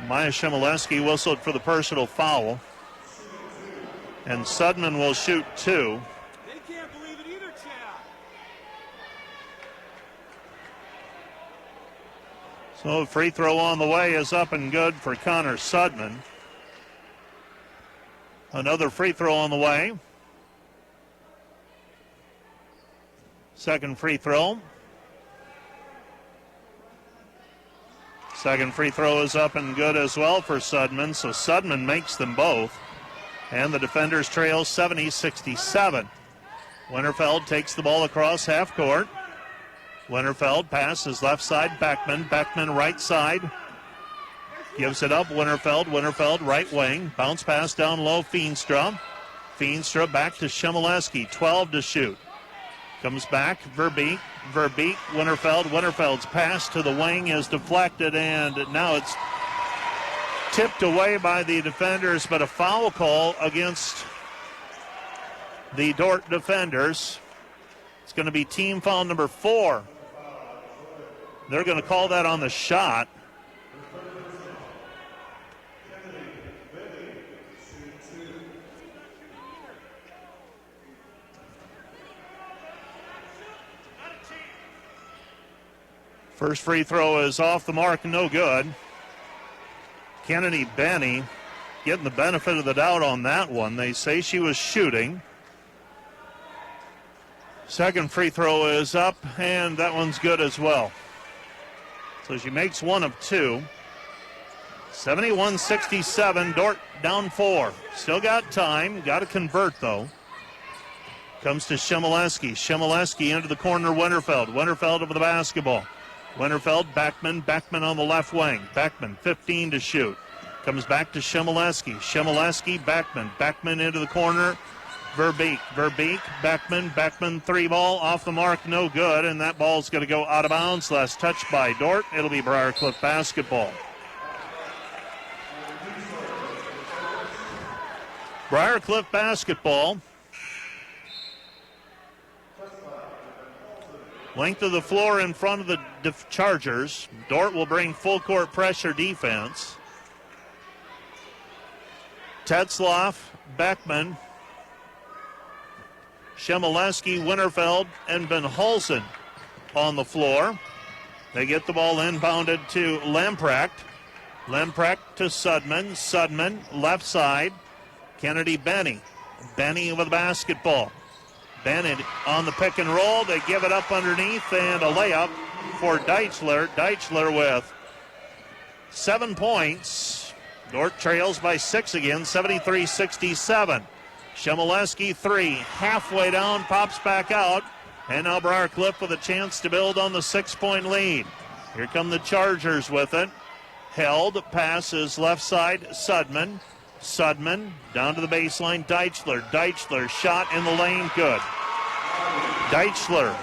Maya Shemileski whistled for the personal foul. And Sudman will shoot two. They can't believe it either, Chad. So free throw on the way is up and good for Connor Sudman. Another free throw on the way. Second free throw. Second free throw is up and good as well for Sudman. So Sudman makes them both. And the defenders trail 70-67. Winterfeld takes the ball across half court. Winterfeld passes left side, Beckman. Beckman right side. Gives it up, Winterfeld. Winterfeld right wing. Bounce pass down low, Feenstra. Feenstra back to Shemileski. 12 to shoot. Comes back, Verbeek. Verbeek, Winterfeld. Winterfeld's pass to the wing is deflected, and now it's tipped away by the defenders, but a foul call against the Dordt defenders. It's going to be team foul number 4. They're going to call that on the shot. First free throw is off the mark, no good. Kennedy Benny getting the benefit of the doubt on that one. They say she was shooting. Second free throw is up, and that one's good as well. So she makes one of two. 71-67, Dordt down 4. Still got time, got to convert though. Comes to Shemileski. Shemileski into the corner, Winterfeld. Winterfeld over the basketball. Winterfeld, Beckman. Beckman on the left wing. Beckman, 15 to shoot. Comes back to Shemileski. Shemileski, Beckman. Beckman into the corner. Verbeek. Verbeek, Beckman. Beckman, three ball off the mark, no good. And that ball's going to go out of bounds. Last touch by Dordt. It'll be Briar Cliff basketball. Briar Cliff basketball. Length of the floor in front of the Chargers. Dordt will bring full court pressure defense. Tetzloff, Beckman, Shemileski, Winterfeld, and Ben Hulsen on the floor. They get the ball inbounded to Lamprecht. Lamprecht to Sudman. Sudman, left side. Kennedy Benny. Benny with the basketball. Bennett on the pick and roll. They give it up underneath, and a layup for Deichler. Deichler with 7 points. Dordt trails by 6 again, 73-67. Shemileski 3, halfway down, pops back out. And now Briar Cliff with a chance to build on the 6-point lead. Here come the Chargers with it. Held, passes left side, Sudman. Sudman down to the baseline, Deichler. Deichler shot in the lane, good. Deichler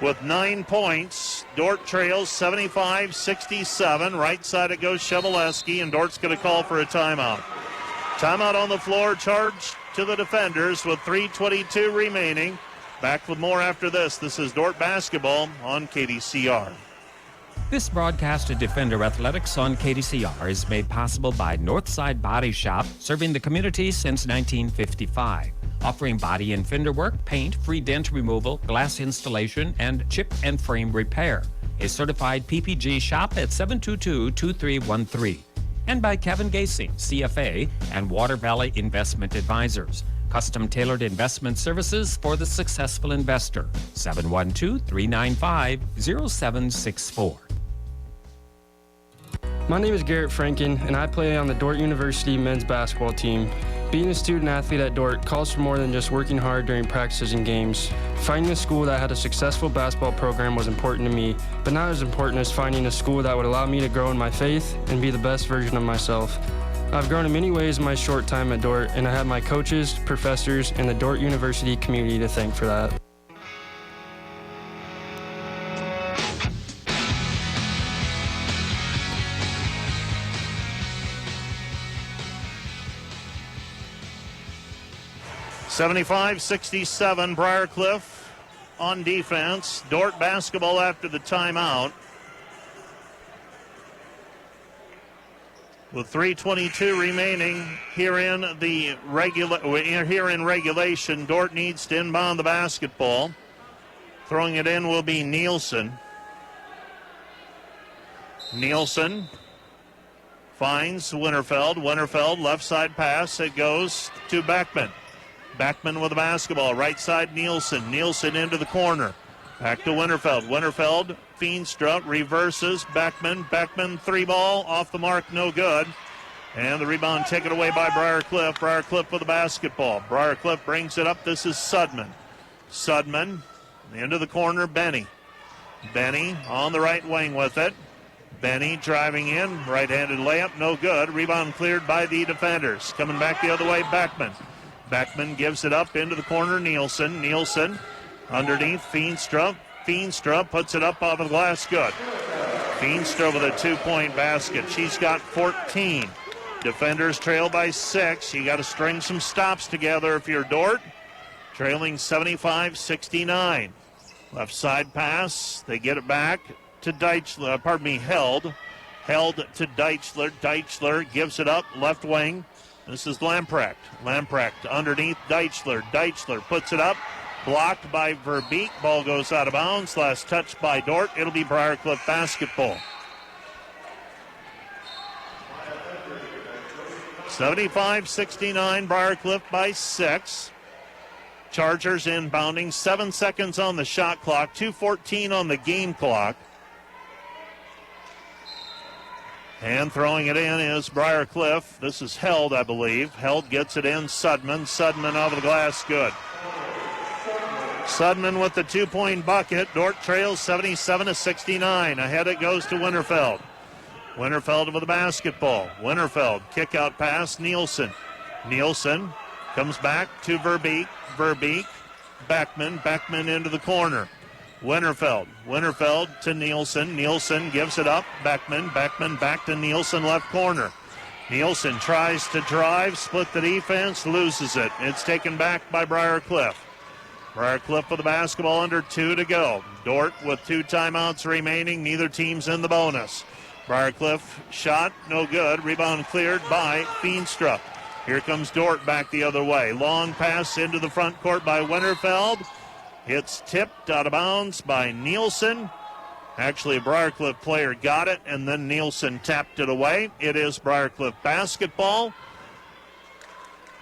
with 9 points. Dordt trails 75-67. Right side it goes Shemileski, and Dort's going to call for a timeout. Timeout on the floor, charged to the defenders with 3:22 remaining. Back with more after this. This is Dordt basketball on KDCR. This broadcast of Defender Athletics on KDCR is made possible by Northside Body Shop, serving the community since 1955. Offering body and fender work, paint, free dent removal, glass installation, and chip and frame repair. A certified PPG shop at 722-2313. And by Kevin Gasing, CFA, and Water Valley Investment Advisors. Custom tailored investment services for the successful investor. 712-395-0764. My name is Garrett Franken, and I play on the Dordt University men's basketball team. Being a student athlete at Dordt calls for more than just working hard during practices and games. Finding a school that had a successful basketball program was important to me, but not as important as finding a school that would allow me to grow in my faith and be the best version of myself. I've grown in many ways in my short time at Dordt, and I have my coaches, professors, and the Dordt University community to thank for that. (75-67), Briarcliff on defense. Dordt basketball after the timeout. With 3:22 remaining here in regulation, Dordt needs to inbound the basketball. Throwing it in will be Nielsen. Nielsen finds Winterfeld. Winterfeld, left side pass. It goes to Beckman. Beckman with the basketball. Right side, Nielsen. Nielsen into the corner. Back to Winterfeld. Winterfeld, Feenstra reverses. Beckman. Beckman, three ball. Off the mark, no good. And the rebound taken away by Briarcliff. Briarcliff with the basketball. Briarcliff brings it up. This is Sudman. Sudman into the corner, Benny. Benny on the right wing with it. Benny driving in. Right-handed layup, no good. Rebound cleared by the defenders. Coming back the other way, Beckman. Beckman gives it up into the corner, Nielsen. Nielsen underneath, Feenstra. Feenstra puts it up off the glass, good. Feenstra with a two-point basket. She's got 14. Defenders trail by 6. You got to string some stops together if you're Dordt. Trailing 75-69. Left side pass. They get it back to Deichler. Held. Held to Deichler. Deichler gives it up, left wing. This is Lamprecht. Lamprecht underneath Deichler. Deichler puts it up. Blocked by Verbeek. Ball goes out of bounds. Last touch by Dordt. It'll be Briarcliff basketball. 75-69. Briarcliff by 6. Chargers inbounding. 7 seconds on the shot clock. 2:14 on the game clock. And throwing it in is Briarcliff. This is Held, I believe. Held gets it in. Sudman. Sudman over the glass. Good. Sudman with the two-point bucket. Dordt trails 77-69. Ahead it goes to Winterfeld. Winterfeld with the basketball. Winterfeld. Kick out pass. Nielsen. Nielsen comes back to Verbeek. Verbeek. Beckman. Beckman into the corner. Winterfeld. Winterfeld to Nielsen. Nielsen gives it up. Beckman. Beckman back to Nielsen, left corner. Nielsen tries to drive, split the defense, loses it. It's taken back by Briarcliff. Briarcliff with the basketball, under 2 to go. Dordt with 2 timeouts remaining. Neither team's in the bonus. Briarcliff shot, no good. Rebound cleared by Feenstra. Here comes Dordt back the other way. Long pass into the front court by Winterfeld. It's tipped out of bounds by Nielsen. Actually, a Briarcliff player got it, and then Nielsen tapped it away. It is Briarcliff basketball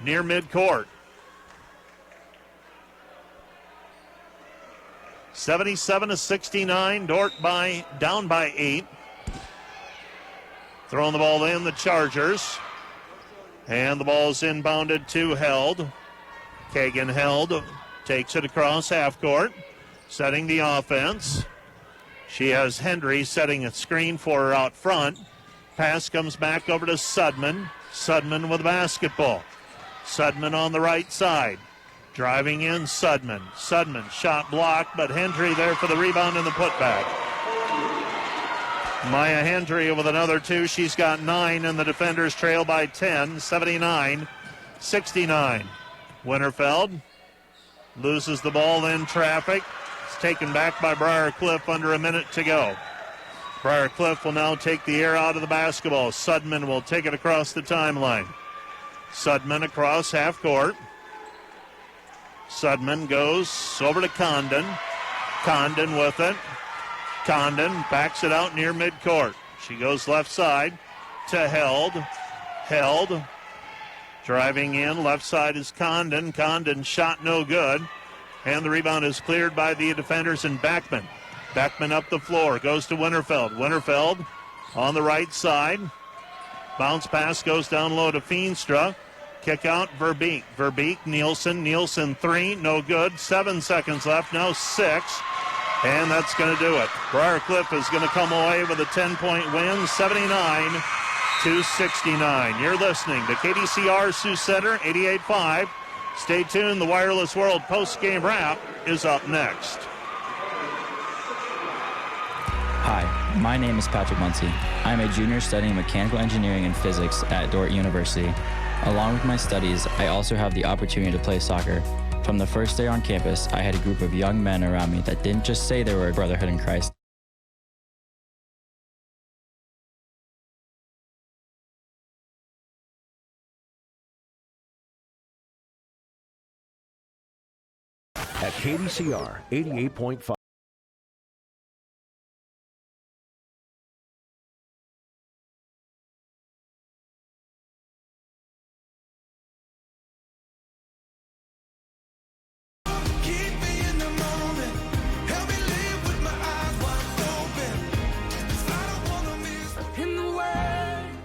near midcourt. 77-69. Dordt down by 8. Throwing the ball in, the Chargers. And the ball's inbounded to Held. Kagan Held. Takes it across half court, setting the offense. She has Hendry setting a screen for her out front. Pass comes back over to Sudman. Sudman with the basketball. Sudman on the right side. Driving in Sudman. Sudman shot blocked, but Hendry there for the rebound and the putback. Maya Hendry with another 2. She's got 9, and the defenders trail by 10, 79-69. Winterfeld loses the ball in traffic. It's taken back by Briarcliff under a minute to go. Briarcliff will now take the air out of the basketball. Sudman will take it across the timeline. Sudman across half court. Sudman goes over to Condon. Condon with it. Condon backs it out near midcourt. She goes left side to Held. Held. Driving in, left side is Condon. Condon shot no good. And the rebound is cleared by the defenders and Beckman. Beckman up the floor, goes to Winterfeld. Winterfeld on the right side. Bounce pass goes down low to Feenstra. Kick out Verbeek. Verbeek, Nielsen 3, no good. 7 seconds left, now 6. And that's going to do it. Briar Cliff is going to come away with a 10-point win, 79-69. You're listening to KDCR Sioux Center, 88.5. Stay tuned. The Wireless World post-game wrap is up next. Hi, my name is Patrick Muncie. I'm a junior studying mechanical engineering and physics at Dordt University. Along with my studies, I also have the opportunity to play soccer. From the first day on campus, I had a group of young men around me that didn't just say they were a brotherhood in Christ. At KDCR 88.5.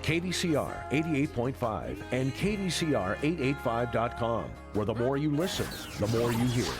KDCR 88.5 and KDCR885.com, where the more you listen, the more you hear.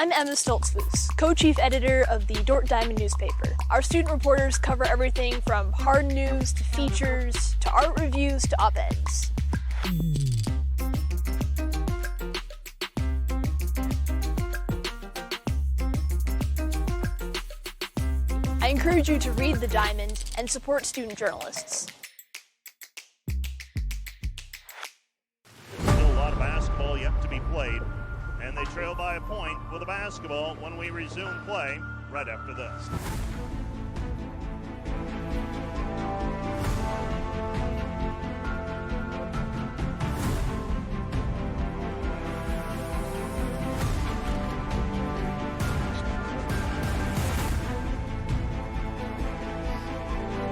I'm Emma Stoltzfus, co-chief editor of the Dordt Diamond newspaper. Our student reporters cover everything from hard news to features to art reviews to op-eds. I encourage you to read the Diamond and support student journalists. Still a lot of basketball yet to be played. And they trail by a point with a basketball when we resume play right after this.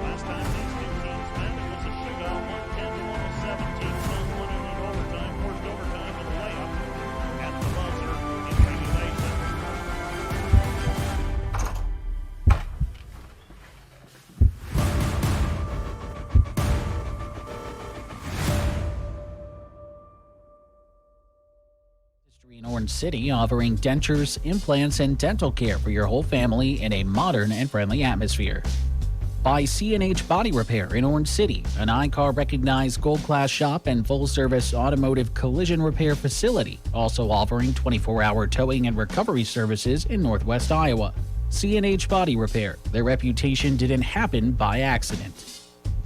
Last time these two teams met, it was a shootout, 110-117. Suns won it in overtime, forced overtime with a layup at the buzzer in regulation. In Orange City, offering dentures, implants, and dental care for your whole family in a modern and friendly atmosphere. By C&H Body Repair in Orange City, an ICAR-recognized gold-class shop and full-service automotive collision repair facility, also offering 24-hour towing and recovery services in Northwest Iowa. C&H Body Repair, their reputation didn't happen by accident.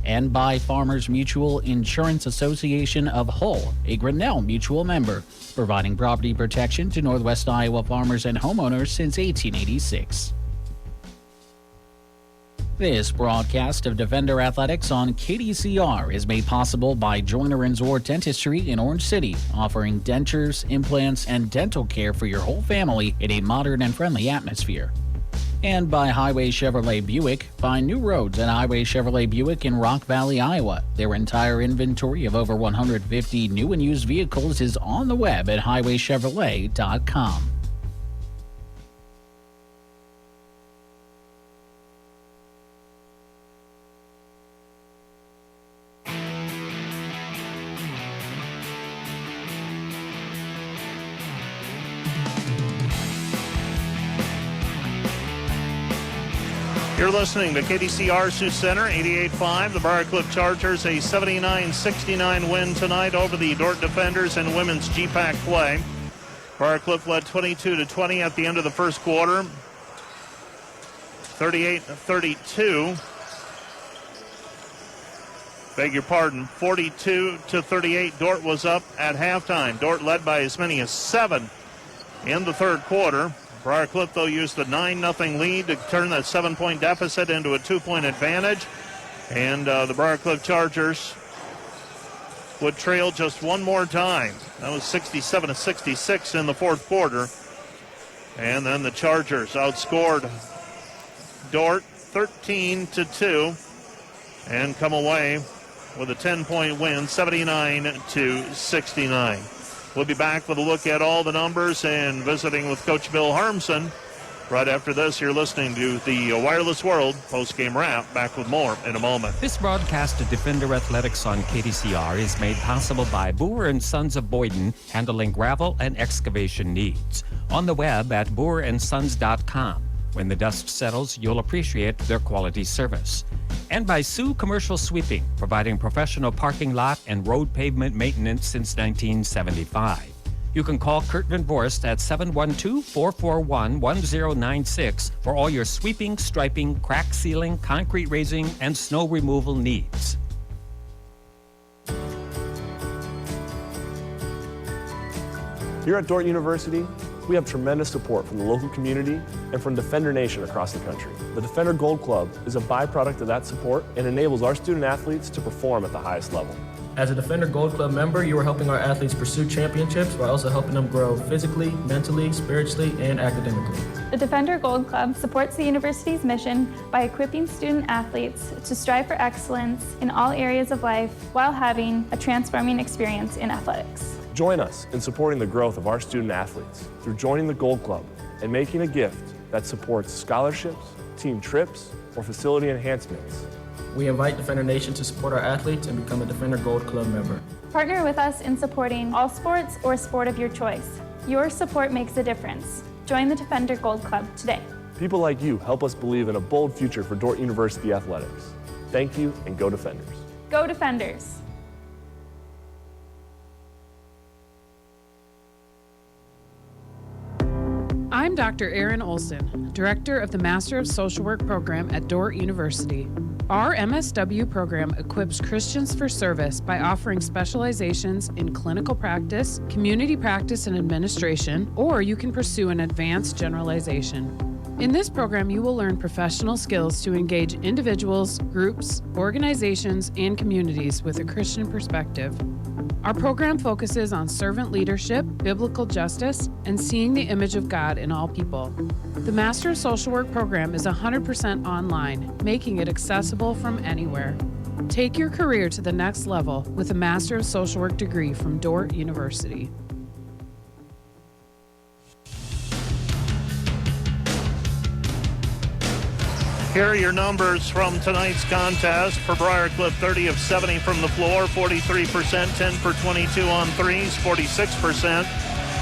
And by Farmers Mutual Insurance Association of Hull, a Grinnell Mutual member, providing property protection to Northwest Iowa farmers and homeowners since 1886. This broadcast of Defender Athletics on KDCR is made possible by Joyner & Zohr Dentistry in Orange City, offering dentures, implants, and dental care for your whole family in a modern and friendly atmosphere. And by Highway Chevrolet Buick. Find new roads at Highway Chevrolet Buick in Rock Valley, Iowa. Their entire inventory of over 150 new and used vehicles is on the web at highwaychevrolet.com. You're listening to KDCR Sioux Center, 88.5. The Briar Chargers, a 79-69 win tonight over the Dordt Defenders in women's GPAC play. Briar led 22-20 at the end of the first quarter. 38-32. Beg your pardon, 42-38. Dordt was up at halftime. Dordt led by as many as 7 in the third quarter. Briar Cliff, though, used the 9-0 lead to turn that 7-point deficit into a 2-point advantage. And the Briar Cliff Chargers would trail just one more time. That was 67-66 in the fourth quarter. And then the Chargers outscored Dordt 13-2 and come away with a 10-point win, 79-69. We'll be back with a look at all the numbers and visiting with Coach Bill Harmson. Right after this, you're listening to the Wireless World post-game wrap. Back with more in a moment. This broadcast of Defender Athletics on KDCR is made possible by Boer & Sons of Boyden, handling gravel and excavation needs. On the web at boerandsons.com. When the dust settles, you'll appreciate their quality service. And by Sioux Commercial Sweeping, providing professional parking lot and road pavement maintenance since 1975. You can call Kurt Van Vorst at 712-441-1096 for all your sweeping, striping, crack sealing, concrete raising, and snow removal needs. Here at Dordt University, we have tremendous support from the local community and from Defender Nation across the country. The Defender Gold Club is a byproduct of that support and enables our student athletes to perform at the highest level. As a Defender Gold Club member, you are helping our athletes pursue championships while also helping them grow physically, mentally, spiritually, and academically. The Defender Gold Club supports the university's mission by equipping student athletes to strive for excellence in all areas of life while having a transforming experience in athletics. Join us in supporting the growth of our student athletes through joining the Gold Club and making a gift that supports scholarships, team trips, or facility enhancements. We invite Defender Nation to support our athletes and become a Defender Gold Club member. Partner with us in supporting all sports or sport of your choice. Your support makes a difference. Join the Defender Gold Club today. People like you help us believe in a bold future for Dordt University athletics. Thank you, and go Defenders. Go Defenders. I'm Dr. Erin Olson, Director of the Master of Social Work program at Dordt University. Our MSW program equips Christians for service by offering specializations in clinical practice, community practice and administration, or you can pursue an advanced generalization. In this program, you will learn professional skills to engage individuals, groups, organizations, and communities with a Christian perspective. Our program focuses on servant leadership, biblical justice, and seeing the image of God in all people. The Master of Social Work program is 100% online, making it accessible from anywhere. Take your career to the next level with a Master of Social Work degree from Dordt University. Here are your numbers from tonight's contest. For Briar Cliff, 30 of 70 from the floor, 43%, 10 for 22 on threes, 46%,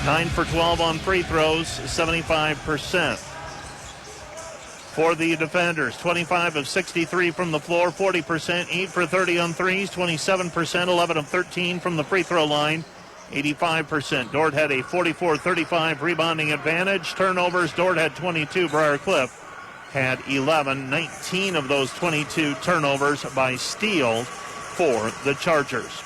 9 for 12 on free throws, 75%. For the Defenders, 25 of 63 from the floor, 40%, 8 for 30 on threes, 27%, 11 of 13 from the free throw line, 85%. Dordt had a 44-35 rebounding advantage. Turnovers, Dordt had 22, Briar Cliff had 11, 19 of those 22 turnovers by steal for the Chargers.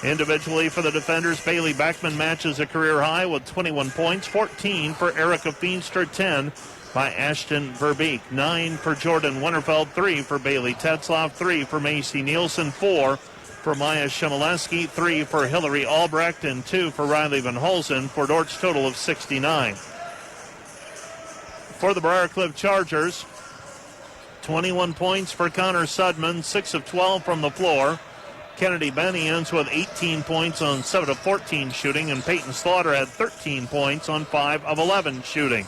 Individually for the Defenders, Bailey Beckman matches a career high with 21 points, 14 for Erica Feenstra, 10 by Ashton Verbeek, 9 for Jordan Winterfeld, 3 for Bailey Tetzloff, 3 for Macy Nielsen, 4 for Maya Shimoleski, 3 for Hillary Albrecht, and 2 for Riley Van Holzen for Dordt's total of 69. for the Briar Cliff Chargers. 21 points for Connor Sudman, 6 of 12 from the floor. Kennedy Benny ends with 18 points on 7 of 14 shooting, and Peyton Slaughter had 13 points on 5 of 11 shooting.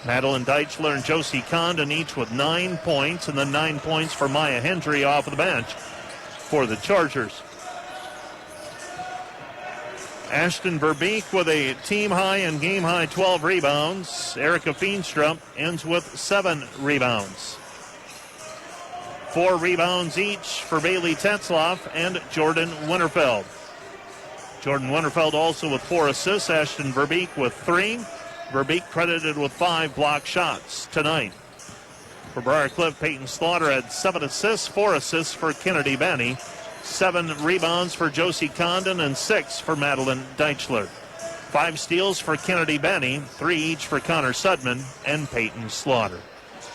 Madeline Deichler and Josie Condon each with 9 points, and then 9 points for Maya Hendry off of the bench for the Chargers. Ashton Verbeek with a team-high and game-high 12 rebounds. Erica Feenstra ends with 7 rebounds. 4 rebounds each for Bailey Tetzloff and Jordan Winterfeld. Jordan Winterfeld also with 4 assists. Ashton Verbeek with 3. Verbeek credited with 5 block shots tonight. For Briar Cliff, Peyton Slaughter had 7 assists, 4 assists for Kennedy Benny, 7 rebounds for Josie Condon, and 6 for Madeline Deichler. 5 steals for Kennedy Benny, 3 each for Connor Sudman and Peyton Slaughter.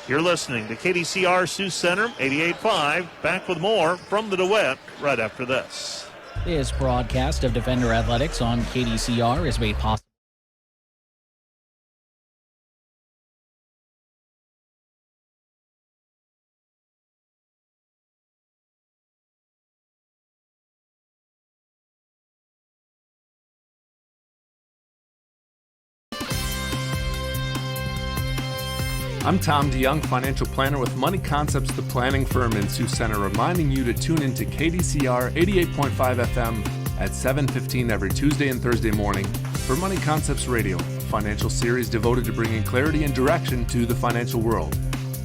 You're listening to KDCR Sioux Center, 88.5. Back with more from the DeWitt right after this. This broadcast of Defender Athletics on KDCR is made possible. I'm Tom DeYoung, financial planner with Money Concepts, the planning firm in Sioux Center, reminding you to tune into KDCR 88.5 FM at 7:15 every Tuesday and Thursday morning for Money Concepts Radio, a financial series devoted to bringing clarity and direction to the financial world.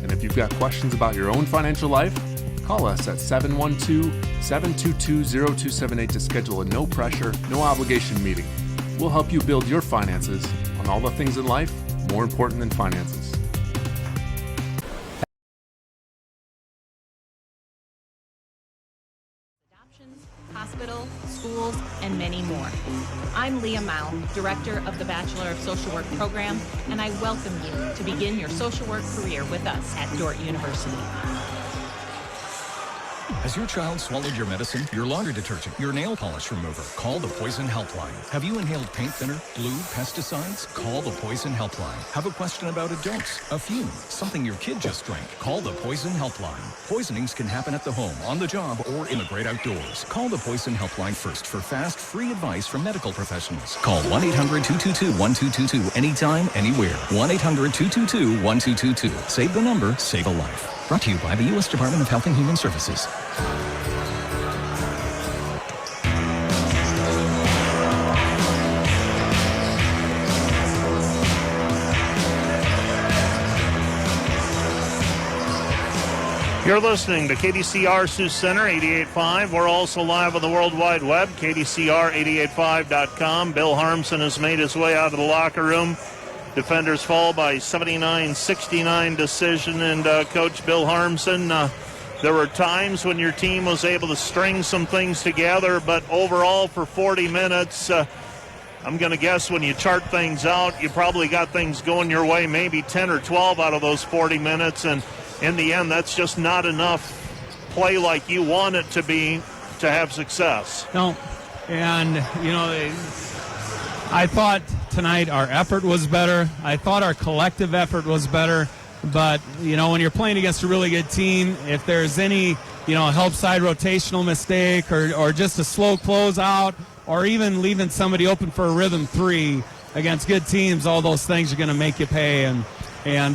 And if you've got questions about your own financial life, call us at 712-722-0278 to schedule a no-pressure, no-obligation meeting. We'll help you build your finances on all the things in life more important than finances. Hospital, schools, and many more. I'm Leah Mao, Director of the Bachelor of Social Work program, and I welcome you to begin your social work career with us at Dordt University. Has your child swallowed your medicine, your laundry detergent, your nail polish remover? Call the Poison Helpline. Have you inhaled paint thinner, glue, pesticides? Call the Poison Helpline. Have a question about a dose, a fume, something your kid just drank? Call the Poison Helpline. Poisonings can happen at the home, on the job, or in the great outdoors. Call the Poison Helpline first for fast, free advice from medical professionals. Call 1-800-222-1222 anytime, anywhere. 1-800-222-1222. Save the number, save a life. Brought to you by the U.S. Department of Health and Human Services. You're listening to KDCR Sioux Center, 88.5. We're also live on the World Wide Web, KDCR885.com. Bill Harmson has made his way out of the locker room. Defenders fall by 79-69 decision, and Coach Bill Harmson, there were times when your team was able to string some things together, but overall for 40 minutes, I'm going to guess when you chart things out, you probably got things going your way, maybe 10 or 12 out of those 40 minutes, and in the end, that's just not enough play like you want it to be to have success. No, and, you know, I thought tonight our effort was better. I thought our collective effort was better. But, you know, when you're playing against a really good team, if there's any, you know, help side rotational mistake or just a slow closeout or even leaving somebody open for a rhythm three against good teams, all those things are going to make you pay. And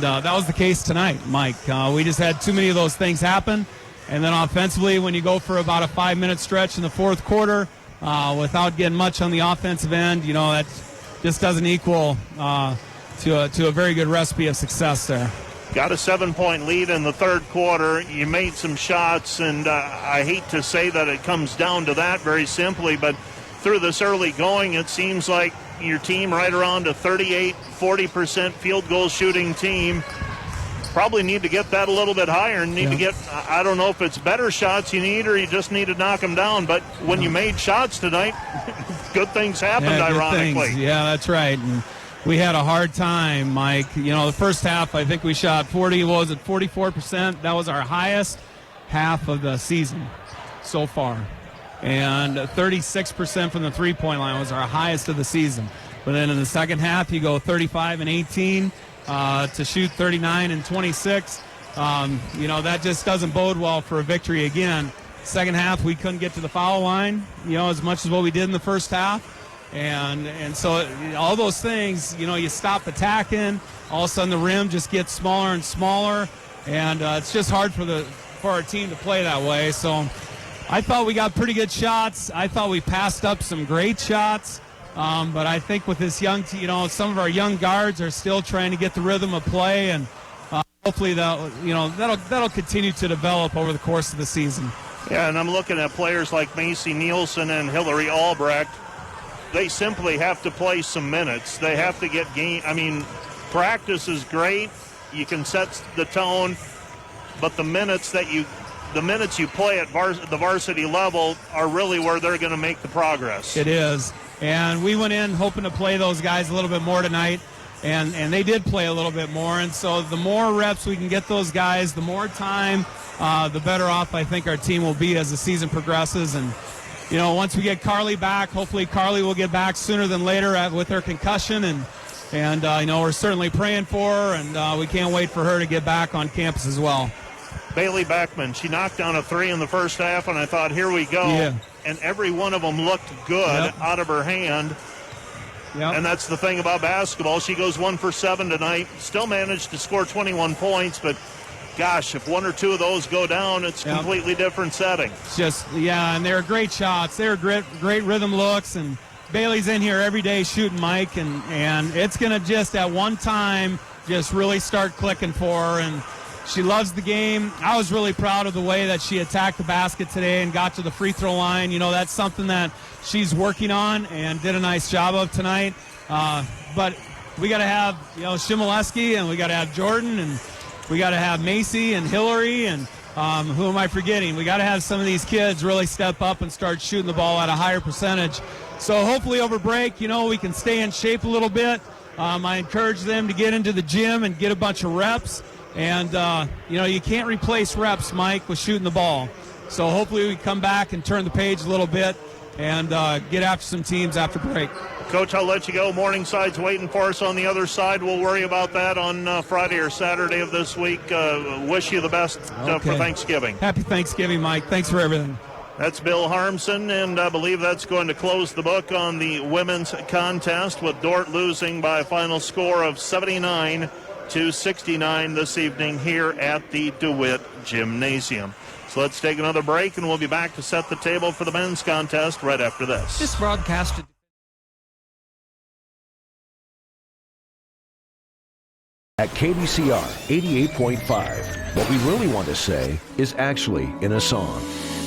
that was the case tonight, Mike. We just had too many of those things happen. And then offensively, when you go for about a 5-minute stretch in the fourth quarter, without getting much on the offensive end, you know, that just doesn't equal to a very good recipe of success there. Got a 7-point lead in the third quarter. You made some shots, and I hate to say that it comes down to that very simply, but through this early going, it seems like your team right around a 38-40% field goal shooting team. Probably need to get that a little bit higher and need to get, I don't know if it's better shots you need or you just need to knock them down. But when you made shots tonight, good things happened, ironically. Things. Yeah, that's right. And we had a hard time, Mike. You know, the first half, I think we shot 44%. That was our highest half of the season so far. And 36% from the three-point line was our highest of the season. But then in the second half, you go 35 and 18. to shoot 39 and 26. That just doesn't bode well for a victory again. Second half, we couldn't get to the foul line, as much as what we did in the first half. And so all those things, you stop attacking, all of a sudden the rim just gets smaller and smaller, and it's just hard for our team to play that way. So I thought we got pretty good shots. I thought we passed up some great shots. But I think with this young team, some of our young guards are still trying to get the rhythm of play, and hopefully that'll continue to develop over the course of the season. Yeah, and I'm looking at players like Macy Nielsen and Hillary Albrecht. They simply have to play some minutes. They have to get game. I mean, practice is great. You can set the tone, but the minutes you play at the varsity level are really where they're going to make the progress. It is. And we went in hoping to play those guys a little bit more tonight, and they did play a little bit more. And so the more reps we can get those guys, the more time, the better off I think our team will be as the season progresses. And, once we get Carly back, hopefully Carly will get back sooner than later with her concussion. And we're certainly praying for her, and we can't wait for her to get back on campus as well. Bailey Beckman, she knocked down a 3 in the first half, and I thought, here we go. Yeah. And every one of them looked good out of her hand. Yep. And that's the thing about basketball. She goes 1 for 7 tonight, still managed to score 21 points, but gosh, if 1 or 2 of those go down, it's a completely different setting. And they're great shots. They're great rhythm looks, and Bailey's in here every day shooting, Mike, and it's going to just at one time just really start clicking for her, and she loves the game. I was really proud of the way that she attacked the basket today and got to the free throw line. That's something that she's working on and did a nice job of tonight. But we got to have, Shimoleski, and we got to have Jordan, and we got to have Macy and Hillary, and who am I forgetting? We got to have some of these kids really step up and start shooting the ball at a higher percentage. So hopefully over break, we can stay in shape a little bit. I encourage them to get into the gym and get a bunch of reps. And, you can't replace reps, Mike, with shooting the ball. So hopefully we come back and turn the page a little bit and get after some teams after break. Coach, I'll let you go. Morningside's waiting for us on the other side. We'll worry about that on Friday or Saturday of this week. Wish you the best for Thanksgiving. Happy Thanksgiving, Mike. Thanks for everything. That's Bill Harmson, and I believe that's going to close the book on the women's contest, with Dordt losing by a final score of 79-69 this evening here at the DeWitt Gymnasium. So let's take another break, and we'll be back to set the table for the men's contest right after this. This broadcast At KDCR 88.5, what we really want to say is actually in a song.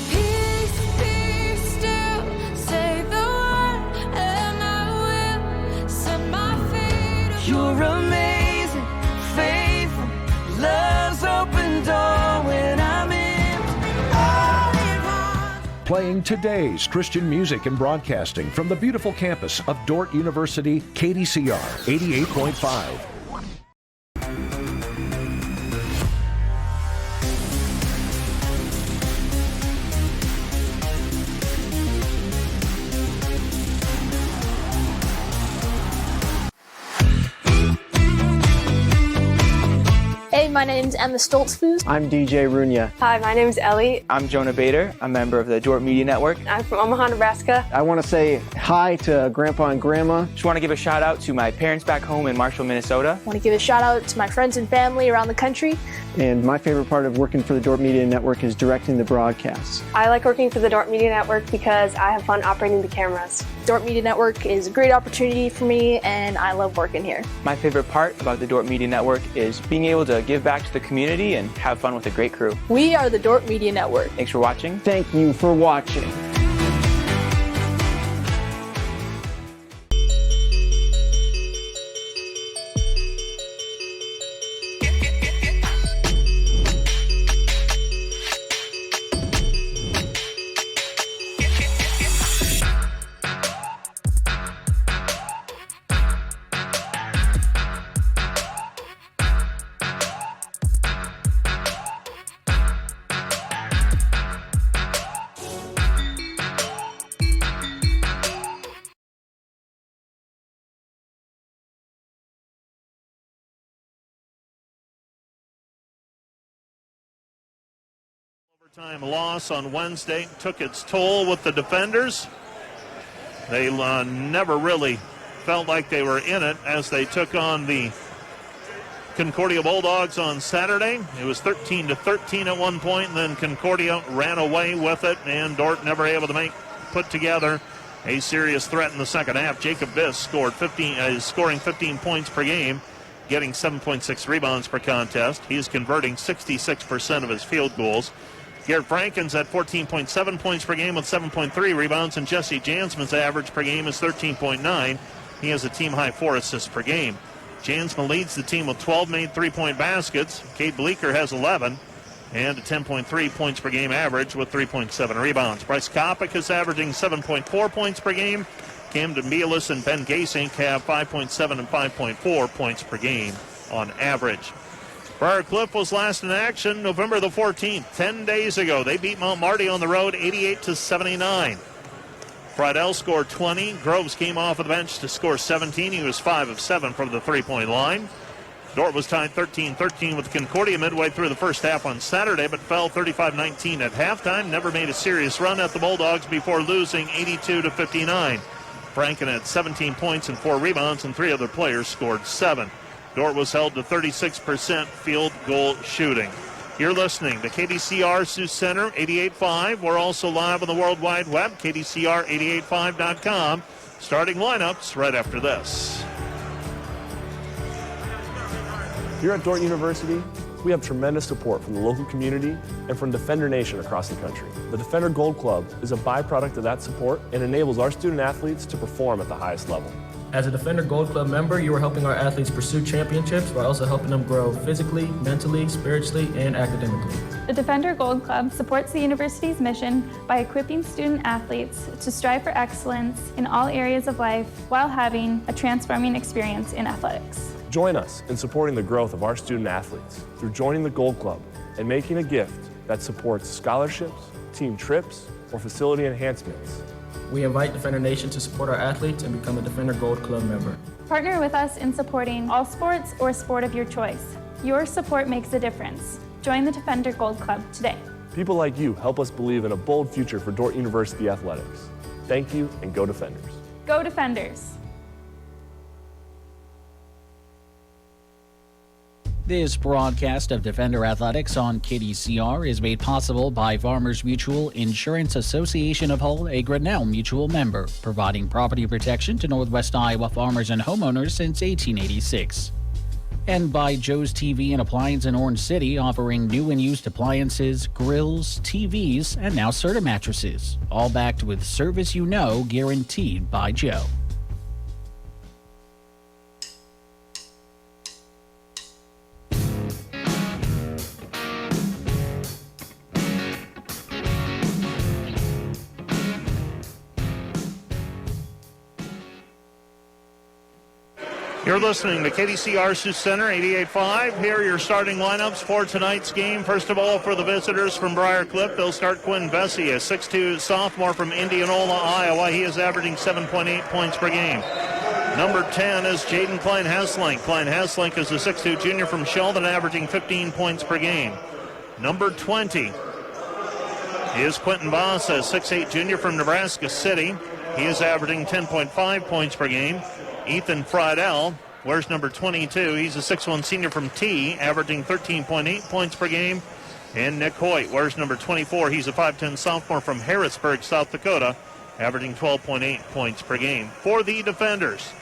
Peace, be still, say the word, and I will set my feet upon. You're amazing, faithful, love's open door when I'm in. Playing today's Christian music and broadcasting from the beautiful campus of Dordt University, KDCR 88.5. Hey, my name's Emma Stoltzfus. I'm DJ Runya. Hi, my name's Ellie. I'm Jonah Bader, a member of the Dordt Media Network. I'm from Omaha, Nebraska. I want to say hi to Grandpa and Grandma. Just want to give a shout out to my parents back home in Marshall, Minnesota. I want to give a shout out to my friends and family around the country. And my favorite part of working for the Dordt Media Network is directing the broadcasts. I like working for the Dordt Media Network because I have fun operating the cameras. Dordt Media Network is a great opportunity for me, and I love working here. My favorite part about the Dordt Media Network is being able to give back to the community and have fun with a great crew. We are the Dordt Media Network. Thanks for watching. Thank you for watching. Overtime loss on Wednesday took its toll with the defenders. They never really felt like they were in it as they took on the Concordia Bulldogs on Saturday. It was 13-13 at one point, and then Concordia ran away with it, and Dordt never able to put together a serious threat in the second half. Jacob Biss scoring 15 points per game, getting 7.6 rebounds per contest. He is converting 66% of his field goals. Garrett Franken's at 14.7 points per game with 7.3 rebounds, and Jesse Jansman's average per game is 13.9. He has a team-high 4 assists per game. Jansman leads the team with 12 made three-point baskets. Cade Bleeker has 11 and a 10.3 points per game average with 3.7 rebounds. Bryce Kopic is averaging 7.4 points per game. Camden Mielis and Ben Gasink have 5.7 and 5.4 points per game on average. Briar Cliff was last in action November the 14th, 10 days ago. They beat Mount Marty on the road 88-79. Friedel scored 20. Groves came off of the bench to score 17. He was 5 of 7 from the three-point line. Dordt was tied 13-13 with Concordia midway through the first half on Saturday, but fell 35-19 at halftime. Never made a serious run at the Bulldogs before losing 82-59. Franken had 17 points and 4 rebounds, and 3 other players scored 7. Dordt was held to 36% field goal shooting. You're listening to KDCR Sioux Center 88.5. We're also live on the World Wide Web, KDCR885.com. Starting lineups right after this. Here at Dordt University, we have tremendous support from the local community and from Defender Nation across the country. The Defender Gold Club is a byproduct of that support and enables our student athletes to perform at the highest level. As a Defender Gold Club member, you are helping our athletes pursue championships while also helping them grow physically, mentally, spiritually, and academically. The Defender Gold Club supports the university's mission by equipping student athletes to strive for excellence in all areas of life while having a transforming experience in athletics. Join us in supporting the growth of our student athletes through joining the Gold Club and making a gift that supports scholarships, team trips, or facility enhancements. We invite Defender Nation to support our athletes and become a Defender Gold Club member. Partner with us in supporting all sports or sport of your choice. Your support makes a difference. Join the Defender Gold Club today. People like you help us believe in a bold future for Dordt University athletics. Thank you, and go Defenders. Go Defenders. This broadcast of Defender Athletics on KDCR is made possible by Farmers Mutual Insurance Association of Hull, a Grinnell Mutual member, providing property protection to Northwest Iowa farmers and homeowners since 1886. And by Joe's TV and Appliance in Orange City, offering new and used appliances, grills, TVs, and now Serta mattresses, all backed with service you know, guaranteed by Joe. You're listening to KDCR Sioux Center 88.5. Here are your starting lineups for tonight's game. First of all, for the visitors from Briar Cliff, they'll start Quinn Vesey, a 6'2 sophomore from Indianola, Iowa. He is averaging 7.8 points per game. Number 10 is Jaden Klein-Heslink. Klein-Heslink is a 6'2 junior from Sheldon, averaging 15 points per game. Number 20 is Quentin Voss, a 6'8 junior from Nebraska City. He is averaging 10.5 points per game. Ethan Friedel wears number 22. He's a 6'1 senior from T, averaging 13.8 points per game. And Nick Hoyt wears number 24. He's a 5'10 sophomore from Harrisburg, South Dakota, averaging 12.8 points per game. For the defenders,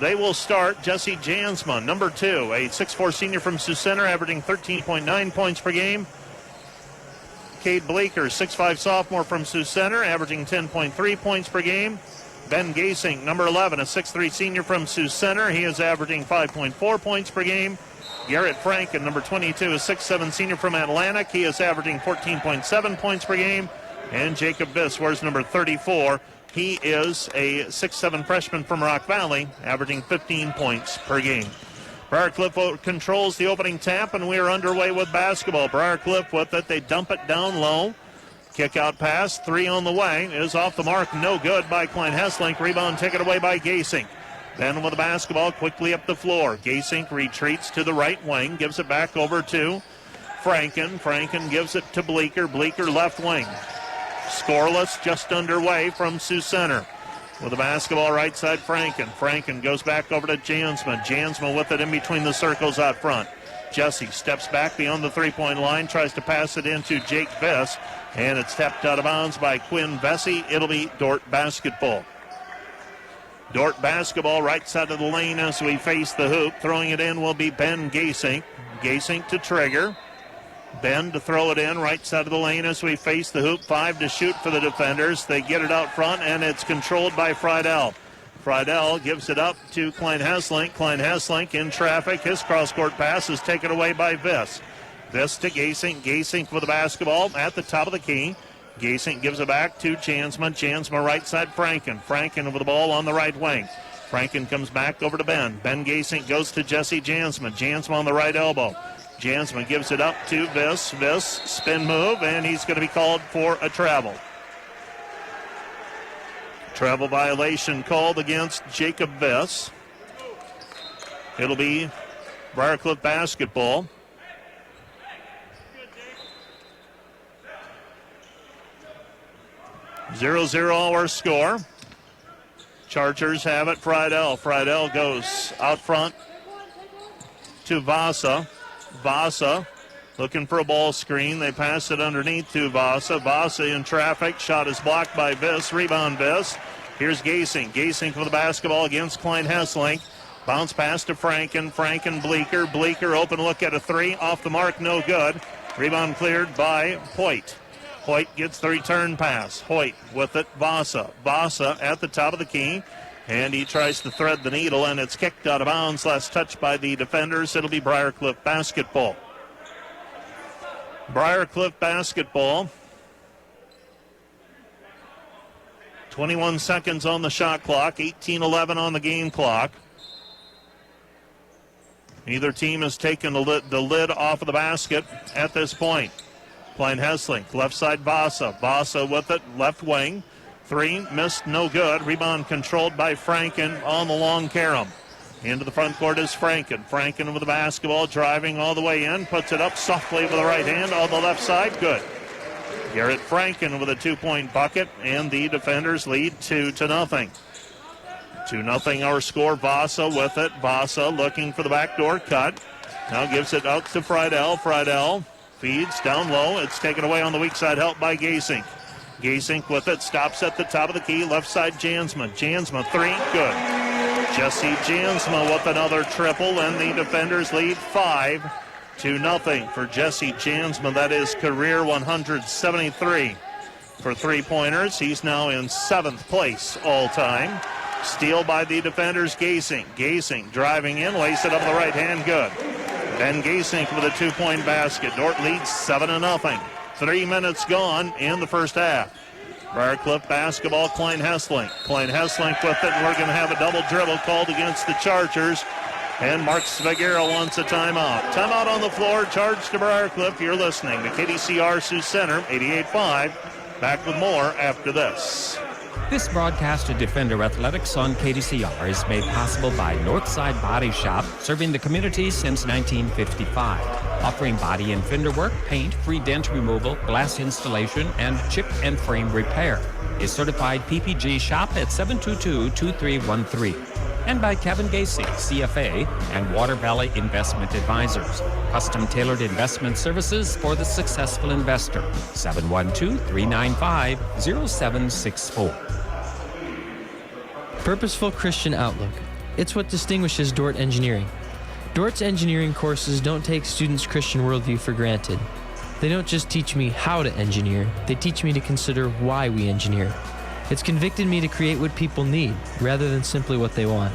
they will start Jesse Jansman, number 2, a 6'4 senior from Sioux Center, averaging 13.9 points per game. Cade Bleeker, 6'5 sophomore from Sioux Center, averaging 10.3 points per game. Ben Gasink, number 11, a 6'3 senior from Sioux Center. He is averaging 5.4 points per game. Garrett Franken, number 22, a 6'7 senior from Atlantic. He is averaging 14.7 points per game. And Jacob Biss wears number 34. He is a 6'7 freshman from Rock Valley, averaging 15 points per game. Briar Cliff controls the opening tap, and we are underway with basketball. Briar Cliff with it. They dump it down low. Kick out pass, 3 on the way, is off the mark, no good by Klein-Heslink. Rebound taken away by Gasink. Then with the basketball quickly up the floor. Gasink retreats to the right wing, gives it back over to Franken. Franken gives it to Bleeker. Bleeker left wing. Scoreless, just underway from Sioux Center. With the basketball right side, Franken. Franken goes back over to Jansma. Jansma with it in between the circles out front. Jesse steps back beyond the three-point line, tries to pass it into Jake Vess, and it's stepped out of bounds by Quinn Vesey. It'll be Dordt basketball. Dordt basketball right side of the lane as we face the hoop. Throwing it in will be Ben Gasink. Gasink to trigger. Ben to throw it in right side of the lane as we face the hoop. 5 to shoot for the defenders. They get it out front, and it's controlled by Friedel. Friedel gives it up to Klein Hesslink. Klein Hesslink in traffic. His cross-court pass is taken away by Viss. Viss to Gasink. Gasink with the basketball at the top of the key. Gasink gives it back to Jansma. Jansma right side, Franken. Franken with the ball on the right wing. Franken comes back over to Ben. Ben Gasink goes to Jesse Jansma. Jansma on the right elbow. Jansma gives it up to Viss. Viss, spin move, and he's going to be called for a travel. Travel violation called against Jacob Viss. It'll be Briarcliff basketball. Zero our score. Chargers have it. Friedel. Friedel goes out front to Vasa. Vasa looking for a ball screen. They pass it underneath to Vasa. Vasa in traffic. Shot is blocked by Viss. Rebound Viss. Here's Gasink. Gasink with the basketball against Klein Hesslink. Bounce pass to Franken. Franken, Bleeker. Bleeker open look at a three. Off the mark, no good. Rebound cleared by Hoyt. Hoyt gets the return pass. Hoyt with it. Vasa. Vasa at the top of the key. And he tries to thread the needle, and it's kicked out of bounds. Last touch by the defenders. It'll be Briarcliff basketball. Briarcliff basketball. 21 seconds on the shot clock. 18-11 on the game clock. Neither team has taken the lid off of the basket at this point. Klein Hesslink, left side Vasa. Vasa with it, left wing. Three, missed, no good. Rebound controlled by Franken on the long carom. Into the front court is Franken. Franken with the basketball, driving all the way in. Puts it up softly with the right hand on the left side. Good. Garrett Franken with a 2-point bucket, and the defenders lead 2-0. 2-0 our score. Vasa with it. Vasa looking for the backdoor cut. Now gives it out to Friedel. Friedel feeds down low. It's taken away on the weak side, helped by Gasink. Gasink with it, stops at the top of the key, left side Jansma. Jansma, three, good. Jesse Jansma with another triple, and the defenders lead 5-0 for Jesse Jansma. That is career 173 for three-pointers. He's now in 7th place all-time. Steal by the defenders, Gasink. Gasink driving in, lays it up the right hand, good. Ben Gasink with a 2-point basket. Dordt leads 7-0. 3 minutes gone in the first half. Briarcliff basketball, Klein Hesslink. Klein Hesslink with it, and we're going to have a double dribble called against the Chargers. And Mark Svagera wants a timeout. Timeout on the floor, charge to Briarcliff. You're listening to KDCR Sioux Center, 88.5. Back with more after this. This broadcast of Defender Athletics on KDCR is made possible by Northside Body Shop, serving the community since 1955. Offering body and fender work, paint, free dent removal, glass installation, and chip and frame repair. A certified PPG shop at 722-2313. And by Kevin Gacy, CFA, and Water Valley Investment Advisors. Custom tailored investment services for the successful investor. 712-395-0764. Purposeful Christian outlook. It's what distinguishes Dordt Engineering. Dordt's engineering courses don't take students' Christian worldview for granted. They don't just teach me how to engineer, they teach me to consider why we engineer. It's convicted me to create what people need, rather than simply what they want.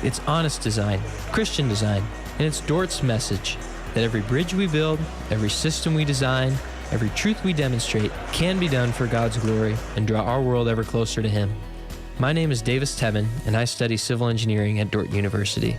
It's honest design, Christian design, and it's Dordt's message that every bridge we build, every system we design, every truth we demonstrate can be done for God's glory and draw our world ever closer to Him. My name is Davis Tevin, and I study civil engineering at Dordt University.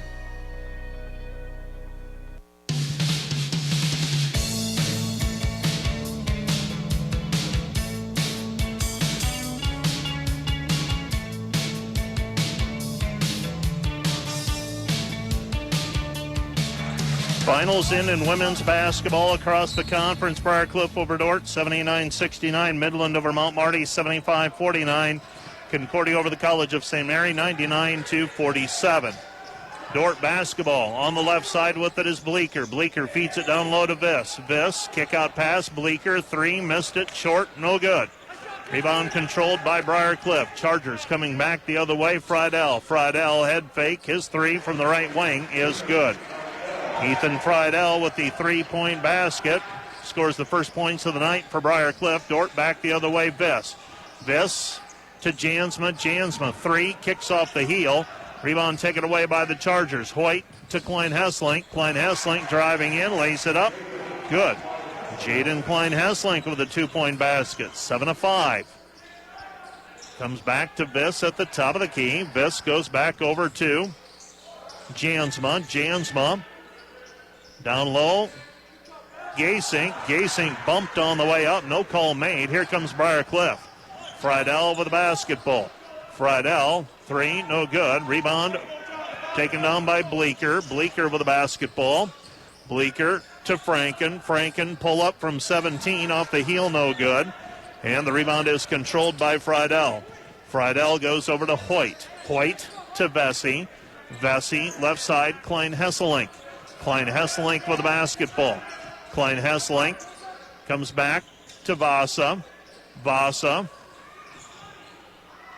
Finals in women's basketball across the conference. Briarcliff over Dordt, 79-69. Midland over Mount Marty, 75-49. Concordia over the College of St. Mary, 99-47. Dordt basketball on the left side with it is Bleeker. Bleeker feeds it down low to Viss. Viss, kick out pass. Bleeker, three, missed it, short, no good. Rebound controlled by Briarcliff. Chargers coming back the other way. Friedel. Friedel head fake. His three from the right wing is good. Ethan Friedel with the three-point basket. Scores the first points of the night for Briarcliff. Dordt back the other way. Viss. Viss to Jansma. Jansma, three, kicks off the heel. Rebound taken away by the Chargers. Hoyt to Klein Hesslink. Klein Hesslink driving in, lays it up. Good. Jaden Klein Hesslink with a two-point basket. 7-5. Comes back to Viss at the top of the key. Viss goes back over to Jansma. Jansma down low. Gasink. Gasink bumped on the way up. No call made. Here comes Briarcliff. Friedel with the basketball. Friedel, three, no good. Rebound taken down by Bleeker. Bleeker with the basketball. Bleeker to Franken. Franken pull up from 17 off the heel, no good. And the rebound is controlled by Friedel. Friedel goes over to Hoyt. Hoyt to Vesey. Vesey, left side, Klein Hesselink. Klein Hesselink with the basketball. Klein Hesselink comes back to Vasa. Vasa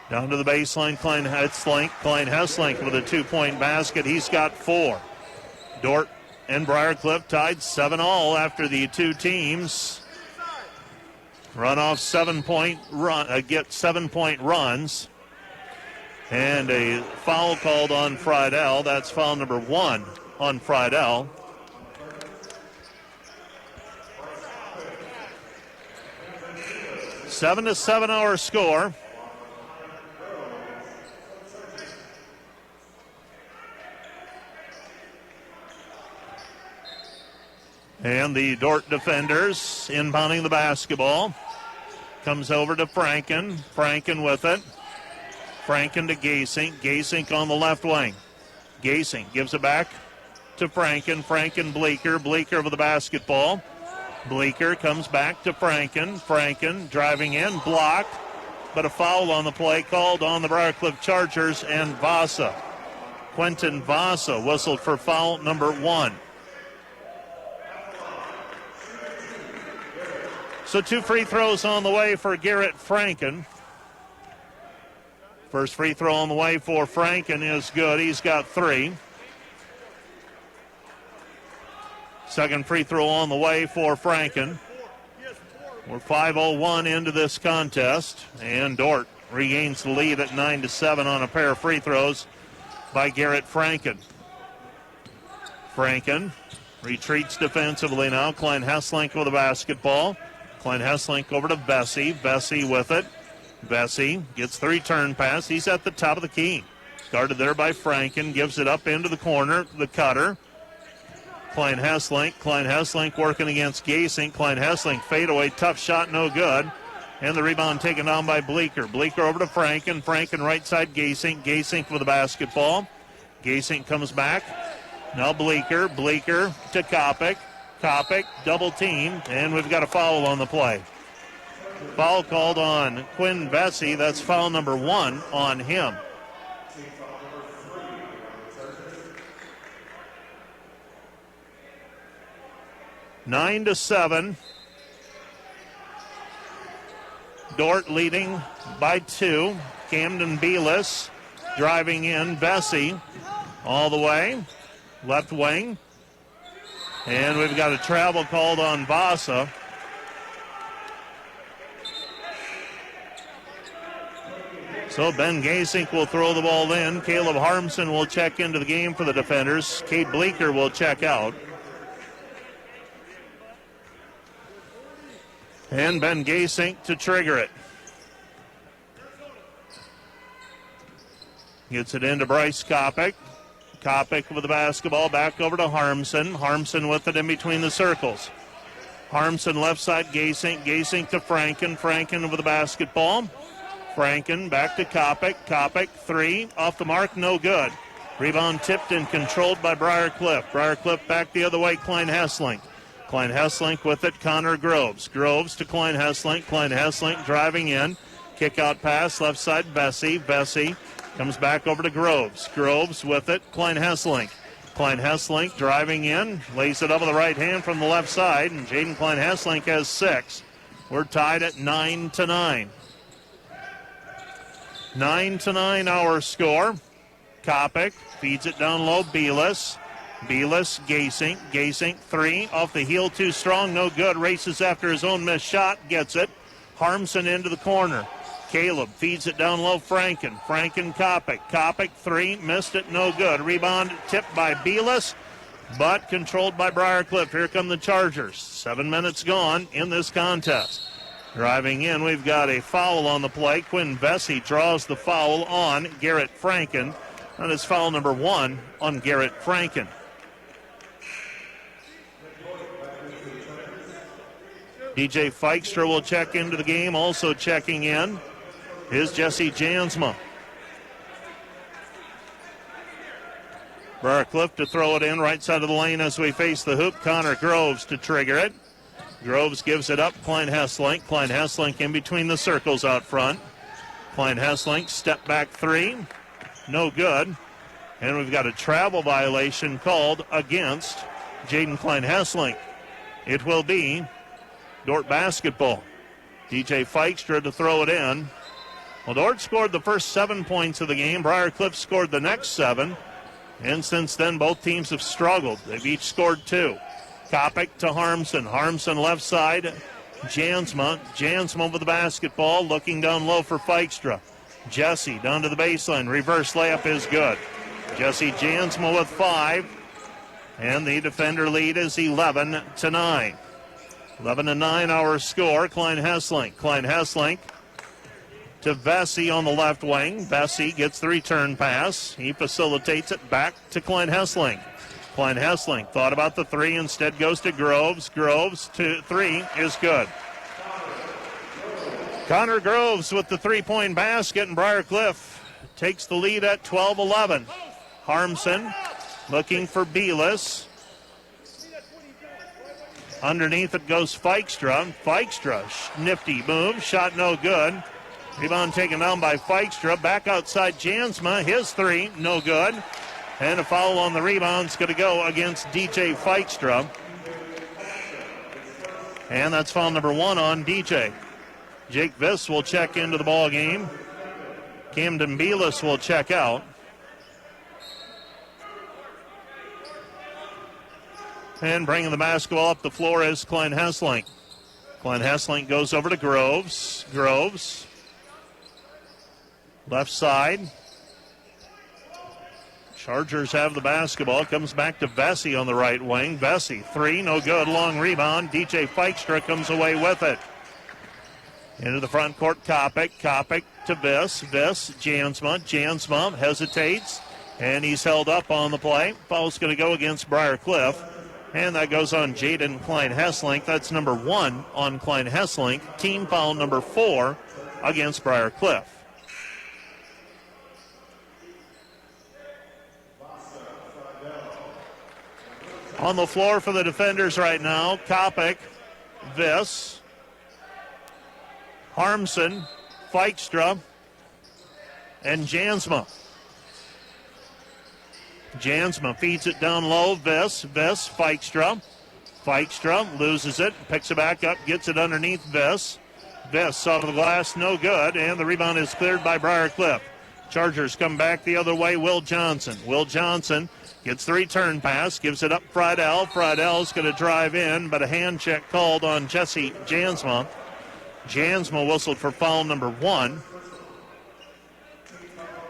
down to the baseline, Klein Hesselink. Klein Hesselink with a two-point basket. He's got four. Dordt and Briarcliff tied 7-all after the two teams run off 7-point run, get 7-point runs. And a foul called on Friedel. That's foul number 1 on Friedel. Seven to 7 our score. And the Dordt defenders inbounding the basketball. Comes over to Franken. Franken with it. Franken to Gasink. Gasink on the left wing. Gasink gives it back to Franken. Franken, Bleeker. Bleeker with the basketball. Bleeker comes back to Franken. Franken driving in, blocked, but a foul on the play called on the Briarcliff Chargers and Vasa. Quentin Vasa whistled for foul number 1. So 2 free throws on the way for Garrett Franken. First free throw on the way for Franken is good. He's got 3. Second free throw on the way for Franken. We're 5:01 into this contest, and Dordt regains the lead at 9-7 on a pair of free throws by Garrett Franken. Franken retreats defensively now. Klein Hesselink with the basketball. Klein Hesselink over to Vesey. Vesey with it. Vesey gets the return pass. He's at the top of the key. Guarded there by Franken. Gives it up into the corner. The cutter. Klein Hesselink. Klein Hesselink working against Gasink. Klein Hesselink fadeaway. Tough shot. No good. And the rebound taken down by Bleeker. Bleeker over to Franken. Franken right side Gasink. Gasink with the basketball. Gasink comes back. Now Bleeker. Bleeker to Kopic. Kopic double team. And we've got a foul on the play. Foul called on Quinn Vesey. That's foul number 1 on him. Nine to 7. Dordt leading by 2. Camden Belis driving in. Vesey all the way. Left wing. And we've got a travel called on Vasa. So Ben Gasink will throw the ball in. Caleb Harmson will check into the game for the defenders. Kate Bleeker will check out. And Ben Gasink to trigger it. Gets it into Bryce Kopic. Kopic with the basketball back over to Harmson. Harmson with it in between the circles. Harmson left side Gasink. Gasink to Franken. Franken with the basketball. Franken back to Kopic. Kopic 3 off the mark, no good. Rebound tipped and controlled by Briar Cliff. Briar Cliff back the other way, Klein Hesslink. Klein Hesslink with it, Connor Groves. Groves to Klein Hesslink. Klein Hesslink driving in. Kick out pass, left side, Vesey. Vesey comes back over to Groves. Groves with it, Klein Hesslink. Klein Hesslink driving in, lays it up with the right hand from the left side, and Jaden Klein Hesslink has 6. We're tied at 9-9. 9-9 our score. Kopic feeds it down low, Belis. Belis, Gasink. Gasink, 3. Off the heel, too strong, no good. Races after his own missed shot, gets it. Harmson into the corner. Caleb feeds it down low, Franken. Franken, Kopic. Kopic, 3. Missed it, no good. Rebound tipped by Belis, but controlled by Briar Cliff. Here come the Chargers. 7 minutes gone in this contest. Driving in, we've got a foul on the play. Quinn Vesey draws the foul on Garrett Franken. That is foul number 1 on Garrett Franken. DJ Feikstra will check into the game. Also checking in is Jesse Jansma. Briar Cliff to throw it in right side of the lane as we face the hoop. Connor Groves to trigger it. Groves gives it up. Klein Hesslink. Klein Hesslink in between the circles out front. Klein Hesslink, step back 3. No good. And we've got a travel violation called against Jaden Klein Hesslink. It will be Dordt basketball. DJ Feikstra to throw it in. Well, Dordt scored the first 7 points of the game. Briar Cliff scored the next 7. And since then, both teams have struggled. They've each scored 2. Kopic to Harmson. Harmson left side. Jansma. Jansma with the basketball, looking down low for Feikstra. Jesse down to the baseline. Reverse layup is good. Jesse Jansma with 5. And the defender lead is 11-9. 11-9 our score. Klein Hesslink. Klein Hesslink to Vesey on the left wing. Vesey gets the return pass. He facilitates it back to Klein Hesslink. Klein Hesslink thought about the 3, instead goes to Groves. Groves to 3 is good. Connor Groves with the 3-point basket, and Briar Cliff takes the lead at 12-11. Harmson looking for Belis. Underneath it goes Feikstra. Feikstra, nifty move, shot no good. Rebound taken down by Feikstra. Back outside Jansma, his 3, no good. And a foul on the rebound is going to go against DJ Feikstra. And that's foul number 1 on DJ. Jake Viss will check into the ball game. Camden Belis will check out. And bringing the basketball up the floor is Klein Hesslink. Klein Hesslink goes over to Groves. Groves, left side. Chargers have the basketball. Comes back to Vesey on the right wing. Vesey, 3, no good. Long rebound. DJ Feikstra comes away with it. Into the front court, Kopic. Kopic to Viss. Viss, Jansma. Jansma hesitates, and he's held up on the play. Foul's going to go against Briar Cliff. And that goes on Jaden Klein Hesslink. That's number 1 on Klein Hesslink. Team foul number 4 against Briar Cliff. On the floor for the defenders right now, Kopic, Viss, Harmson, Feikstra, and Jansma. Jansma feeds it down low. Viss, Feikstra. Feikstra loses it, picks it back up, gets it underneath Viss. Viss off of the glass, no good, and the rebound is cleared by Briar Cliff. Chargers come back the other way. Will Johnson. Will Johnson gets the return pass, gives it up Friedel. Friedel's going to drive in, but a hand check called on Jesse Jansma. Jansma whistled for foul number 1.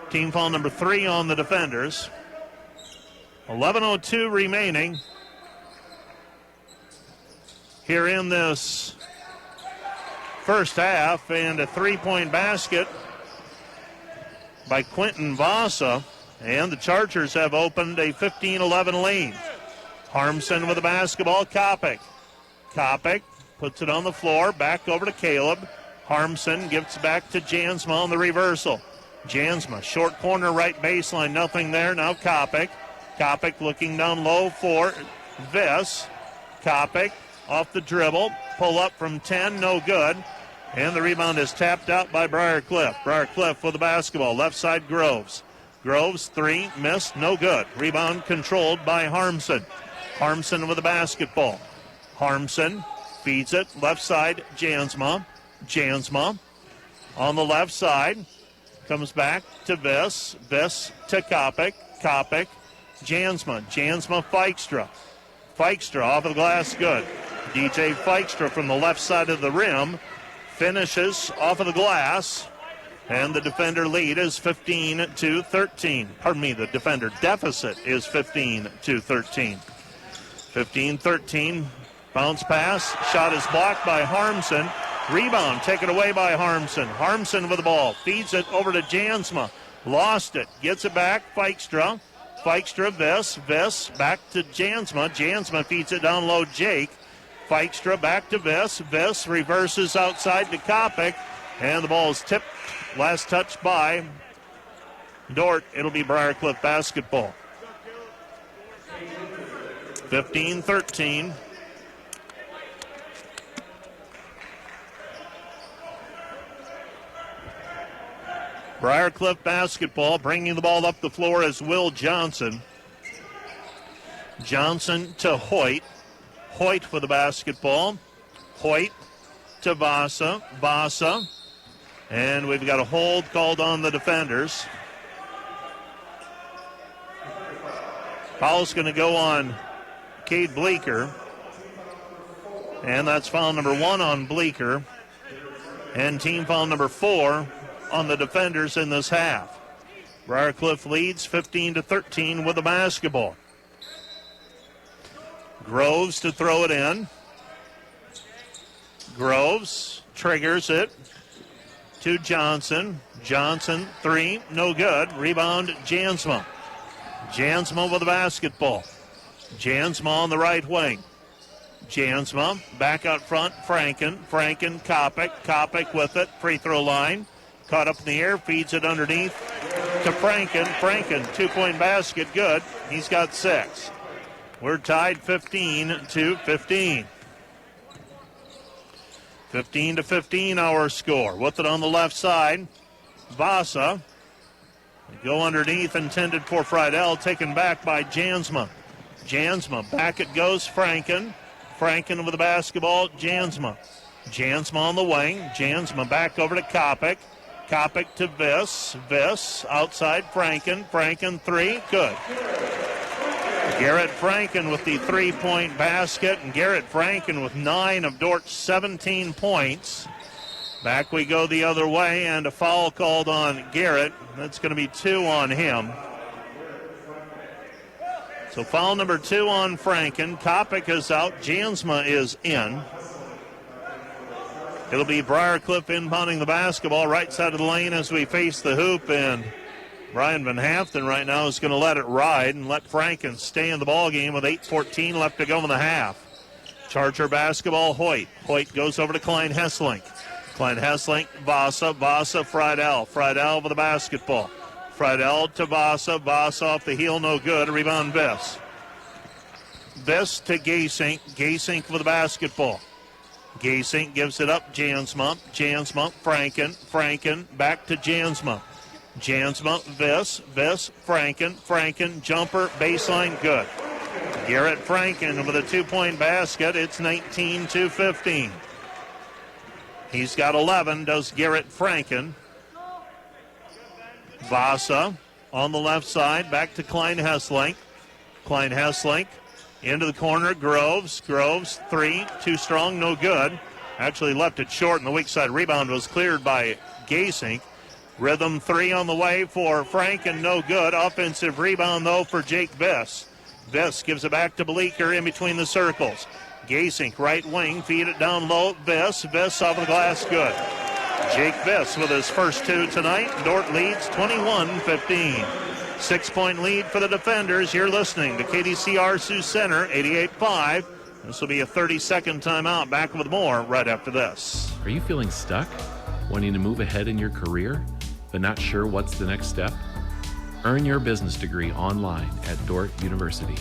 Team foul number 3 on the defenders. 11:02 remaining here in this first half, and a 3-point basket by Quentin Vasa, and the Chargers have opened a 15-11 lead. Harmson with the basketball. Kopic puts it on the floor, back over to Caleb. Harmson gives back to Jansma on the reversal. Jansma, short corner, right baseline, nothing there. Now Kopic. Kopic looking down low for Viss. Kopic off the dribble, pull up from 10, no good. And the rebound is tapped out by Briar Cliff. Briar Cliff with the basketball, left side Groves. Groves, 3, missed, no good. Rebound controlled by Harmson. Harmson with the basketball. Harmson feeds it, left side, Jansma. Jansma on the left side. Comes back to Viss. Viss to Kopic. Kopic, Jansma. Jansma, Feikstra. Feikstra off of the glass, good. DJ Feikstra from the left side of the rim finishes off of the glass. And the defender lead is 15-13. Pardon me, the defender deficit is 15-13. 15-13. Bounce pass. Shot is blocked by Harmson. Rebound taken away by Harmson. Harmson with the ball. Feeds it over to Jansma. Lost it. Gets it back. Feikstra. Feikstra, Viss. Viss back to Jansma. Jansma feeds it down low. Jake. Feikstra back to Viss. Viss reverses outside to Kopic. And the ball is tipped. Last touch by Dordt. It'll be Briar Cliff basketball. 15-13. Briar Cliff basketball. Bringing the ball up the floor is Will Johnson. Johnson to Hoyt. Hoyt for the basketball. Hoyt to Vasa. Vasa. And we've got a hold called on the defenders. Foul's going to go on Cade Bleeker. And that's foul number 1 on Bleeker. And team foul number 4 on the defenders in this half. Briar Cliff leads 15-13 with the basketball. Groves to throw it in. Groves triggers it to Johnson. Johnson, 3, no good. Rebound, Jansma. Jansma with the basketball. Jansma on the right wing. Jansma back out front, Franken. Franken, Kopic. Kopic with it, free throw line. Caught up in the air, feeds it underneath to Franken. Franken, 2-point basket, good. He's got 6. We're tied 15-15. 15-15 our score. With it on the left side, Vasa. Go underneath, intended for Friedel, taken back by Jansma. Jansma, back it goes Franken. Franken with the basketball, Jansma. Jansma on the wing. Jansma back over to Kopic. Kopic to Viss. Viss outside Franken. Franken, 3, good. Garrett Franken with the 3-point basket, and Garrett Franken with 9 of Dort's 17 points. Back we go the other way, and a foul called on Garrett. That's going to be 2 on him. So foul number 2 on Franken. Kopic is out. Jansma is in. It'll be Briar Cliff inbounding the basketball right side of the lane as we face the hoop, and Brian Van Haften right now is going to let it ride and let Franken stay in the ball game with 8:14 left to go in the half. Charger basketball, Hoyt. Hoyt goes over to Klein Hesselink. Klein Hesselink, Vasa. Vasa, Friedel. Friedel with the basketball. Friedel to Vasa. Vasa off the heel, no good. Rebound, Viss. Viss to Gaysink. Gaysink with the basketball. Gaysink gives it up. Jansma. Jansma, Franken. Franken back to Jansma. Jansma, Viss. Viss, Franken. Franken, jumper, baseline, good. Garrett Franken with a 2-point basket. It's 19-15. He's got 11, does Garrett Franken. Vasa on the left side, back to Klein Hesselink. Klein Hesselink into the corner, Groves. Groves, 3, too strong, no good. Actually left it short, and the weak side rebound was cleared by Gaysink. Rhythm 3 on the way for Franken, no good. Offensive rebound, though, for Jake Viss. Viss gives it back to Bleeker in between the circles. Gaysink, right wing, feed it down low. Viss. Viss off the glass, good. Jake Viss with his first 2 tonight. Dordt leads 21-15. 6-point lead for the defenders. You're listening to KDCR Sioux Center, 88.5. This will be a 30-second timeout. Back with more right after this. Are you feeling stuck? Wanting to move ahead in your career? but not sure what's the next step? Earn your business degree online at Dordt University.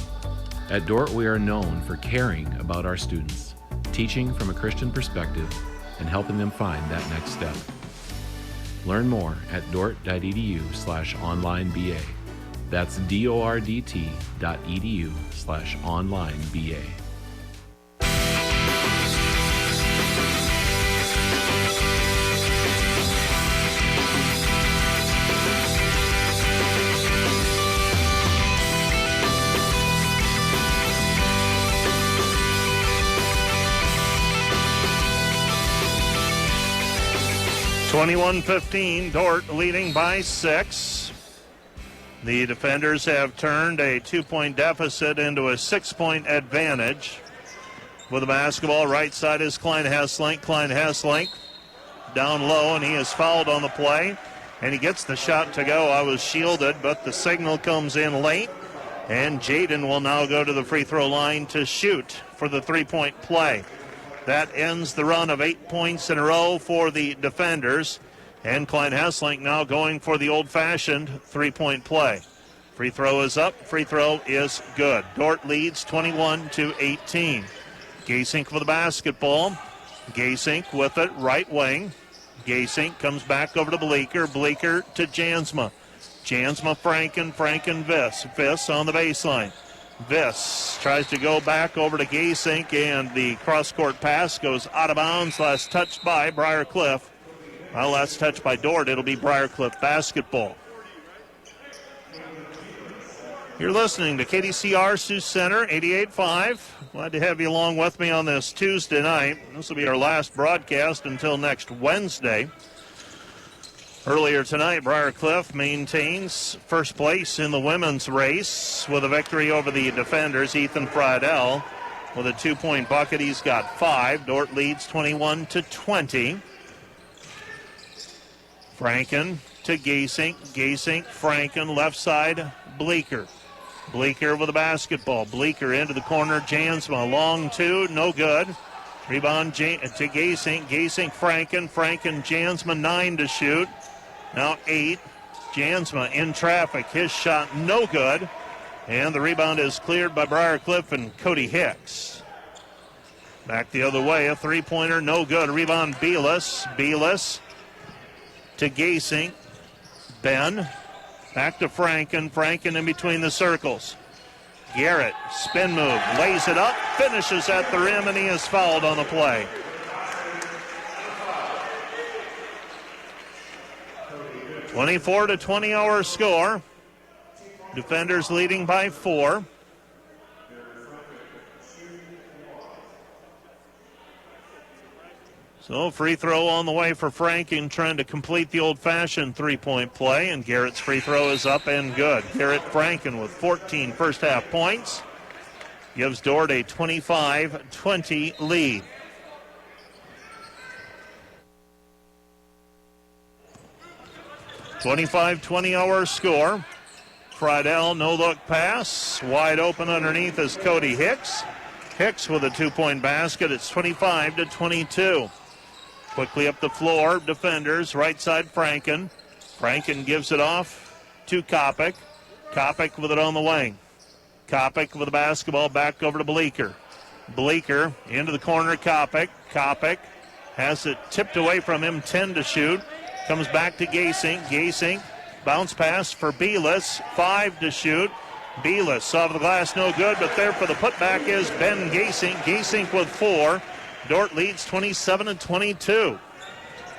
At Dordt, we are known for caring about our students, teaching from a Christian perspective, and helping them find that next step. Learn more at dort.edu/onlineBA. That's DORDT.edu/onlineBA. (21-15), Dordt leading by 6. The defenders have turned a 2-point deficit into a 6-point advantage. With the basketball, right side is Klein Hesslink. Klein Hesslink down low, and he is fouled on the play. And he gets the shot to go. I was shielded, but the signal comes in late. And Jaden will now go to the free throw line to shoot for the 3-point play. That ends the run of 8 points in a row for the defenders. And Klein Hesslink now going for the old-fashioned 3-point play. Free throw is up. Free throw is good. Dordt leads 21-18. Gasink for the basketball. Gasink with it, right wing. Gasink comes back over to Bleeker. Bleeker to Jansma. Jansma, Franken, Viss. Viss on the baseline. Viss tries to go back over to Gasink, and the cross-court pass goes out of bounds. Last touched by Briar Cliff. Well, last touched by Dordt. It'll be Briar Cliff basketball. You're listening to KDCR Sioux Center 88.5. Glad to have you along with me on this Tuesday night. This will be our last broadcast until next Wednesday. Earlier tonight, Briar Cliff maintains first place in the women's race with a victory over the defenders. Ethan Friedel with a 2-point bucket. He's got 5. Dordt leads 21-20. Franken to Gasink. Gasink, Franken, left side, Bleeker. Bleeker with the basketball. Bleeker into the corner. Jansma, long 2, no good. Rebound to Gasink. Gasink, Franken. Jansma, 9 to shoot. Now 8. Jansma in traffic. His shot no good. And the rebound is cleared by Briar Cliff and Cody Hicks. Back the other way. A 3-pointer no good. Rebound Belis. Belis to Gasink. Ben. Back to Franken. Franken in between the circles. Garrett. Spin move. Lays it up. Finishes at the rim, and he is fouled on the play. 24-20 our score. Defenders leading by 4. So free throw on the way for Franken, trying to complete the old-fashioned 3-point play, and Garrett's free throw is up and good. Garrett Franken with 14 first-half points gives Dordt a 25-20 lead. (25-20) our score. Friedel, no-look pass. Wide open underneath is Cody Hicks. Hicks with a 2-point basket. It's 25-22. Quickly up the floor, defenders. Right side, Franken. Franken gives it off to Kopic. Kopic with it on the wing. Kopic with the basketball back over to Bleeker. Bleeker into the corner, Kopic. Kopic has it tipped away from him, 10 to shoot. Comes back to Gasink. Gasink, bounce pass for Belis, 5 to shoot. Belis off the glass, no good, but there for the putback is Ben Gasink. Gasink with 4. Dordt leads 27-22.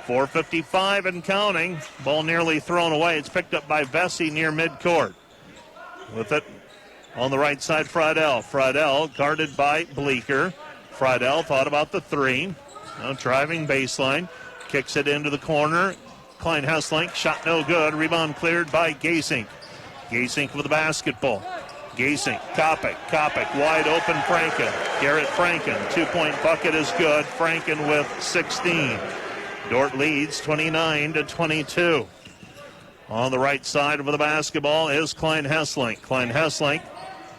4:55 and counting. Ball nearly thrown away. It's picked up by Vesey near midcourt. With it on the right side, Friedel. Friedel guarded by Bleeker. Friedel thought about the 3. Now driving baseline. Kicks it into the corner. Klein Hesslink, shot no good. Rebound cleared by Gasink. Gasink with the basketball. Gasink, Kopic, wide open Franken. Garrett Franken, 2-point bucket is good. Franken with 16. Dordt leads 29-22. On the right side of the basketball is Klein Hesslink. Klein Hesslink,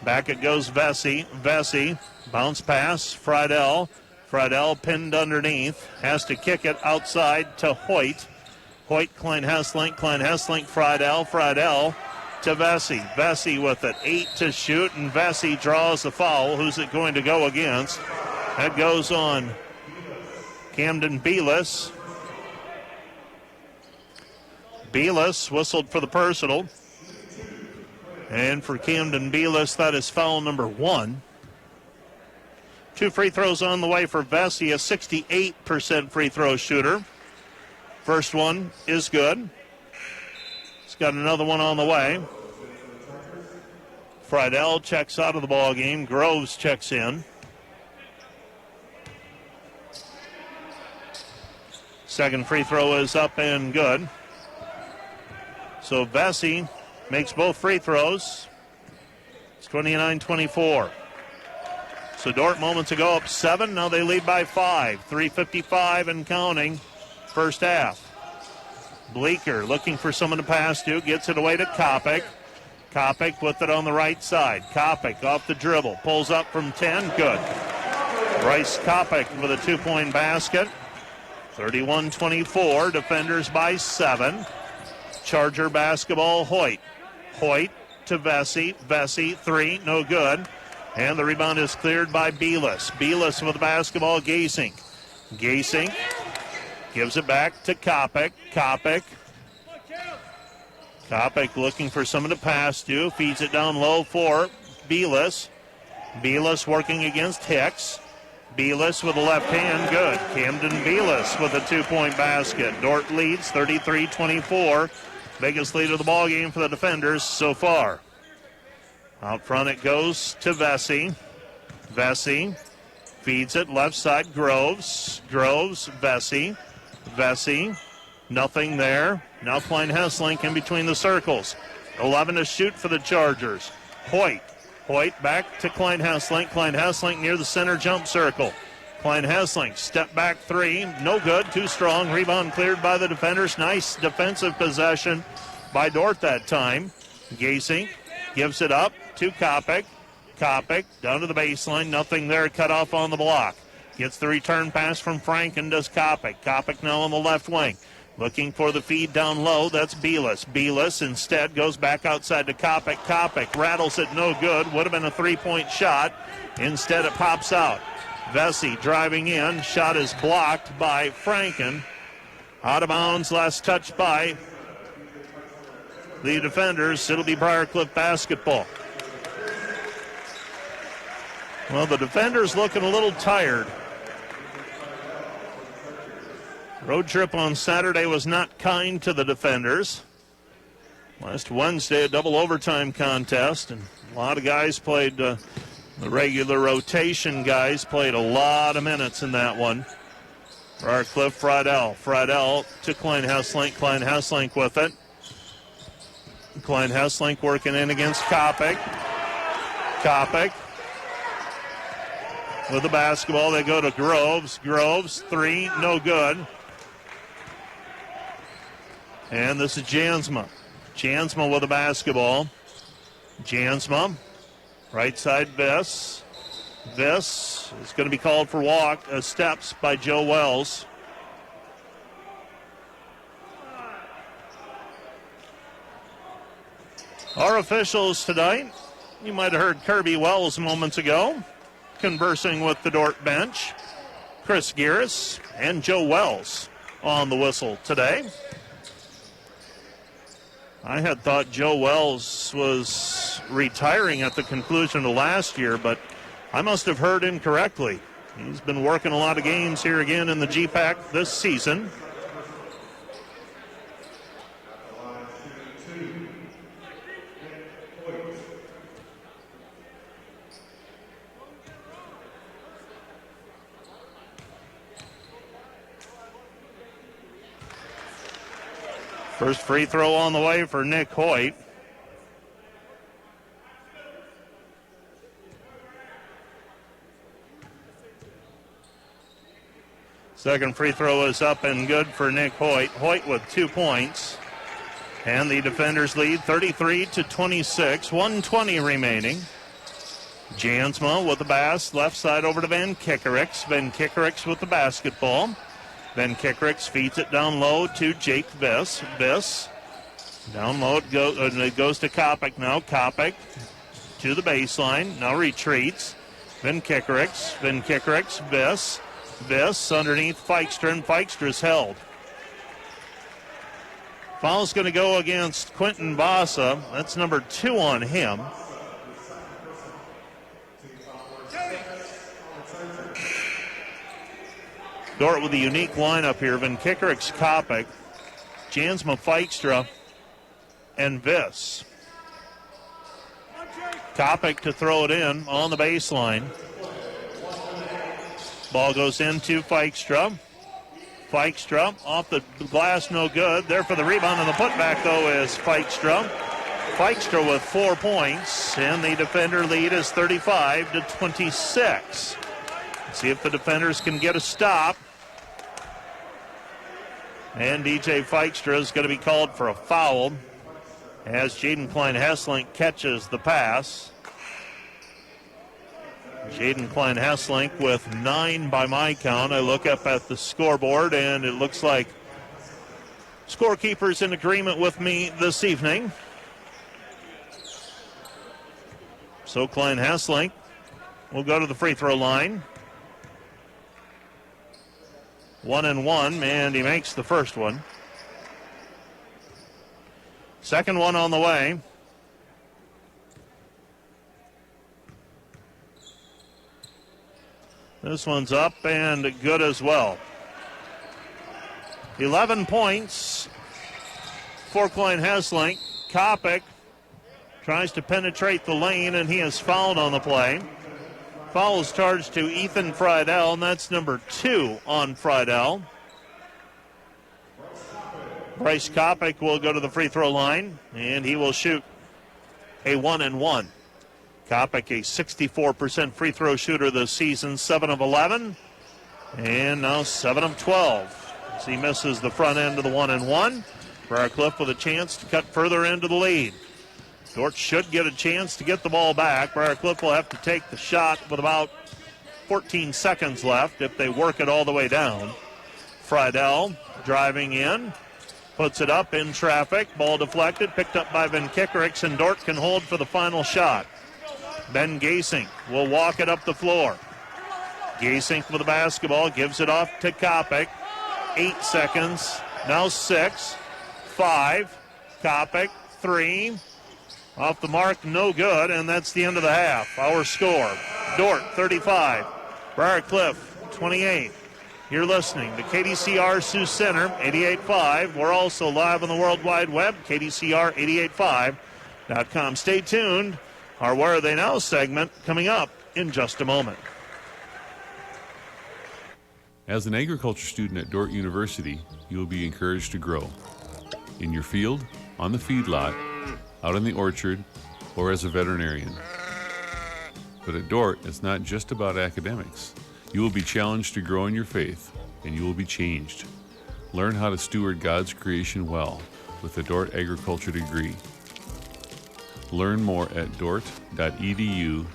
back it goes Vesey. Vesey, bounce pass, Friedel. Friedel pinned underneath, has to kick it outside to Hoyt. Hoyt, Klein Hesslink, Friedel to Vesey. Vesey with it, 8 to shoot, and Vesey draws the foul. Who's it going to go against? That goes on Camden Belis. Belis whistled for the personal. And for Camden Belis, that is foul number 1. 2 free throws on the way for Vesey, a 68% free throw shooter. First one is good. He's got another one on the way. Friedel checks out of the ball game. Groves checks in. Second free throw is up and good. So Vesey makes both free throws. It's 29-24. So Dordt moments ago up 7. Now they lead by 5. 3:55 and counting. First half. Bleeker looking for someone to pass to. Gets it away to Kopic. Kopic with it on the right side. Kopic off the dribble. Pulls up from 10. Good. Bryce Kopic with a 2-point basket. 31-24. Defenders by 7. Charger basketball, Hoyt. Hoyt to Vesey. Vesey, 3, no good. And the rebound is cleared by Belis. Belis with the basketball, Gasink. Gasink gives it back to Kopic. Kopic looking for someone to pass to. Feeds it down low for Belis. Belis working against Hicks. Belis with the left hand, good. Camden Belis with a 2-point basket. Dordt leads 33-24. Biggest lead of the ball game for the defenders so far. Out front it goes to Vesey. Vesey feeds it left side, Groves. Groves, Vesey. Vesey, nothing there. Now Klein Hesslink in between the circles. 11 to shoot for the Chargers. Hoyt back to Klein Hesslink. Klein Hesslink near the center jump circle. Klein Hesslink, step back 3, no good, too strong. Rebound cleared by the defenders. Nice defensive possession by Dordt that time. Gasink gives it up to Kopic. Kopic down to the baseline, nothing there, cut off on the block. Gets the return pass from Franken, does Kopic. Kopic now on the left wing. Looking for the feed down low, that's Belis. Belis instead goes back outside to Kopic. Kopic rattles it, no good. Would have been a 3-point shot. Instead it pops out. Vesey driving in. Shot is blocked by Franken. Out of bounds, last touch by the defenders. It'll be Briarcliff basketball. Well, the defenders looking a little tired. Road trip on Saturday was not kind to the defenders. Last Wednesday, a double overtime contest, and a lot of guys played, the regular rotation guys played a lot of minutes in that one. Briarcliff, Friedel to Klein Hesslink. Klein Hesslink with it. Klein Hesslink working in against Kopic. Kopic with the basketball. They go to Groves. Groves, 3, no good. And this is Jansma. Jansma with the basketball. Jansma, right side Viss. Viss is going to be called for steps by Joe Wells. Our officials tonight, you might have heard Kirby Wells moments ago conversing with the Dordt bench. Chris Gieris and Joe Wells on the whistle today. I had thought Joe Wells was retiring at the conclusion of last year, but I must have heard incorrectly. He's been working a lot of games here again in the GPAC this season. First free throw on the way for Nick Hoyt. Second free throw is up and good for Nick Hoyt. Hoyt with 2 points. And the defenders lead 33-26, 1:20 remaining. Jansma with the left side over to Van Kickerix. Van Kickerix with the basketball. Then Kickricks feeds it down low to Jake Viss. Viss down low, it goes to Kopic now. Kopic to the baseline, now retreats. Then Kickricks, Viss. Viss underneath Feikstra, and Fikstra's held. Foul's going to go against Quentin Bassa. That's number 2 on him. Dordt with a unique lineup here. Van Kickricks, Kopic, Jansma Feikstra, and Viss. Kopic to throw it in on the baseline. Ball goes into Feikstra. Feikstra off the glass, no good. There for the rebound, and the putback, though, is Feikstra. Feikstra with 4 points, and the defender lead is 35-26. See if the defenders can get a stop. And DJ Feikstra is going to be called for a foul as Jaden Klein-Hesselink catches the pass. Jaden Klein-Hesselink with 9 by my count. I look up at the scoreboard, and it looks like scorekeeper's in agreement with me this evening. So Klein-Hesselink will go to the free throw line. 1-1, and he makes the first one. Second one on the way. This one's up and good as well. 11 points for Klein-Hesselink. Kopic tries to penetrate the lane, and he is fouled on the play. Foul is charged to Ethan Friedel, and that's number 2 on Friedel. Bryce Kopic will go to the free throw line, and he will shoot a 1-1. Kopic, a 64% free throw shooter this season, 7 of 11, and now 7 of 12. As he misses the front end of the 1-1, Briarcliff with a chance to cut further into the lead. Dordt should get a chance to get the ball back. Briarcliff will have to take the shot with about 14 seconds left if they work it all the way down. Friedel driving in, puts it up in traffic. Ball deflected, picked up by Van Kickricks, and Dordt can hold for the final shot. Ben Gasink will walk it up the floor. Gasink with the basketball, gives it off to Kopic. 8 seconds, now 6, 5, Kopic, 3. Off the mark, no good, and that's the end of the half. Our score, Dordt 35, Briarcliff 28. You're listening to KDCR Sioux Center 88.5. We're also live on the World Wide Web, KDCR885.com. Stay tuned. Our Where Are They Now segment coming up in just a moment. As an agriculture student at Dordt University, you will be encouraged to grow. In your field, on the feedlot, out in the orchard, or as a veterinarian. But at Dordt, it's not just about academics. You will be challenged to grow in your faith, and you will be changed. Learn how to steward God's creation well with a Dordt agriculture degree. Learn more at dordt.edu/ag.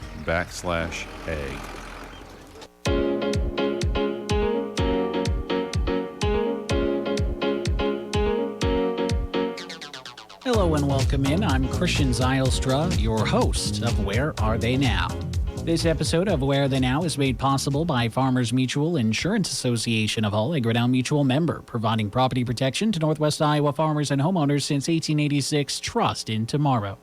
Hello and welcome in. I'm Christian Zylstra, your host of Where Are They Now? This episode of Where Are They Now is made possible by Farmers Mutual Insurance Association of Hull, a Grinnell Mutual member, providing property protection to Northwest Iowa farmers and homeowners since 1886. Trust in tomorrow.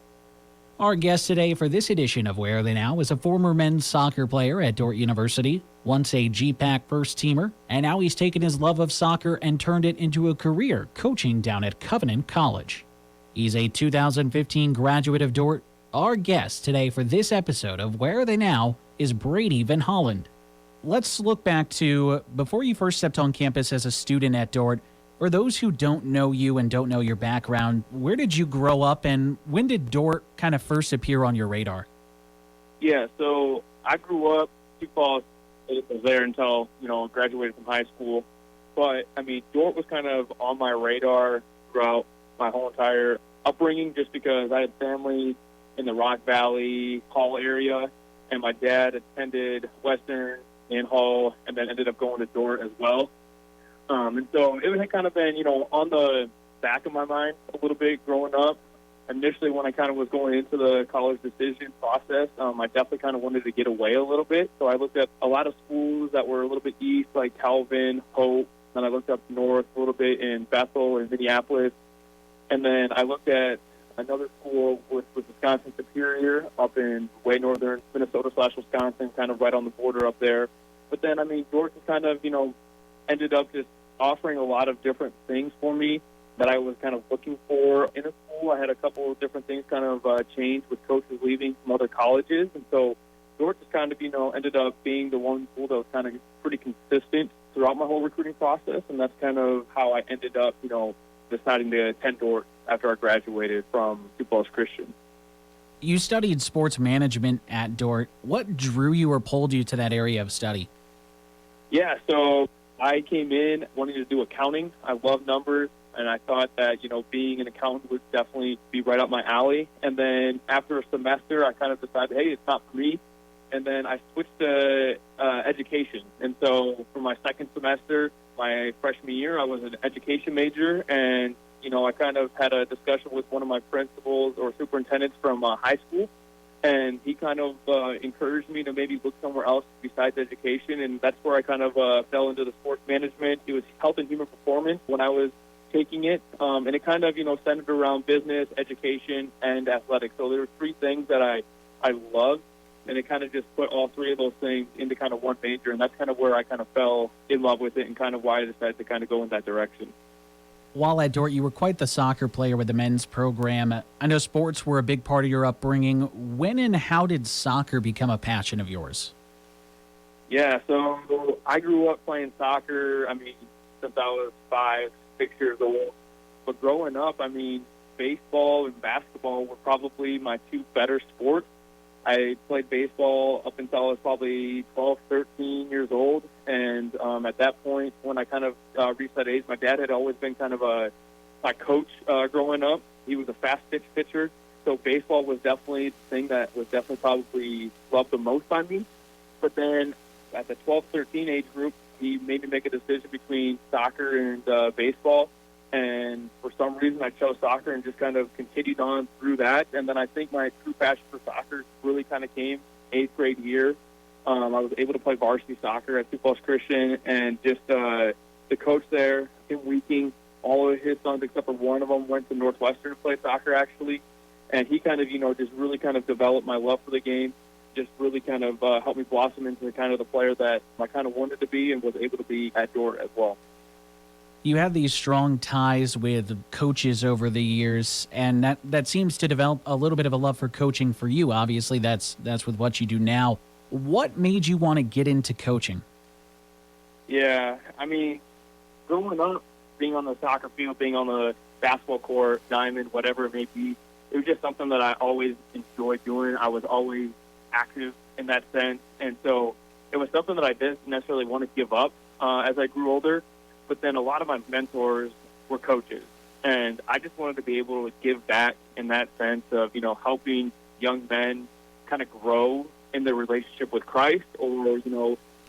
Our guest today for this edition of Where Are They Now is a former men's soccer player at Dordt University, once a GPAC first-teamer, and now he's taken his love of soccer and turned it into a career coaching down at Covenant College. He's a 2015 graduate of Dordt. Our guest today for this episode of Where Are They Now is Brady Van Holland. Let's look back to before you first stepped on campus as a student at Dordt. For those who don't know you and don't know your background, where did you grow up and when did Dordt kind of first appear on your radar? Yeah, so I grew up, Sioux Falls. It was there until, graduated from high school. But, Dordt was kind of on my radar throughout my whole entire upbringing just because I had family in the Rock Valley, Hull area, and my dad attended Western and Hull and then ended up going to Dordt as well. And so it had kind of been, on the back of my mind a little bit growing up. Initially, when I kind of was going into the college decision process, I definitely kind of wanted to get away a little bit. So I looked at a lot of schools that were a little bit east, like Calvin, Hope. Then I looked up north a little bit in Bethel and Minneapolis. And then I looked at another school with Wisconsin Superior up in way northern Minnesota/Wisconsin, kind of right on the border up there. But then, Dordt kind of, ended up just offering a lot of different things for me that I was kind of looking for in a school. I had a couple of different things kind of change with coaches leaving from other colleges. And so Dordt just kind of, ended up being the one school that was kind of pretty consistent throughout my whole recruiting process. And that's kind of how I ended up, deciding to attend Dordt after I graduated from Sioux Falls Christian. You studied sports management at Dordt. What drew you or pulled you to that area of study? Yeah, so I came in wanting to do accounting. I love numbers, and I thought that, being an accountant would definitely be right up my alley. And then after a semester, I kind of decided, hey, it's not for me. And then I switched to education. And so for my second semester, my freshman year, I was an education major. And, I kind of had a discussion with one of my principals or superintendents from high school. And he kind of encouraged me to maybe look somewhere else besides education. And that's where I kind of fell into the sports management. It was health and human performance when I was taking it. And it kind of, centered around business, education, and athletics. So there were three things that I loved. And it kind of just put all three of those things into kind of one major. And that's kind of where I kind of fell in love with it and kind of why I decided to kind of go in that direction. While at Dordt, you were quite the soccer player with the men's program. I know sports were a big part of your upbringing. When and how did soccer become a passion of yours? Yeah, so I grew up playing soccer, since I was 5, 6 years old. But growing up, baseball and basketball were probably my two better sports. I played baseball up until I was probably 12, 13 years old. And at that point, when I kind of reached that age, my dad had always been kind of my coach growing up. He was a fast-pitch pitcher. So baseball was definitely the thing that was definitely probably loved the most by me. But then at the 12, 13 age group, he made me make a decision between soccer and baseball. And for some reason, I chose soccer and just kind of continued on through that. And then I think my true passion for soccer really kind of came 8th grade year. I was able to play varsity soccer at Sioux Falls Christian, and just the coach there, Tim Weeking, all of his sons except for one of them went to Northwestern to play soccer, actually. And he kind of, just really kind of developed my love for the game, just really kind of helped me blossom into kind of the player that I kind of wanted to be and was able to be at Dordt as well. You have these strong ties with coaches over the years, and that seems to develop a little bit of a love for coaching for you. Obviously, that's with what you do now. What made you want to get into coaching? Yeah, growing up, being on the soccer field, being on the basketball court, diamond, whatever it may be, it was just something that I always enjoyed doing. I was always active in that sense, and so it was something that I didn't necessarily want to give up as I grew older. But then a lot of my mentors were coaches, and I just wanted to be able to give back in that sense of, helping young men kind of grow in their relationship with Christ, or,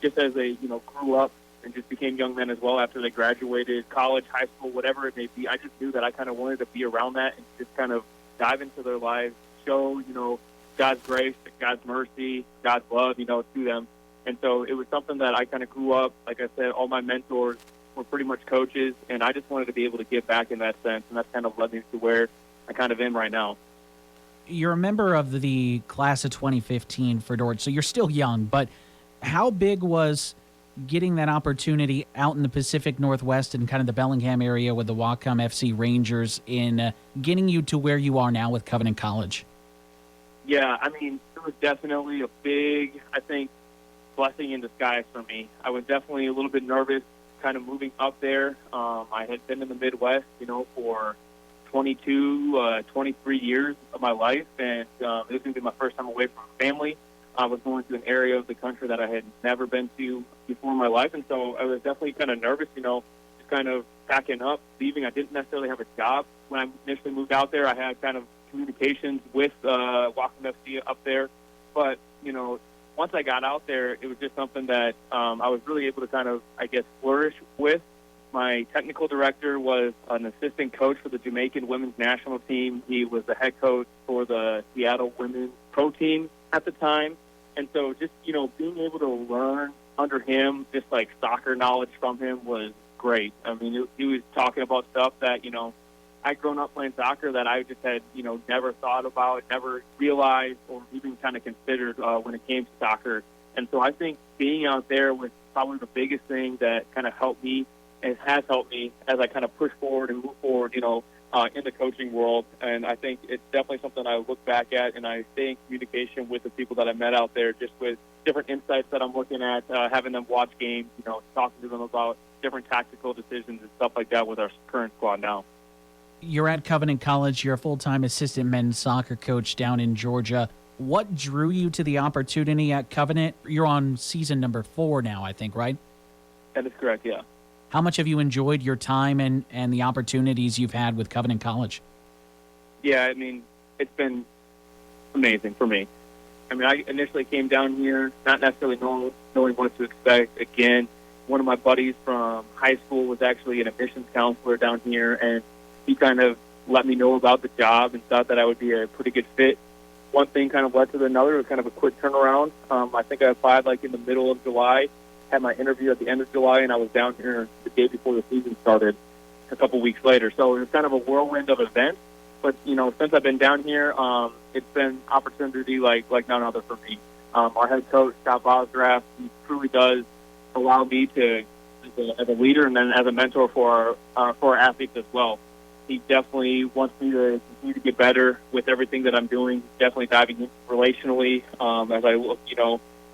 just as they, grew up and just became young men as well after they graduated college, high school, whatever it may be. I just knew that I kind of wanted to be around that and just kind of dive into their lives, show, God's grace, God's mercy, God's love, to them. And so it was something that I kind of grew up, like I said, all my mentors were pretty much coaches, and I just wanted to be able to give back in that sense, and that's kind of led me to where I kind of am right now. You're a member of the class of 2015 for Dordt, so you're still young, but how big was getting that opportunity out in the Pacific Northwest and kind of the Bellingham area with the Whatcom FC Rangers in getting you to where you are now with Covenant College? Yeah, it was definitely a big, I think, blessing in disguise for me. I was definitely a little bit nervous kind of moving up there. I had been in the Midwest, for 22, 23 years of my life, and it was going to be my first time away from family. I was going to an area of the country that I had never been to before in my life, and so I was definitely kind of nervous, just kind of packing up, leaving. I didn't necessarily have a job when I initially moved out there. I had kind of communications with Whatcom FC up there, but, once I got out there, it was just something that I was really able to kind of, flourish with. My technical director was an assistant coach for the Jamaican women's national team. He was the head coach for the Seattle women's pro team at the time. And so just, being able to learn under him, just like soccer knowledge from him was great. I mean, he was talking about stuff that, I'd grown up playing soccer that I just had, never thought about, never realized, or even kind of considered when it came to soccer. And so I think being out there was probably the biggest thing that kind of helped me and has helped me as I kind of push forward and move forward, in the coaching world. And I think it's definitely something I look back at, and I stay in communication with the people that I met out there, just with different insights that I'm looking at, having them watch games, talking to them about different tactical decisions and stuff like that with our current squad now. You're at Covenant College. You're a full-time assistant men's soccer coach down in Georgia. What drew you to the opportunity at Covenant? You're on season number 4 now, I think, right? That is correct, yeah. How much have you enjoyed your time and the opportunities you've had with Covenant College? Yeah, I mean, it's been amazing for me. I mean, I initially came down here not necessarily knowing what to expect. Again, one of my buddies from high school was actually an admissions counselor down here, and he kind of let me know about the job and thought that I would be a pretty good fit. One thing kind of led to another. It was kind of a quick turnaround. I think I applied in the middle of July, had my interview at the end of July, and I was down here the day before the season started a couple weeks later. So it was kind of a whirlwind of events. But, since I've been down here, it's been opportunity like none other for me. Our head coach, Scott Bosgraff, he truly does allow me to, as a leader and then as a mentor for our athletes as well. He definitely wants me to continue to get better with everything that I'm doing, definitely diving in relationally as I look,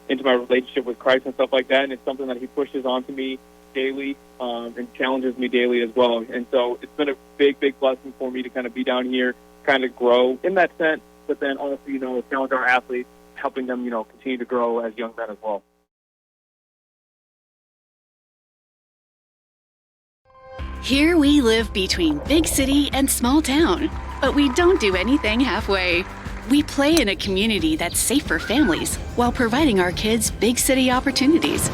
into my relationship with Christ and stuff like that. And it's something that he pushes onto me daily and challenges me daily as well. And so it's been a big, big blessing for me to kind of be down here, kind of grow in that sense, but then also, challenge our athletes, helping them, continue to grow as young men as well. Here we live between big city and small town, but we don't do anything halfway. We play in a community that's safe for families while providing our kids big city opportunities.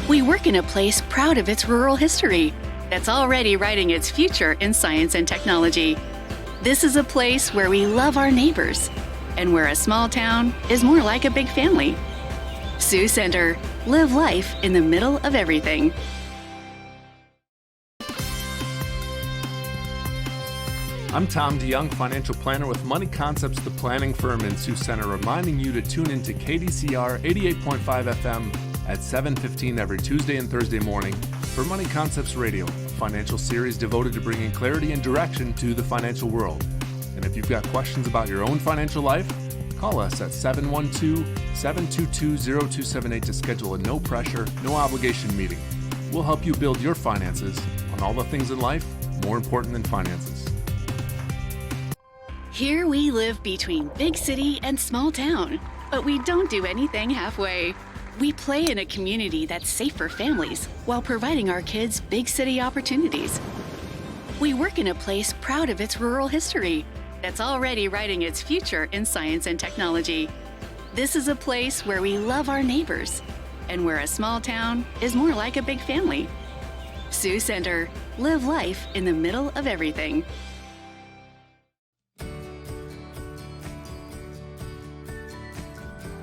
We work in a place proud of its rural history that's already writing its future in science and technology. This is a place where we love our neighbors and where a small town is more like a big family. Sioux Center, live life in the middle of everything. I'm Tom DeYoung, financial planner with Money Concepts, the planning firm in Sioux Center, reminding you to tune into KDCR 88.5 FM at 7:15 every Tuesday and Thursday morning for Money Concepts Radio, a financial series devoted to bringing clarity and direction to the financial world. And if you've got questions about your own financial life, call us at 712-722-0278 to schedule a no-pressure, no-obligation meeting. We'll help you build your finances on all the things in life more important than finances. Here we live between big city and small town, but we don't do anything halfway. We play in a community that's safe for families while providing our kids big city opportunities. We work in a place proud of its rural history that's already writing its future in science and technology. This is a place where we love our neighbors and where a small town is more like a big family. Sioux Center, live life in the middle of everything.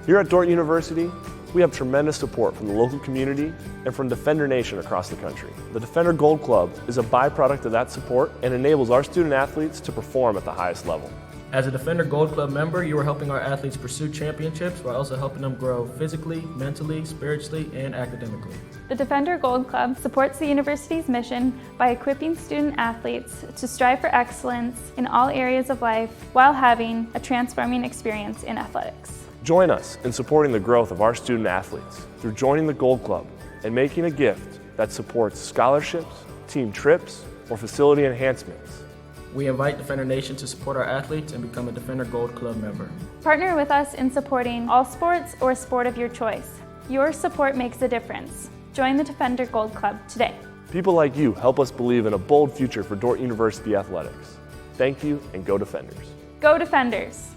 Here at Dordt University, we have tremendous support from the local community and from Defender Nation across the country. The Defender Gold Club is a byproduct of that support and enables our student athletes to perform at the highest level. As a Defender Gold Club member, you are helping our athletes pursue championships while also helping them grow physically, mentally, spiritually, and academically. The Defender Gold Club supports the university's mission by equipping student athletes to strive for excellence in all areas of life while having a transforming experience in athletics. Join us in supporting the growth of our student athletes through joining the Gold Club and making a gift that supports scholarships, team trips, or facility enhancements. We invite Defender Nation to support our athletes and become a Defender Gold Club member. Partner with us in supporting all sports or sport of your choice. Your support makes a difference. Join the Defender Gold Club today. People like you help us believe in a bold future for Dordt University athletics. Thank you, and go Defenders. Go Defenders!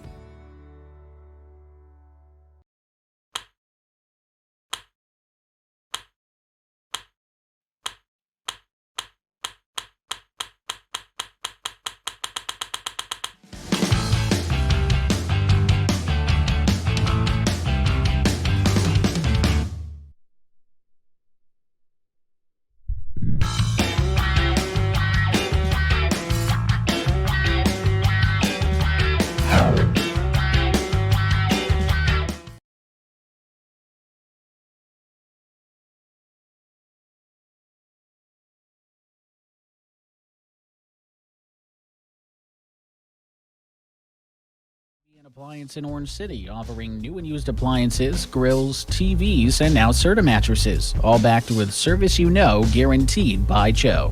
Appliance in Orange City, offering new and used appliances, grills, TVs, and now Serta mattresses, all backed with service you know, guaranteed by Joe.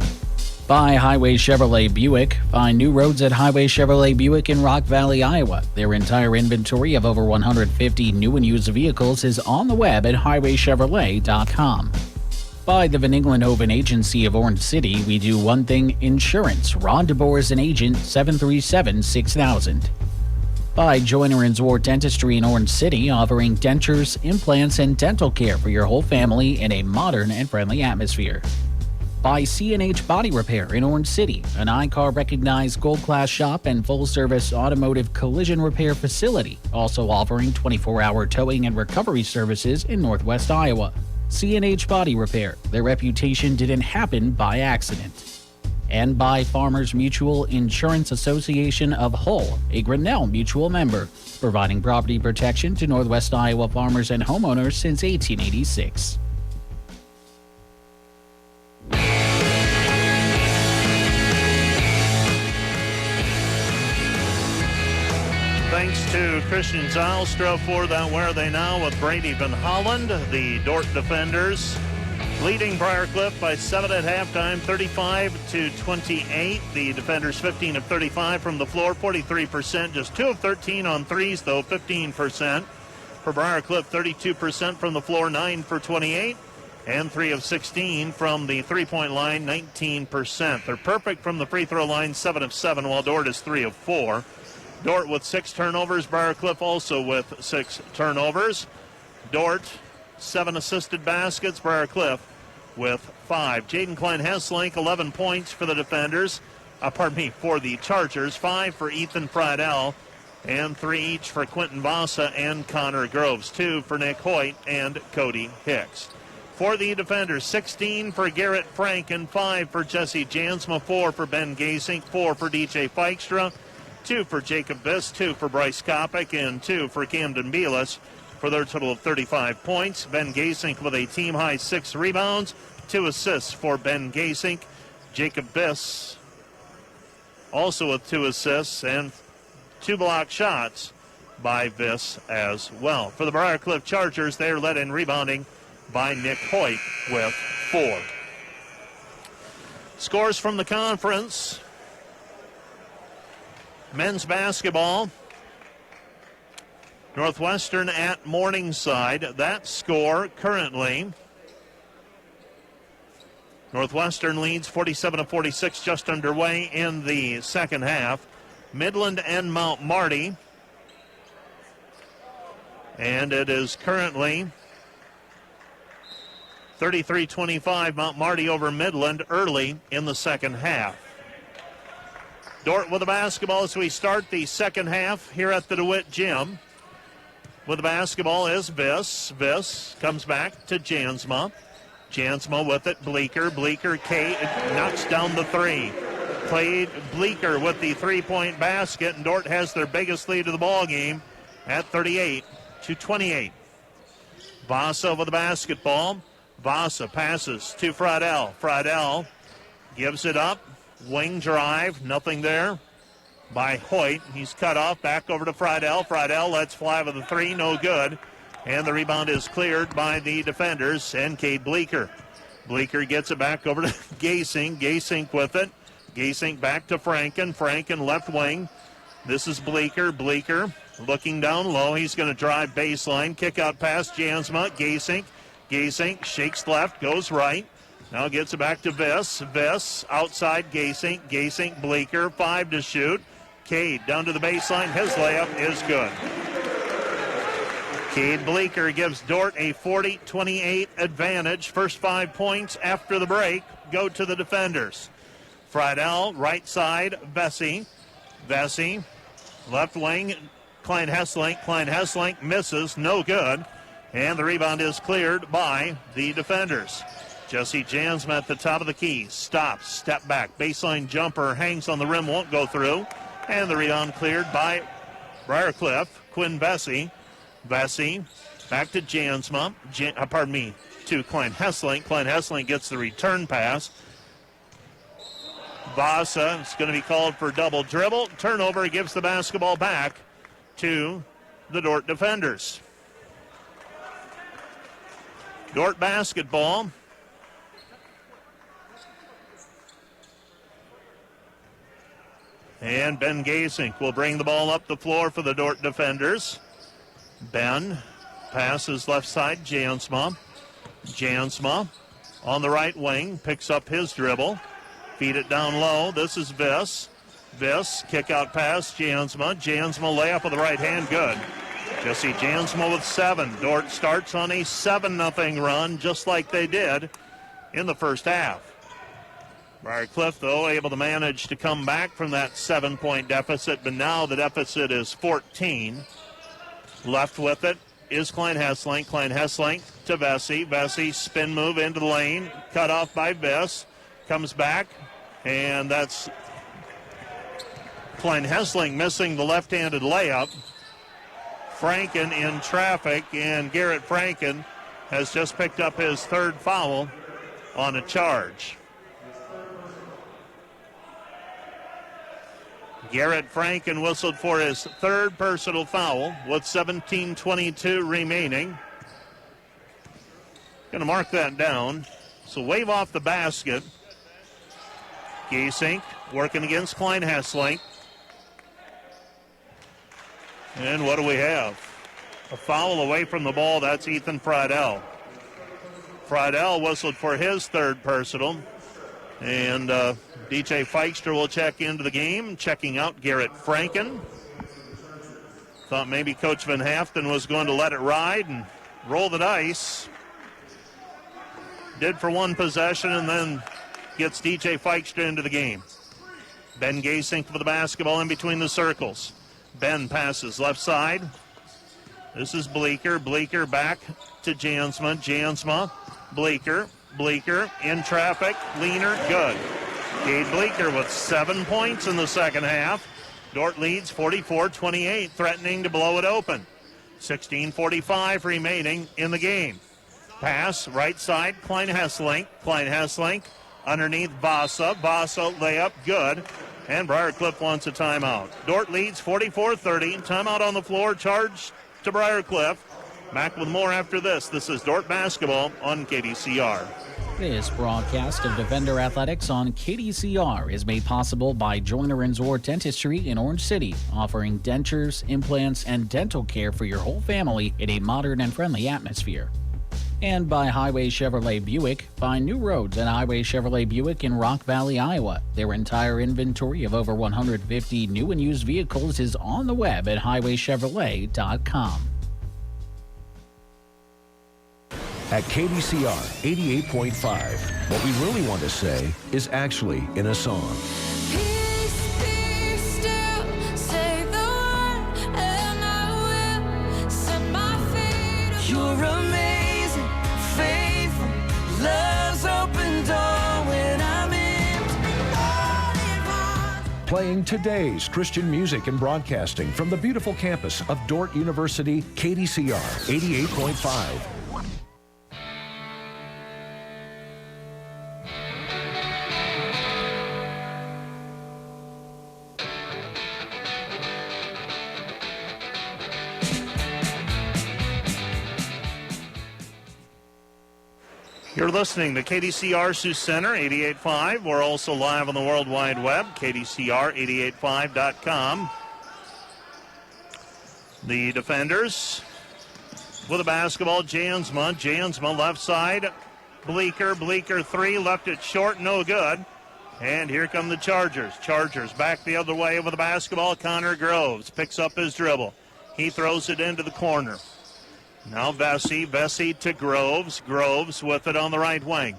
By Highway Chevrolet Buick. Find new roads at Highway Chevrolet Buick in Rock Valley, Iowa. Their entire inventory of over 150 new and used vehicles is on the web at highwaychevrolet.com. By the Van Englenhoven Agency of Orange City, we do one thing: insurance. Ron DeBoer is an agent, 737-6000. By Joyner & Zwart Dentistry in Orange City, offering dentures, implants, and dental care for your whole family in a modern and friendly atmosphere. By C&H Body Repair in Orange City, an ICAR-recognized gold-class shop and full-service automotive collision repair facility, also offering 24-hour towing and recovery services in Northwest Iowa. C&H Body Repair. Their reputation didn't happen by accident. And by Farmers Mutual Insurance Association of Hull, a Grinnell Mutual member, providing property protection to Northwest Iowa farmers and homeowners since 1886. Thanks to Christian Zylstra for that Where Are They Now with Brady Van Holland. The Dordt defenders leading Briar Cliff by 7 at halftime, 35-28. The defenders 15 of 35 from the floor, 43%, just 2 of 13 on threes, though 15%. For Briar Cliff, 32% from the floor, 9 for 28, and 3 of 16 from the three-point line, 19%. They're perfect from the free throw line, 7 of 7, while Dordt is 3 of 4. Dordt with 6 turnovers, Briar Cliff also with 6 turnovers. Dordt, 7 assisted baskets, Briar Cliff with 5. Jaden Klein-Hesslink, 11 points for the defenders. For the Chargers, 5 for Ethan Friedel, and 3 each for Quentin Vasa and Connor Groves, 2 for Nick Hoyt and Cody Hicks. For the defenders, 16 for Garrett Franken, 5 for Jesse Jansma, 4 for Ben Gasink, 4 for DJ Feikstra, 2 for Jacob Biss, 2 for Bryce Kopic, and 2 for Camden Belis, for their total of 35 points. Ben Gasink with a team-high 6 rebounds, 2 assists for Ben Gasink. Jacob Biss also with 2 assists and 2 block shots by Biss as well. For the Briar Cliff Chargers, they are led in rebounding by Nick Hoyt with 4. Scores from the conference. Men's basketball. Northwestern at Morningside. That score currently, Northwestern leads 47-46, just underway in the second half. Midland and Mount Marty. And it is currently 33-25, Mount Marty over Midland early in the second half. Dordt with the basketball as we start the second half here at the DeWitt Gym. With the basketball is Viss. Viss comes back to Jansma. Jansma with it. Bleeker. Bleeker knocks down the 3. Played Bleeker with the three-point basket, and Dordt has their biggest lead of the ball game at 38-28. Vasa with the basketball. Vasa passes to Friedel. Friedel gives it up. Wing drive. Nothing there by Hoyt. He's cut off. Back over to Friedel. Friedel lets fly with a 3. No good. And the rebound is cleared by the defenders and Cade Bleeker. Bleeker gets it back over to Gasink. Gasink with it. Gasink back to Franken. Franken left wing. This is Bleeker. Bleeker looking down low. He's going to drive baseline. Kick out past Jansma. Gasink. Gasink shakes left. Goes right. Now gets it back to Viss. Viss outside Gasink. Gasink, Bleeker, 5 to shoot. Cade down to the baseline. His layup is good. Cade Bleeker gives Dordt a 40-28 advantage. First 5 points after the break go to the defenders. Friedel, right side, Vesey. Vesey, left wing, Klein-Hesslink. Klein-Hesslink misses, no good. And the rebound is cleared by the defenders. Jesse Jansma at the top of the key. Stops, step back, baseline jumper, hangs on the rim, won't go through. And the rebound cleared by Briar Cliff, Quinn Vesey. Vesey back to Jansma, to Klein-Hesslink. Klein-Hesslink gets the return pass. Vasa is going to be called for double dribble. Turnover gives the basketball back to the Dordt defenders. Dordt basketball. And Ben Gasink will bring the ball up the floor for the Dordt defenders. Ben passes left side, Jansma. Jansma on the right wing, picks up his dribble. Feed it down low. This is Viss. Viss, kick out pass, Jansma. Jansma layup with the right hand, good. Jesse Jansma with 7. Dordt starts on a 7-0 run, just like they did in the first half. Briarcliff, though, able to manage to come back from that 7-point deficit, but now the deficit is 14. Left with it is Klein Hesslink. Klein Hesslink to Vesey. Vesey spin move into the lane, cut off by Viss. Comes back, and that's Klein Hesslink missing the left-handed layup. Franken in traffic, and Garrett Franken has just picked up his 3rd foul on a charge. Garrett Franken whistled for his 3rd personal foul with 17:22 remaining. Going to mark that down. So wave off the basket. Gasink working against Klein Hesslink. And what do we have? A foul away from the ball. That's Ethan Friedel. Friedel whistled for his 3rd personal. And DJ Feikstra will check into the game, checking out Garrett Franken. Thought maybe Coach Van Haften was going to let it ride and roll the dice. Did for 1 possession and then gets DJ Feikstra into the game. Ben Gasink for the basketball in between the circles. Ben passes left side. This is Bleeker. Bleeker back to Jansma. Jansma, Bleeker. Bleeker in traffic, leaner, good. Cade Bleeker with 7 points in the second half. Dordt leads 44-28, threatening to blow it open. 16:45 remaining in the game. Pass, right side, Klein Hesslink. Klein Hesslink underneath Vasa. Vasa layup, good. And Briarcliff wants a timeout. Dordt leads 44-30. Timeout on the floor, charge to Briarcliff. Back with more after this. This is Dordt basketball on KDCR. This broadcast of Defender Athletics on KDCR is made possible by Joyner & Zohr Dentistry in Orange City, offering dentures, implants, and dental care for your whole family in a modern and friendly atmosphere. And by Highway Chevrolet Buick. Find new roads at Highway Chevrolet Buick in Rock Valley, Iowa. Their entire inventory of over 150 new and used vehicles is on the web at highwaychevrolet.com. At KDCR 88.5, what we really want to say is actually in a song. Peace be still, say the word, and I will set my feet upon. You're amazing, faithful, love's open door when I'm in. Playing today's Christian music and broadcasting from the beautiful campus of Dordt University, KDCR 88.5. You're listening to KDCR Sioux Center 88.5. We're also live on the World Wide Web, KDCR885.com. The defenders with the basketball, Jansma. Jansma left side, Bleeker. Bleeker 3, left it short, no good. And here come the Chargers. Chargers back the other way with the basketball. Connor Groves picks up his dribble. He throws it into the corner. Now Vesey. Vesey to Groves. Groves with it on the right wing.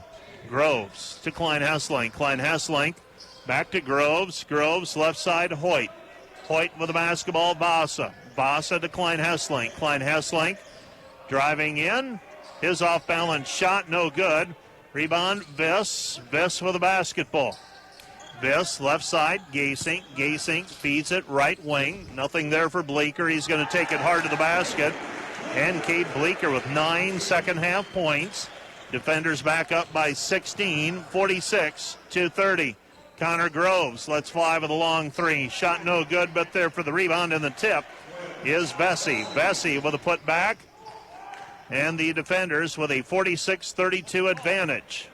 Groves to Klein Hesslink. Klein Hesslink back to Groves. Groves left side, Hoyt. Hoyt with the basketball, Vasa. Vasa to Klein Hesslink. Klein Hesslink driving in. His off-balance shot, no good. Rebound, Viss. Viss with the basketball. Viss, left side, Gasink. Gasink feeds it right wing. Nothing there for Bleeker. He's going to take it hard to the basket. And Cade Bleeker with 9 second-half points. Defenders back up by 16, 46-30. Connor Groves lets fly with a long 3. Shot no good, but there for the rebound and the tip is Vesey. Vesey with a putback, and the defenders with a 46-32 advantage.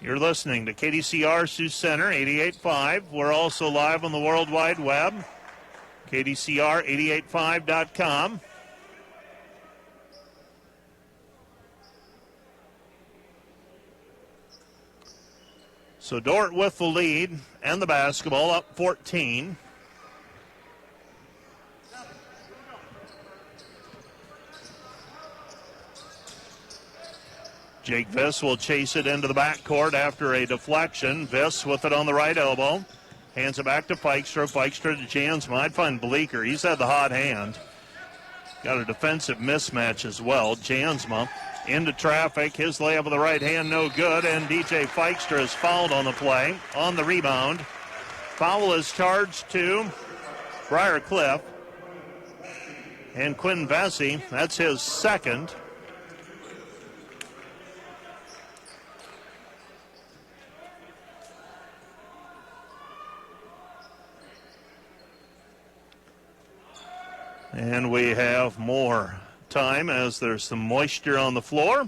You're listening to KDCR Sioux Center 88.5. We're also live on the World Wide Web, KDCR885.com. So Dordt with the lead and the basketball, up 14. Jake Viss will chase it into the backcourt after a deflection. Viss with it on the right elbow. Hands it back to Feikstra. Feikstra to Jansma. I'd find Bleeker. He's had the hot hand. Got a defensive mismatch as well. Jansma into traffic. His layup with the right hand, no good. And DJ Feikstra is fouled on the play. On the rebound. Foul is charged to Briar Cliff. And Quinn Vesey, that's his second. And we have more time as there's some moisture on the floor.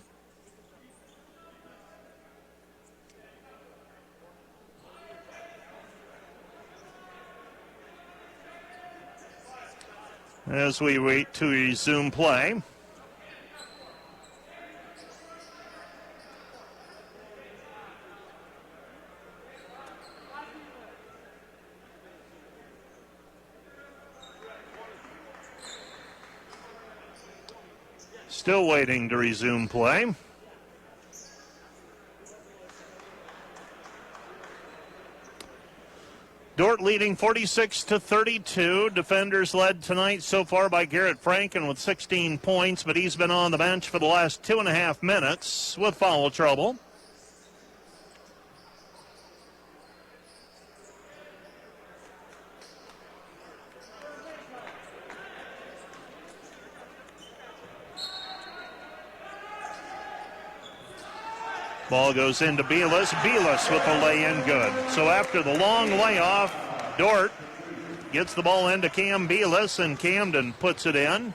As we wait to resume play. Still waiting to resume play. Dordt leading 46-32. Defenders led tonight so far by Garrett Franken with 16 points, but he's been on the bench for the last 2.5 minutes with foul trouble. Ball goes into Belis. Belis with the lay-in good. So after the long layoff, Dordt gets the ball into Cam Belis, and Camden puts it in.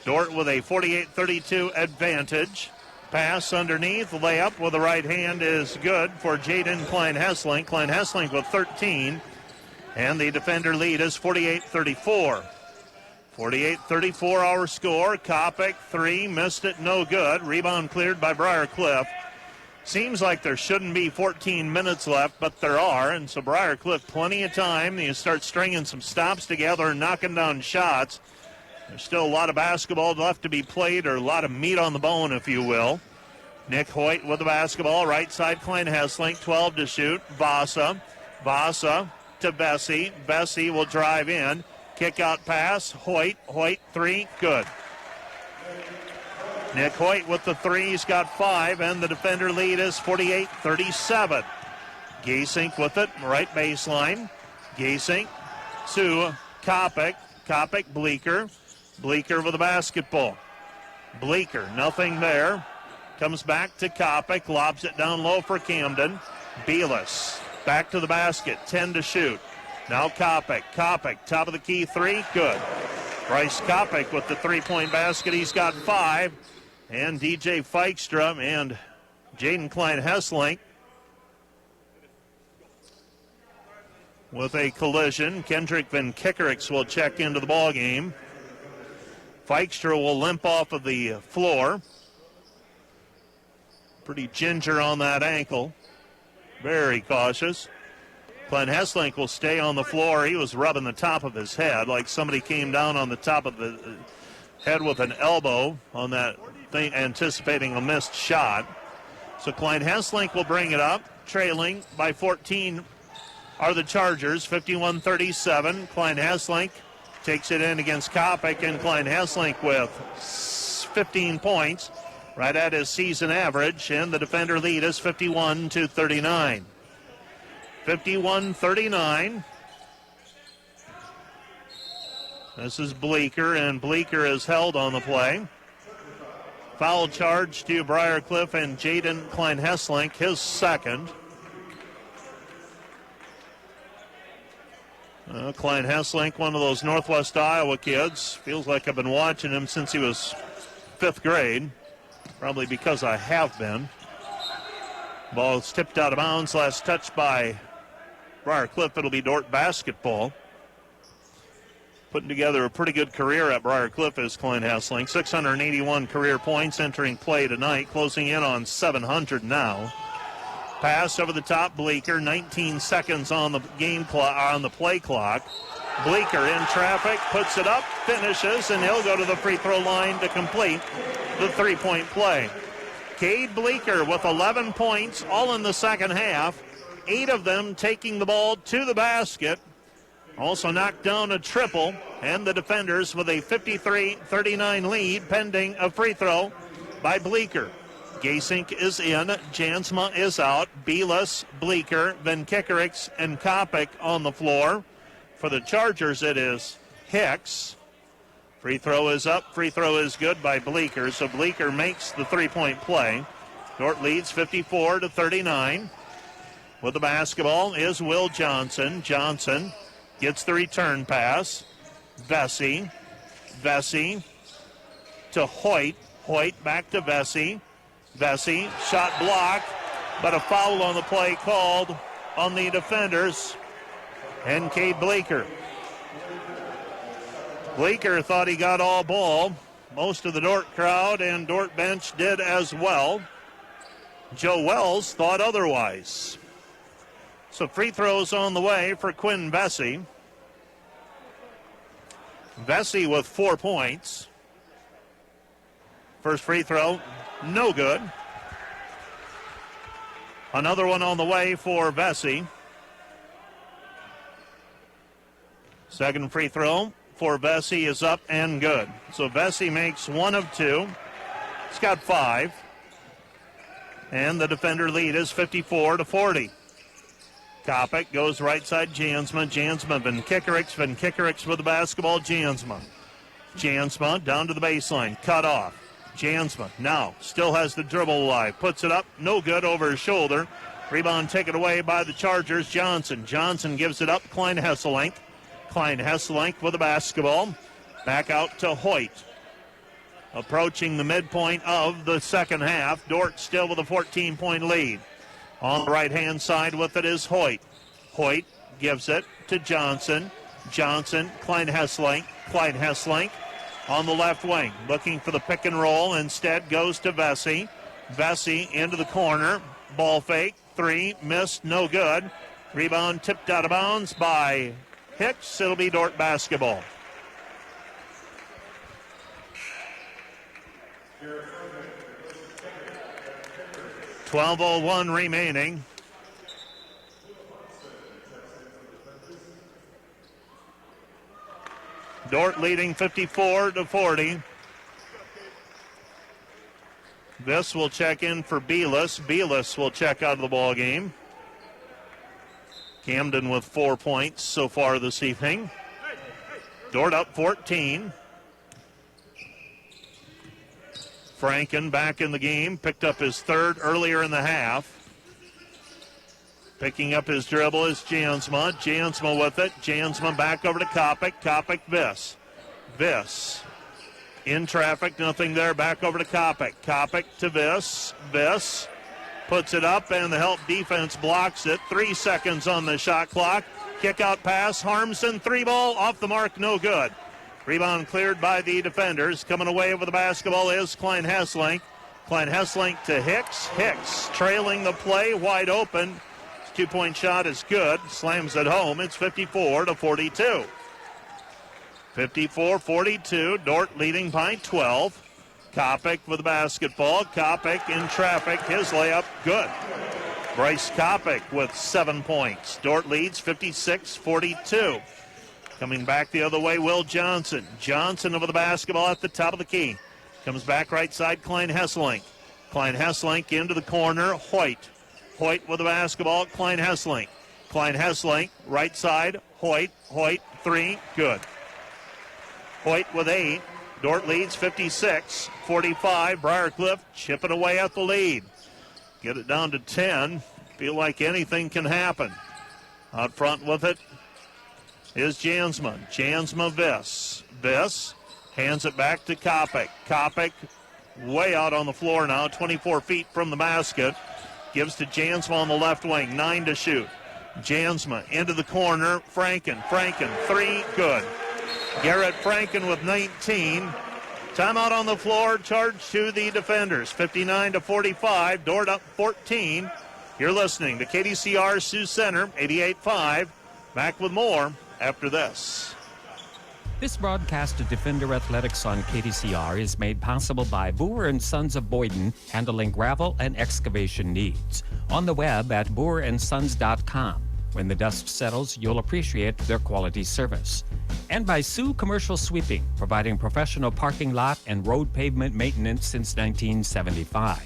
Dordt with a 48-32 advantage. Pass underneath, layup with the right hand is good for Jaden Klein-Hesslink. Klein-Hesslink with 13, and the defender lead is 48-34. 48-34 our score. Kopic, 3, missed it, no good. Rebound cleared by Briar Cliff. Seems like there shouldn't be 14 minutes left, but there are, and so Briar Cliff plenty of time. You start stringing some stops together and knocking down shots. There's still a lot of basketball left to be played, or a lot of meat on the bone, if you will. Nick Hoyt with the basketball, right side Klein-Hesslink, 12 to shoot. Vasa to Vesey. Vesey will drive in. Kick out pass, Hoyt, 3, good. Nick Hoyt with the 3, he's got 5, and the defender lead is 48-37. Gasink with it, right baseline. Gasink to Kopic. Kopic, Bleeker. Bleeker with the basketball. Bleeker, nothing there. Comes back to Kopic, lobs it down low for Camden. Belis, back to the basket, 10 to shoot. Now Kopic, top of the key 3, good. Bryce Kopic with the 3-point basket, he's got 5. And DJ Feikstra and Jaden Klein-Hesslink with a collision. Kendrick Van Kickerix will check into the ball game. Feikstra will limp off of the floor. Pretty ginger on that ankle. Very cautious. Klein-Hesslink will stay on the floor. He was rubbing the top of his head like somebody came down on the top of the head with an elbow on that thing, anticipating a missed shot. So Klein-Hesslink will bring it up. Trailing by 14 are the Chargers, 51-37. Klein-Hesslink takes it in against Kopic, and Klein-Hesslink with 15 points, right at his season average, and the defender lead is 51-39. 51-39. This is Bleeker, and Bleeker is held on the play. Foul charge to Briar Cliff and Jaden Klein-Hesslink, his second. Klein Hesslink, one of those Northwest Iowa kids. Feels like I've been watching him since he was 5th grade. Probably because I have been. Ball is tipped out of bounds. Last touch by Briar Cliff. It'll be Dordt basketball. Putting together a pretty good career at Briar Cliff is Klein Hesslink. 681 career points entering play tonight. Closing in on 700 now. Pass over the top, Bleeker. 19 seconds on the on the play clock. Bleeker in traffic, puts it up, finishes, and he'll go to the free throw line to complete the three-point play. Cade Bleeker with 11 points, all in the second half. 8 of them taking the ball to the basket. Also knocked down a triple, and the defenders with a 53-39 lead pending a free throw by Bleeker. Gasink is in, Jansma is out, Belis, Bleeker, Van Kickerix, and Kopic on the floor. For the Chargers, it is Hicks. Free throw is up, free throw is good by Bleeker, so Bleeker makes the three-point play. Dordt leads 54-39. With the basketball is Will Johnson. Johnson gets the return pass. Vesey to Hoyt. Hoyt back to Vesey. Vesey, shot blocked, but a foul on the play called on the defenders and Cade Bleeker. Bleeker thought he got all ball. Most of the Dordt crowd and Dordt bench did as well. Joe Wells thought otherwise. So free throws on the way for Quinn Vesey. Vesey with 4 points. First free throw, no good. Another one on the way for Vesey. Second free throw for Vesey is up and good. So Vesey makes 1 of 2. He's got 5. And the defender lead is 54-40. Kopic goes right side, Jansma, Van Kickerix with the basketball, Jansma down to the baseline, cut off. Jansma now still has the dribble alive, puts it up, no good, over his shoulder. Rebound taken away by the Chargers. Johnson gives it up, Klein Hesselink with the basketball. Back out to Hoyt. Approaching the midpoint of the second half. Dordt still with a 14-point lead. On the right-hand side with it is Hoyt. Hoyt gives it to Johnson. Klein Hesselink on the left wing. Looking for the pick and roll. Instead goes to Vesey. Vesey into the corner. Ball fake. 3. Missed. No good. Rebound tipped out of bounds by Hicks. It'll be Dordt basketball. .12:01 remaining. Dordt leading 54-40. This will check in for Belis. Belis will check out of the ball game. Camden with 4 points so far this evening. Dordt up 14. Franken back in the game, picked up his third earlier in the half. Picking up his dribble is Jansma. Jansma with it. Jansma back over to Kopic. Kopic, Viss. In traffic, nothing there. Back over to Kopic. Kopic to Viss. Viss puts it up, and the help defense blocks it. 3 seconds on the shot clock. Kick out pass. Harmson, 3-ball, off the mark, no good. Rebound cleared by the defenders. Coming away with the basketball is Klein Hesselink. Klein Hesselink to Hicks. Hicks trailing the play, wide open. His 2-point shot is good. Slams it home. It's 54-42. 54-42. Dordt leading by 12. Kopic with the basketball. Kopic in traffic. His layup good. Bryce Kopic with 7 points. Dordt leads 56-42. Coming back the other way, Will Johnson. Johnson over the basketball at the top of the key. Comes back right side, Klein Hesselink. Klein Hesselink into the corner, Hoyt. Hoyt with the basketball, Klein Hesselink. Klein Hesselink, right side, Hoyt. 3, good. Hoyt with 8. Dordt leads 56-45. Briar Cliff chipping away at the lead. Get it down to 10. Feel like anything can happen. Out front with it is Jansma. Jansma Viss. Viss hands it back to Kopic. Kopic way out on the floor now, 24 feet from the basket. Gives to Jansma on the left wing, 9 to shoot. Jansma into the corner. Franken, 3, good. Garrett Franken with 19. Timeout on the floor, charge to the defenders. 59-45, Dordt up 14. You're listening to KDCR Sioux Center, 88.5. Back with more after this. This broadcast of Defender Athletics on KDCR is made possible by Boer & Sons of Boyden, handling gravel and excavation needs. On the web at boerandsons.com. When the dust settles, you'll appreciate their quality service. And by Sioux Commercial Sweeping, providing professional parking lot and road pavement maintenance since 1975.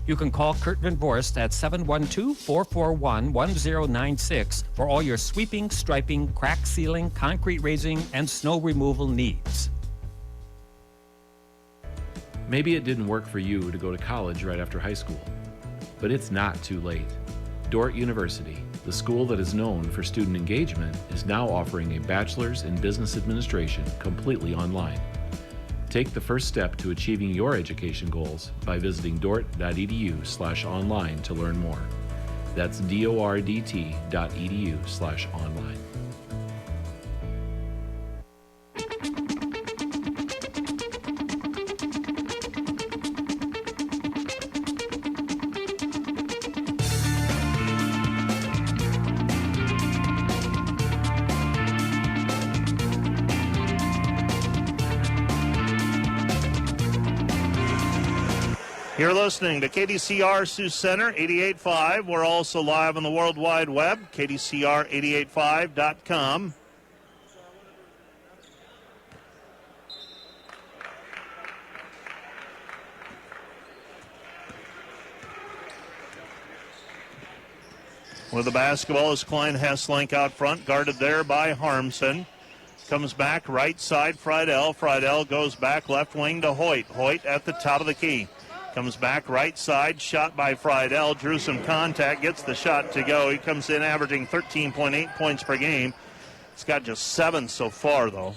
You can call Kurt Van Vorst at 712-441-1096 for all your sweeping, striping, crack sealing, concrete raising, and snow removal needs. Maybe it didn't work for you to go to college right after high school, but it's not too late. Dordt University, the school that is known for student engagement, is now offering a bachelor's in business administration completely online. Take the first step to achieving your education goals by visiting dordt.edu/online to learn more. That's dordt.edu/online. You're listening to KDCR Sioux Center, 88.5. We're also live on the World Wide Web, KDCR885.com. With the basketball is Klein Hesslink out front, guarded there by Harmson. Comes back right side, Friedel. Friedel goes back left wing to Hoyt. Hoyt at the top of the key. Comes back right side, shot by Friedel, drew some contact, gets the shot to go. He comes in averaging 13.8 points per game. He's got just 7 so far, though.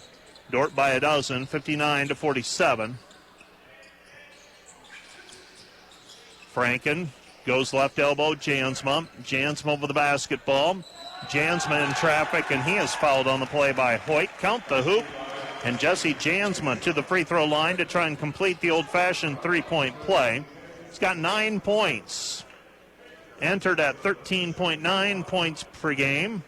Dordt by a dozen, 59-47. Franken goes left elbow, Jansma. Jansma with the basketball. Jansma in traffic, and he is fouled on the play by Hoyt. Count the hoop. And Jesse Jansma to the free throw line to try and complete the old-fashioned three-point play. He's got 9 points. Entered at 13.9 points per game.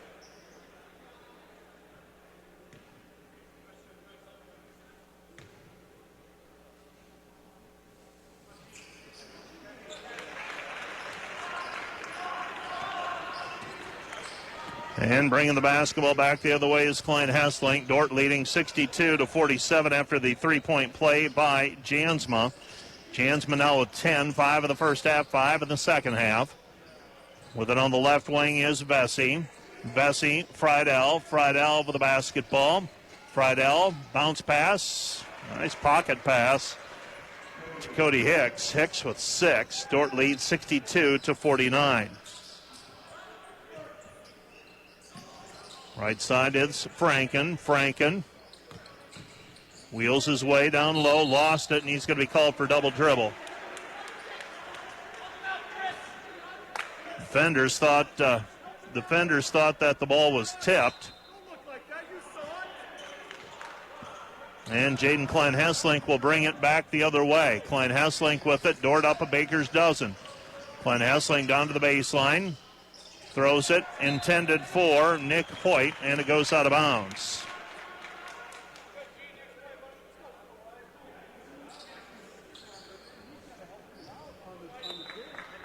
And bringing the basketball back the other way is Klein Hesslink. Dordt leading 62-47 after the three-point play by Jansma. Jansma now with 10, 5 in the first half, 5 in the second half. With it on the left wing is Vesey. Vesey, Friedel. Friedel with the basketball. Friedel, bounce pass. Nice pocket pass to Cody Hicks. Hicks with 6. Dordt leads 62-49. Right side is Franken. Franken wheels his way down low, lost it, and he's going to be called for double dribble. Defenders thought that the ball was tipped. And Jaden Klein Hesslink will bring it back the other way. Klein Hesslink with it, Dordt up a baker's dozen. Klein Hesslink down to the baseline. Throws it, intended for Nick Hoyt, and it goes out of bounds.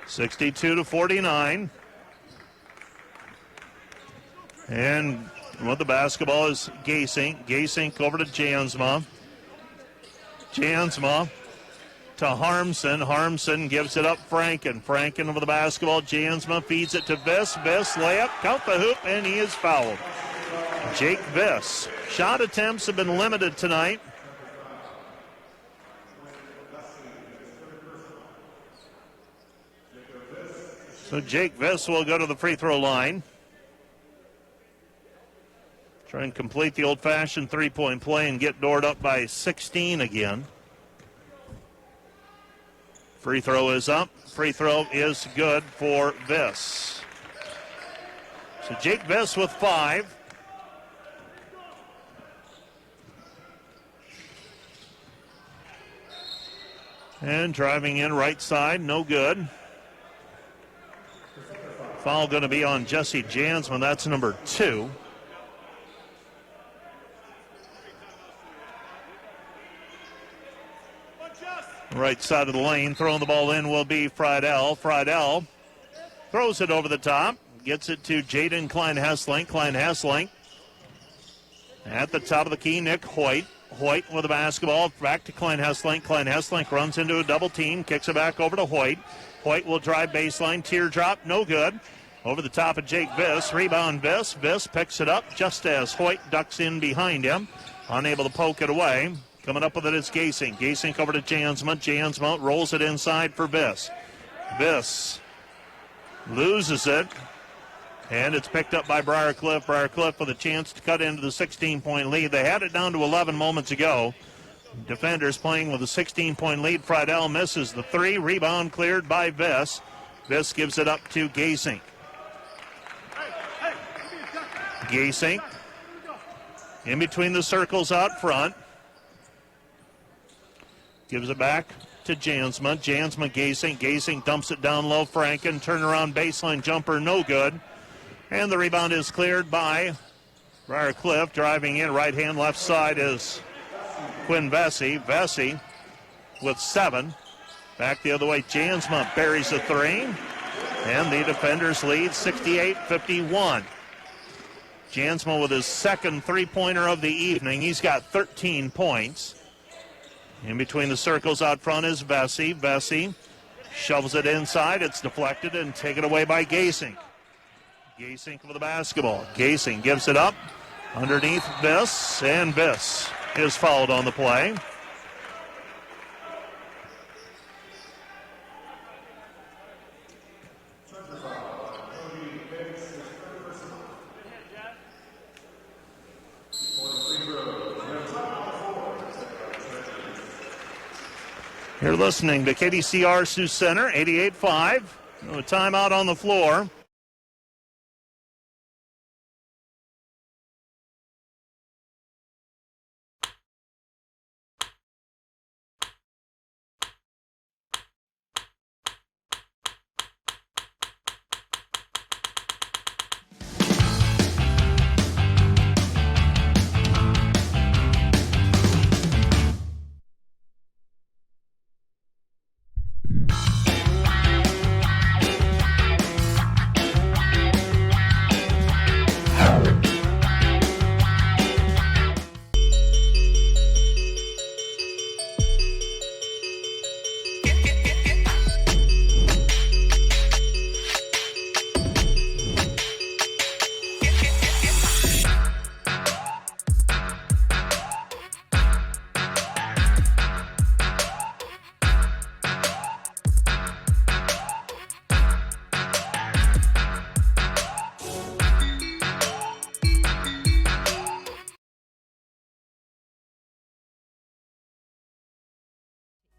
(62-49). And with the basketball is Gasink. Gasink over to Jansma. Jansma to Harmson. Harmson gives it up Franken. Franken over the basketball. Jansma feeds it to Viss. Viss layup, count the hoop, and he is fouled. Jake Viss. Shot attempts have been limited tonight. So Jake Viss will go to the free throw line. Try and complete the old-fashioned three-point play and get Dordt up by 16 again. Free throw is up. Free throw is good for Viss. So Jake Viss with 5. And driving in right side, no good. Foul going to be on Jesse Jansman. That's number 2. Right side of the lane, throwing the ball in will be Friedel. Friedel throws it over the top, gets it to Jaden Klein-Hesslink. Klein-Hesslink at the top of the key, Nick Hoyt. Hoyt with the basketball, back to Klein-Hesslink. Klein-Hesslink runs into a double team, kicks it back over to Hoyt. Hoyt will drive baseline, teardrop, no good. Over the top of Jake Viss, rebound Viss. Viss picks it up just as Hoyt ducks in behind him, unable to poke it away. Coming up with it is Gasink. Gasink over to Jansma. Jansma rolls it inside for Viss. Viss loses it, and it's picked up by Briar Cliff. Briar Cliff with a chance to cut into the 16-point lead. They had it down to 11 moments ago. Defenders playing with a 16-point lead. Friedel misses the 3. Rebound cleared by Viss. Viss gives it up to Gasink. Gasink in between the circles out front. Gives it back to Jansma. Jansma, Gasink. Gasink dumps it down low. Franken, turnaround baseline jumper, no good. And the rebound is cleared by Briar Cliff. Driving in right hand, left side is Quinn Vesey. Vesey with 7. Back the other way, Jansma buries a 3. And the defenders lead 68-51. Jansma with his second three-pointer of the evening. He's got 13 points. In between the circles out front is Vesey. Vesey shovels it inside. It's deflected and taken away by Gasink. Gasink with the basketball. Gasink gives it up underneath Viss, and Viss is fouled on the play. You're listening to KDCR Sioux Center, 88-5. A timeout on the floor.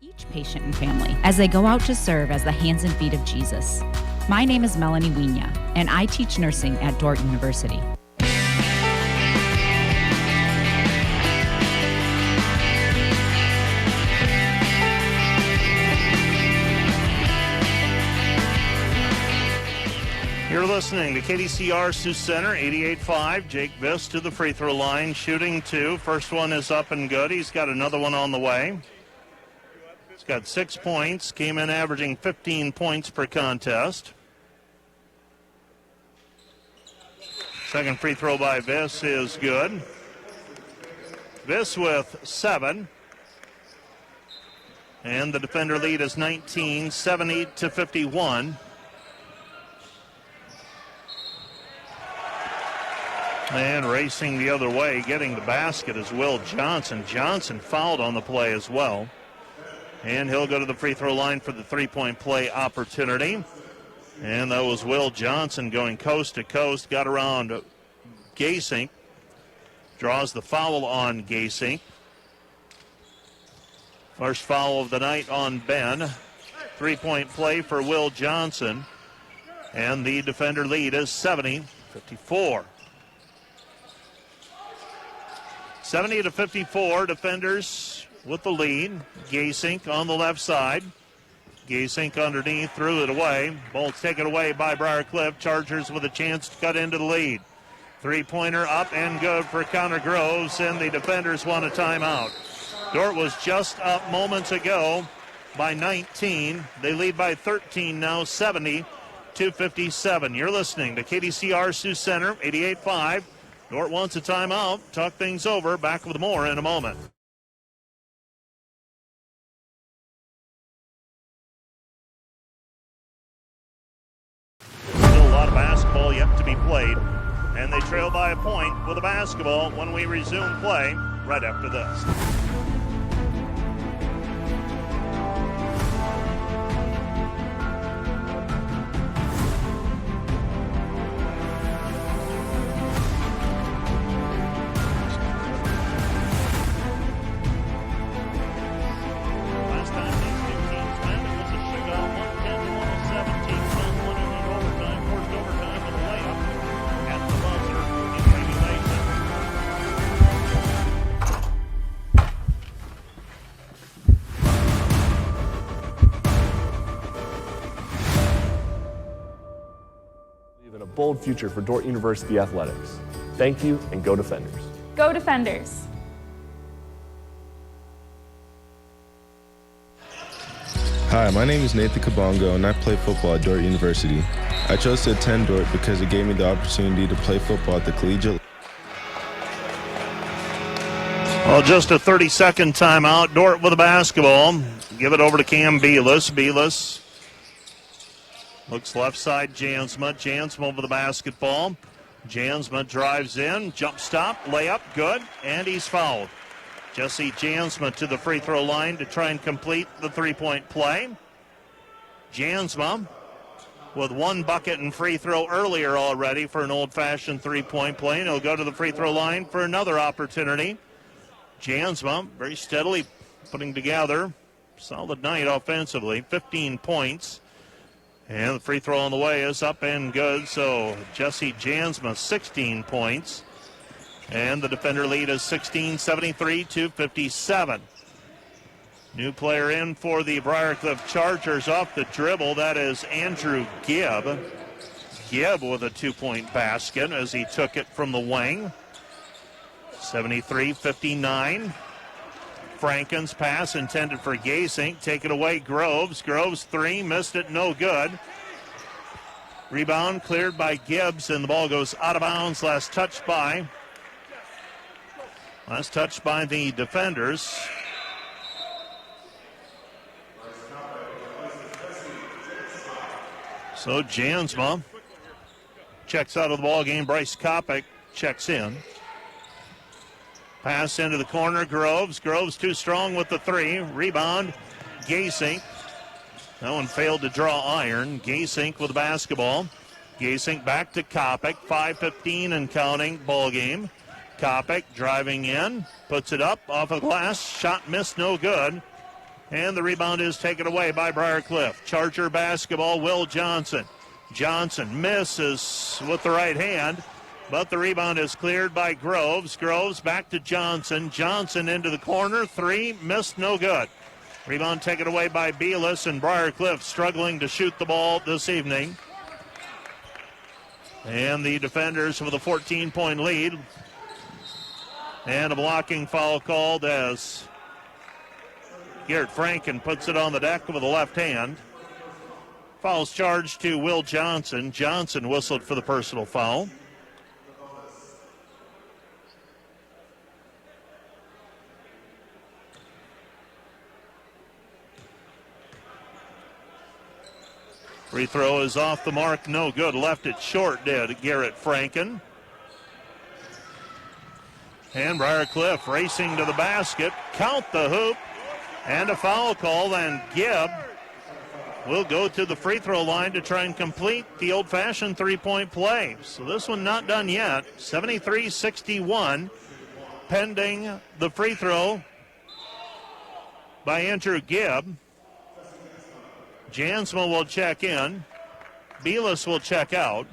Each patient and family as they go out to serve as the hands and feet of Jesus. My name is Melanie Wienia, and I teach nursing at Dordt University. You're listening to KDCR Sioux Center, 88-5. Jake Viss to the free throw line, shooting 2. First one is up and good. He's got another one on the way. He's got 6 points, came in averaging 15 points per contest. Second free throw by Viss is good. Viss with 7. And the defender lead is 19, 70-51. And racing the other way, getting the basket is Will Johnson. Johnson fouled on the play as well. And he'll go to the free throw line for the three-point play opportunity. And that was Will Johnson going coast to coast, got around Gasink. draws the foul on Gasink. First foul of the night on Ben. 3-point play for Will Johnson. And the defender lead is 70-54. 70-54, defenders with the lead. Gasink on the left side. Gasink underneath, threw it away. Ball's taken away by Briar Cliff. Chargers with a chance to cut into the lead. Three-pointer up and good for Connor Groves, and the defenders want a timeout. Dordt was just up moments ago by 19. They lead by 13 now, 70-57. You're listening to KDCR Sioux Center, 88.5. Dordt wants a timeout. Talk things over. Back with more in a moment. Still a lot of basketball yet to be played. And they trail by a point with a basketball when we resume play right after this. Bold future for Dordt University athletics. Thank you, and go Defenders. Go Defenders. Hi, my name is Nathan Kabongo, and I play football at Dordt University. I chose to attend Dordt because it gave me the opportunity to play football at the collegiate. Well, just a 30-second timeout. Dordt with a basketball. Give it over to Cam Belis. Belis looks left side, Jansma. Jansma over the basketball. Jansma drives in, jump stop, layup, good, and he's fouled. Jesse Jansma to the free throw line to try and complete the three-point play. Jansma with one bucket and free throw earlier already for an old-fashioned three-point play, and he'll go to the free throw line for another opportunity. Jansma very steadily putting together solid night offensively, 15 points. And the free throw on the way is up and good. So Jesse Jansma, 16 points. And the defender lead is 16, 73-57. New player in for the Briarcliff Chargers off the dribble. That is Andrew Gibb. Gibb with a two-point basket as he took it from the wing. 73-59. Franken's pass intended for Gasink. Take it away, Groves. Groves three, missed it, no good. Rebound cleared by Gibbs, and the ball goes out of bounds. Last touch by the defenders. So Jansma checks out of the ball game. Bryce Kopic checks in. Pass into the corner, Groves. Groves too strong with the three. Rebound, Gasink. That one failed to draw iron. Gasink with the basketball. Gasink back to Kopic. 5:15 and counting ball game. Kopic driving in, puts it up off a glass. Shot missed, no good. And the rebound is taken away by Briarcliff. Charger basketball, Will Johnson. Johnson misses with the right hand. But the rebound is cleared by Groves. Groves back to Johnson. Johnson into the corner. Three, missed, no good. Rebound taken away by Belis, and Briarcliff struggling to shoot the ball this evening. And the defenders with a 14-point lead. And a blocking foul called as Garrett Franken puts it on the deck with the left hand. Foul's charged to Will Johnson. Johnson whistled for the personal foul. Free throw is off the mark, no good. Left it short, did Garrett Franken. And Briarcliff racing to the basket. Count the hoop. And a foul call, and Gibb will go to the free throw line to try and complete the old-fashioned three-point play. So this one not done yet. 73-61. pending the free throw by Andrew Gibb. Jansma will check in. Belis will check out.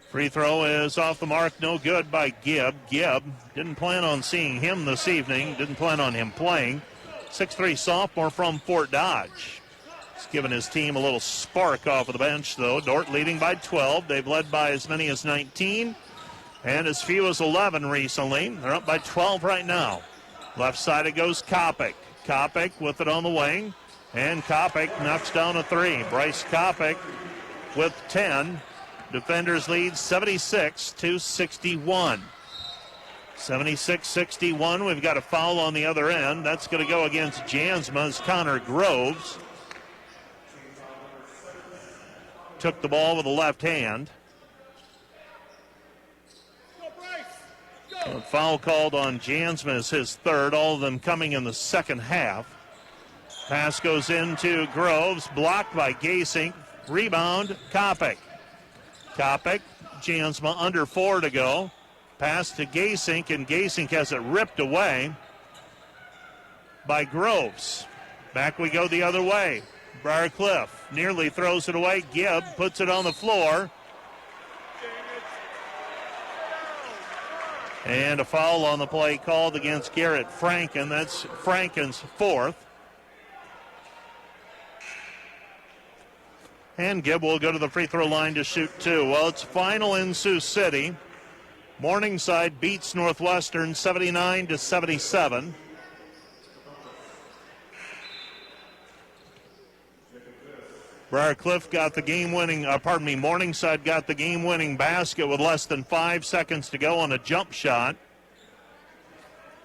Free throw is off the mark, no good by Gibb. Gibb didn't plan on seeing him this evening, didn't plan on him playing. 6'3 sophomore from Fort Dodge. He's given his team a little spark off of the bench, though. Dordt leading by 12. They've led by as many as 19 and as few as 11 recently. They're up by 12 right now. Left side it goes Kopic. Kopic with it on the wing, and Kopic knocks down a three. Bryce Kopic with 10. Defenders lead 76-61. 76-61. We've got a foul on the other end. That's going to go against Jansma's Connor Groves. Took the ball with the left hand. A foul called on Jansma is his third, all of them coming in the second half. Pass goes into Groves, blocked by Gasink. Rebound, Kopic. Kopic, Jansma under 4 to go. Pass to Gasink, and Gasink has it ripped away by Groves. Back we go the other way. Briar Cliff nearly throws it away. Gibb puts it on the floor. And a foul on the play called against Garrett Franken. That's Franken's fourth. And Gibb will go to the free throw line to shoot two. Well, it's final in Sioux City. Morningside beats Northwestern 79-77. Briarcliff got the game-winning, Morningside got the game-winning basket with less than 5 seconds to go on a jump shot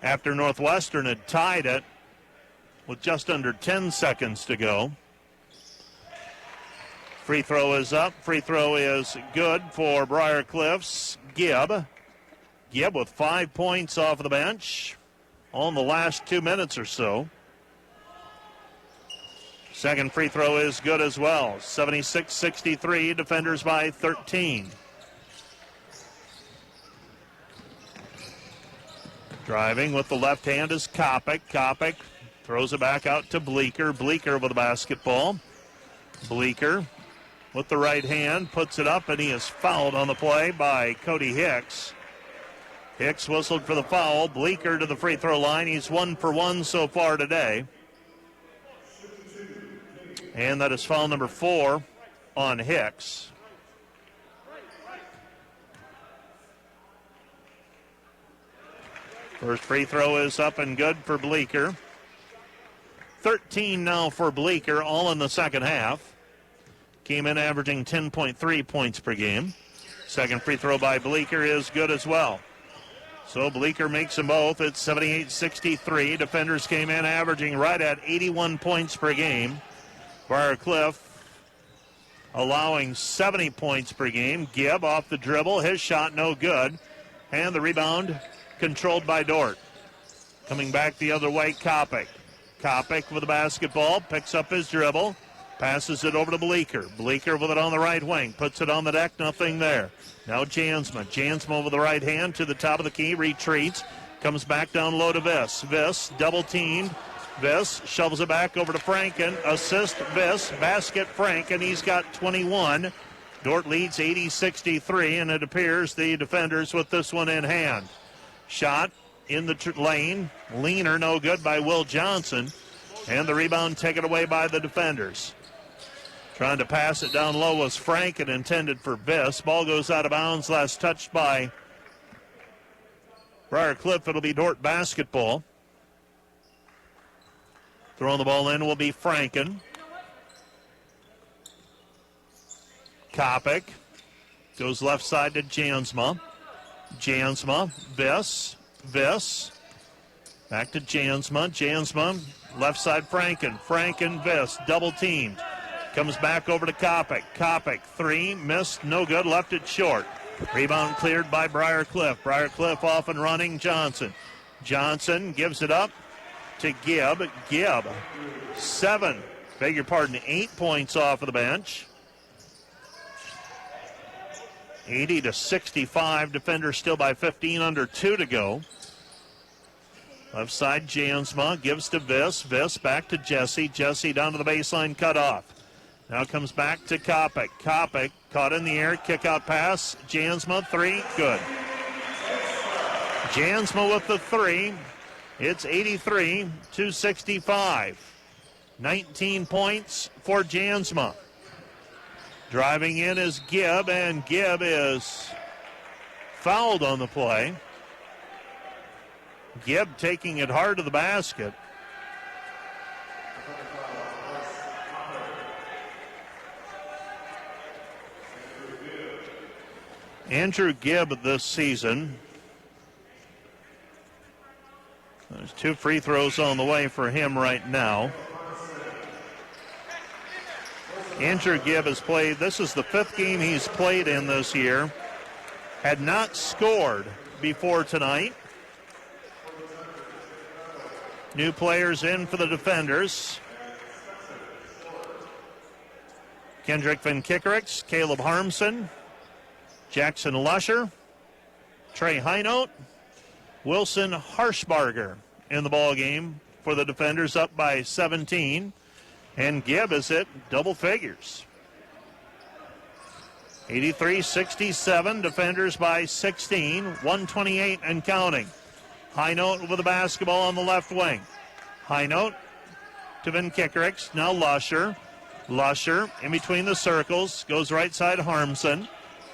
after Northwestern had tied it with just under 10 seconds to go. Free throw is up. Free throw is good for Briarcliff's Gibb. Gibb with 5 points off of the bench on the last 2 minutes or so. Second free throw is good as well. 76-63, defenders by 13. Driving with the left hand is Kopic. Kopic throws it back out to Bleeker. Bleeker with the basketball. Bleeker with the right hand puts it up, and he is fouled on the play by Cody Hicks. Hicks whistled for the foul. Bleeker to the free throw line. He's 1 for 1 so far today. And that is foul number 4 on Hicks. First free throw is up and good for Bleeker. 13 now for Bleeker, all in the second half. Came in averaging 10.3 points per game. Second free throw by Bleeker is good as well. So Bleeker makes them both. It's 78-63. Defenders came in averaging right at 81 points per game. Briarcliff allowing 70 points per game. Gibb off the dribble. His shot no good. And the rebound controlled by Dordt. Coming back the other way, Kopic. Kopic with the basketball. Picks up his dribble. Passes it over to Bleeker. Bleeker with it on the right wing. Puts it on the deck. Nothing there. Now Jansma. Jansma with the right hand to the top of the key. Retreats. Comes back down low to Viss. Viss double teamed. Viss shovels it back over to Franken. Assist Viss. Basket Franken. He's got 21. Dordt leads 80-63, and it appears the defenders with this one in hand. Shot in the lane. Leaner, no good by Will Johnson. And the rebound taken away by the defenders. Trying to pass it down low was Franken, intended for Viss. Ball goes out of bounds. Last touched by Briarcliff. It'll be Dordt basketball. Throwing the ball in will be Franken. Kopic goes left side to Jansma. Jansma, Viss. Back to Jansma. Jansma, left side Franken. Franken, Viss, double teamed. Comes back over to Kopic. Kopic, three, missed, no good, left it short. Rebound cleared by Briarcliff. Briarcliff off and running, Johnson. Johnson gives it up to Gibb. Gibb, 8 points off of the bench. 80-65. Defenders still by 15, under 2 to go. Left side, Jansma gives to Viss. Viss back to Jesse. Jesse down to the baseline, cut off. Now comes back to Kopic. Kopic caught in the air, kick out pass. Jansma, 3, good. Jansma with the 3. It's 83-65. 19 points for Jansma. Driving in is Gibb, and Gibb is fouled on the play. Gibb taking it hard to the basket. Andrew Gibb this season. There's 2 free throws on the way for him right now. Andrew Gibb has played, this is the 5th game he's played in this year. Had not scored before tonight. New players in for the defenders. Kendrick Van Kickerix, Caleb Harmson, Jackson Lusher, Trey Heinote, Wilson Harshbarger in the ball game for the defenders, up by 17. And Gibb is at double figures. 83-67, defenders by 16, 128 and counting. Heinote with the basketball on the left wing. Heinote to Van Kickerix, now Lusher. Lusher in between the circles, goes right side Harmson.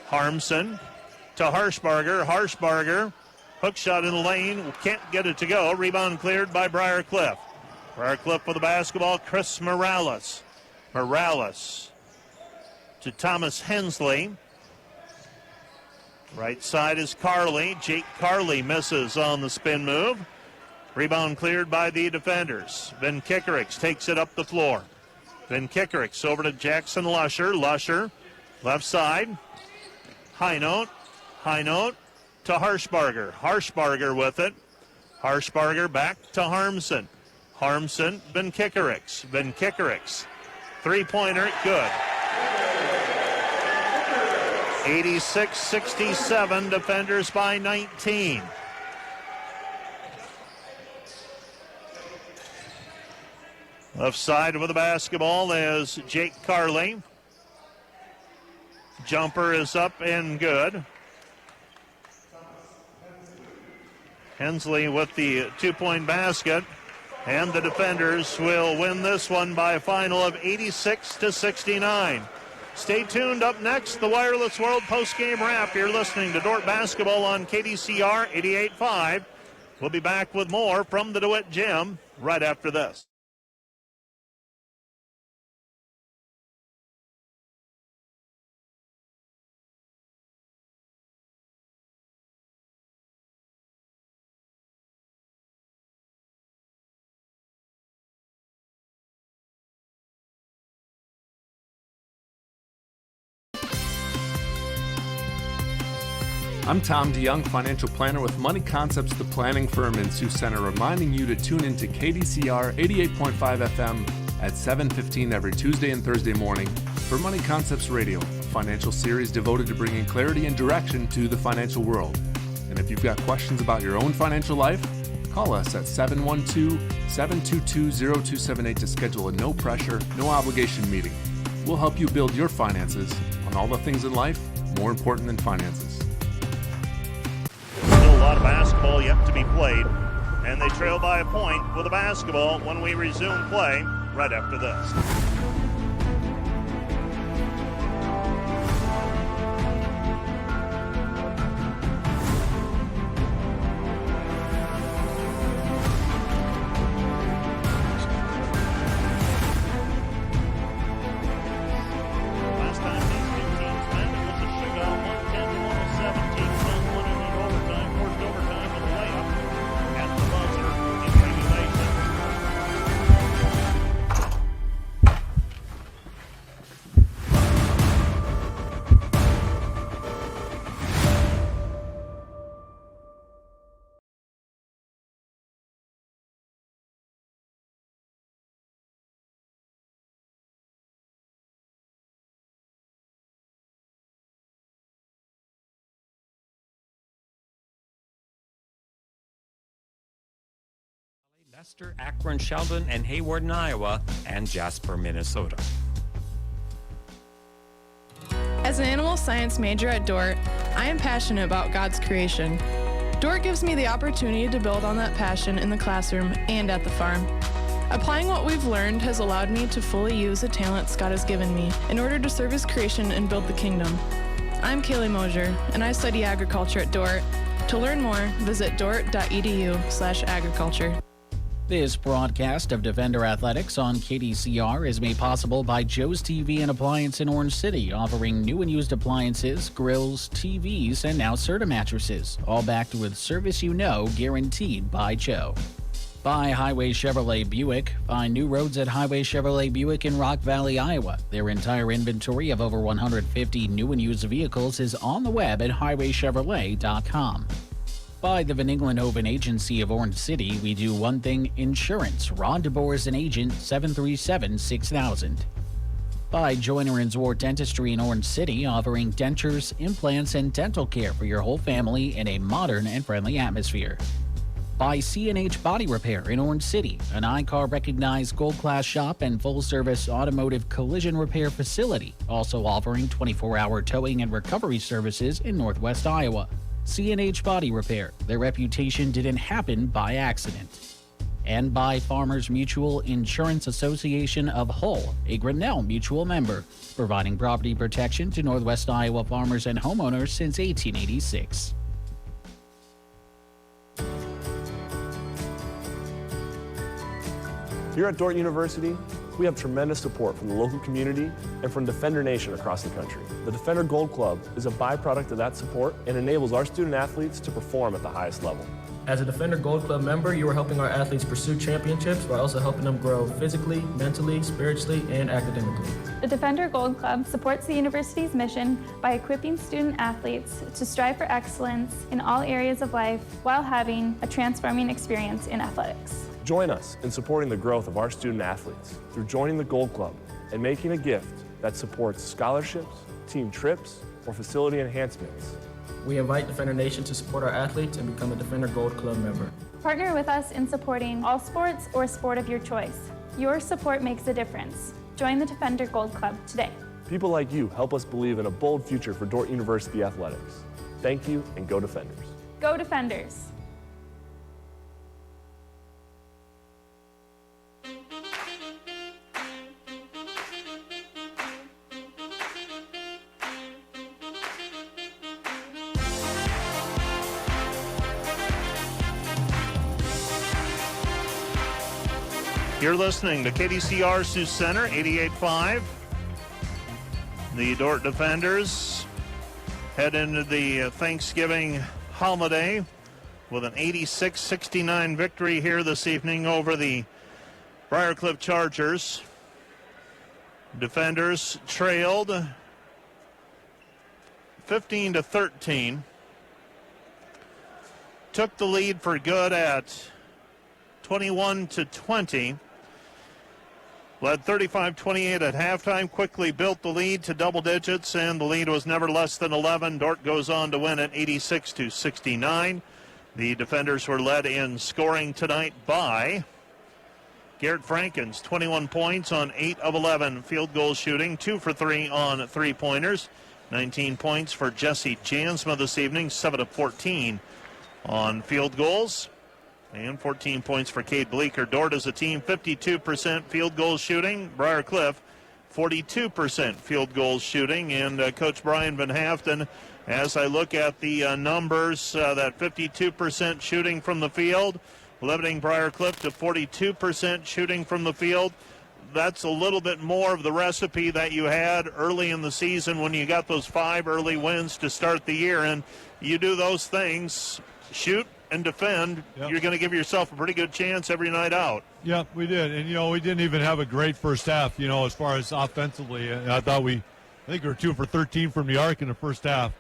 Harmson to Harshbarger. Harshbarger, hook shot in the lane, can't get it to go. Rebound cleared by Briar Cliff. Briar Cliff with the basketball, Chris Morales. Morales to Thomas Hensley. Right side is Carley. Jake Carley misses on the spin move. Rebound cleared by the defenders. Van Kickerix takes it up the floor. Van Kickerix over to Jackson Lusher. Lusher, left side. Heinote. Heinote to Harshbarger. Harshbarger with it. Harshbarger back to Harmson. Harmson, Van Kickerix. Van Kickerix. 3-pointer, good. 86-67, defenders by 19. Left side with the basketball is Jake Carley. Jumper is up and good. Hensley with the 2-point basket. And the defenders will win this one by a final of 86-69. Stay tuned. Up next, the Wireless World postgame wrap. You're listening to Dordt Basketball on KDCR 88.5. We'll be back with more from the DeWitt Gym right after this. I'm Tom DeYoung, financial planner with Money Concepts, the planning firm in Sioux Center, reminding you to tune into KDCR 88.5 FM at 7:15 every Tuesday and Thursday morning for Money Concepts Radio, a financial series devoted to bringing clarity and direction to the financial world. And if you've got questions about your own financial life, call us at 712-722-0278 to schedule a no-pressure, no-obligation meeting. We'll help you build your finances on all the things in life more important than finances. Still a lot of basketball yet to be played, and they trail by a point with the basketball when we resume play right after this. Leicester, Akron, Sheldon, and Hayward in Iowa, and Jasper, Minnesota. As an animal science major at Dordt, I am passionate about God's creation. Dordt gives me the opportunity to build on that passion in the classroom and at the farm. Applying what we've learned has allowed me to fully use the talents God has given me in order to serve His creation and build the kingdom. I'm Kaylee Mosier, and I study agriculture at Dordt. To learn more, visit dordt.edu/agriculture. This broadcast of Defender Athletics on KDCR is made possible by Joe's TV and Appliance in Orange City, offering new and used appliances, grills, TVs, and now Serta mattresses, all backed with service you know, guaranteed by Joe. By Highway Chevrolet Buick. Find new roads at Highway Chevrolet Buick in Rock Valley, Iowa. Their entire inventory of over 150 new and used vehicles is on the web at highwaychevrolet.com. By the Van Englenhoven Agency of Orange City, we do one thing: insurance. Ron DeBoer is an agent, 737-6000. By Joyner & Zwart Dentistry in Orange City, offering dentures, implants, and dental care for your whole family in a modern and friendly atmosphere. By C&H Body Repair in Orange City, an ICAR recognized gold class shop and full service automotive collision repair facility, also offering 24-hour towing and recovery services in Northwest Iowa. C&H Body Repair. Their reputation didn't happen by accident. And by Farmers Mutual Insurance Association of Hull, a Grinnell Mutual member, providing property protection to Northwest Iowa farmers and homeowners since 1886. Here at Dordt University, we have tremendous support from the local community and from Defender Nation across the country. The Defender Gold Club is a byproduct of that support and enables our student athletes to perform at the highest level. As a Defender Gold Club member, you are helping our athletes pursue championships while also helping them grow physically, mentally, spiritually, and academically. The Defender Gold Club supports the university's mission by equipping student athletes to strive for excellence in all areas of life while having a transforming experience in athletics. Join us in supporting the growth of our student athletes through joining the Gold Club and making a gift that supports scholarships, team trips, or facility enhancements. We invite Defender Nation to support our athletes and become a Defender Gold Club member. Partner with us in supporting all sports or sport of your choice. Your support makes a difference. Join the Defender Gold Club today. People like you help us believe in a bold future for Dordt University athletics. Thank you, and go Defenders. Go Defenders! You're listening to KDCR Sioux Center, 88.5. The Dordt Defenders head into the Thanksgiving holiday with an 86-69 victory here this evening over the Briar Chargers. Defenders trailed 15-13. Took the lead for good at 21-20. Led 35-28 at halftime, quickly built the lead to double digits, and the lead was never less than 11. Dordt goes on to win at 86-69. The Defenders were led in scoring tonight by Garrett Frankens, 21 points on 8 of 11 field goal shooting, 2 for 3 on three-pointers. 19 points for Jesse Jansma this evening, 7 of 14 on field goals. And 14 points for Cade Bleeker. Dordt as a team, 52% field goal shooting. Briar Cliff, 42% field goal shooting. And Coach Brian Van Haften, as I look at the numbers, that 52% shooting from the field, limiting Briar Cliff to 42% shooting from the field. That's a little bit more of the recipe that you had early in the season when you got those 5 early wins to start the year. And you do those things, shoot and defend, yep, you're going to give yourself a pretty good chance every night out. Yeah, we did. And, we didn't even have a great first half, as far as offensively. I think we were 2 for 13 from the arc in the first half.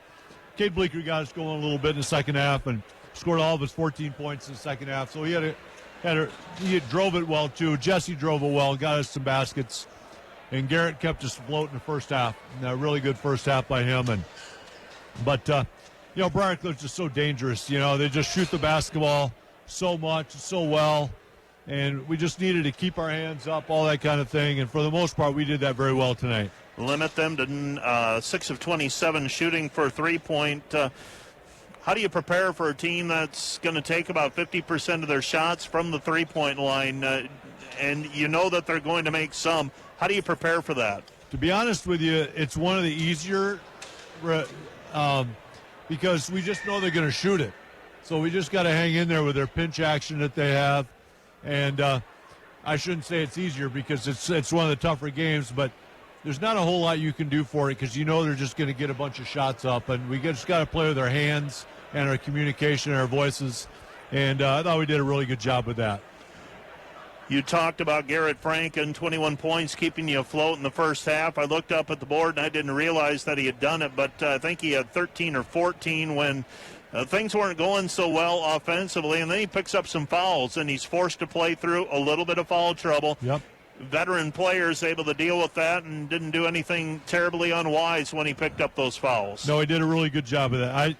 Cade Bleeker got us going a little bit in the second half and scored all of his 14 points in the second half. So he drove it well, too. Jesse drove it well, got us some baskets. And Garrett kept us afloat in the first half. And a really good first half by him. But Briar Cliff's just so dangerous. They just shoot the basketball so much, so well. and we just needed to keep our hands up, all that kind of thing. And for the most part, we did that very well tonight. Limit them to 6 of 27 shooting for three-point. How do you prepare for a team that's going to take about 50% of their shots from the three-point line, and you know that they're going to make some? How do you prepare for that? To be honest with you, it's one of the easier because we just know they're going to shoot it. So we just got to hang in there with their pinch action that they have. And I shouldn't say it's easier because it's one of the tougher games, but there's not a whole lot you can do for it because you know they're just going to get a bunch of shots up. And we just got to play with our hands and our communication and our voices. And I thought we did a really good job with that. You talked about Garrett Franken, 21 points, keeping you afloat in the first half. I looked up at the board, and I didn't realize that he had done it, but I think he had 13 or 14 when things weren't going so well offensively, and then he picks up some fouls, and he's forced to play through a little bit of foul trouble. Yep. Veteran players able to deal with that and didn't do anything terribly unwise when he picked up those fouls. No, he did a really good job of that.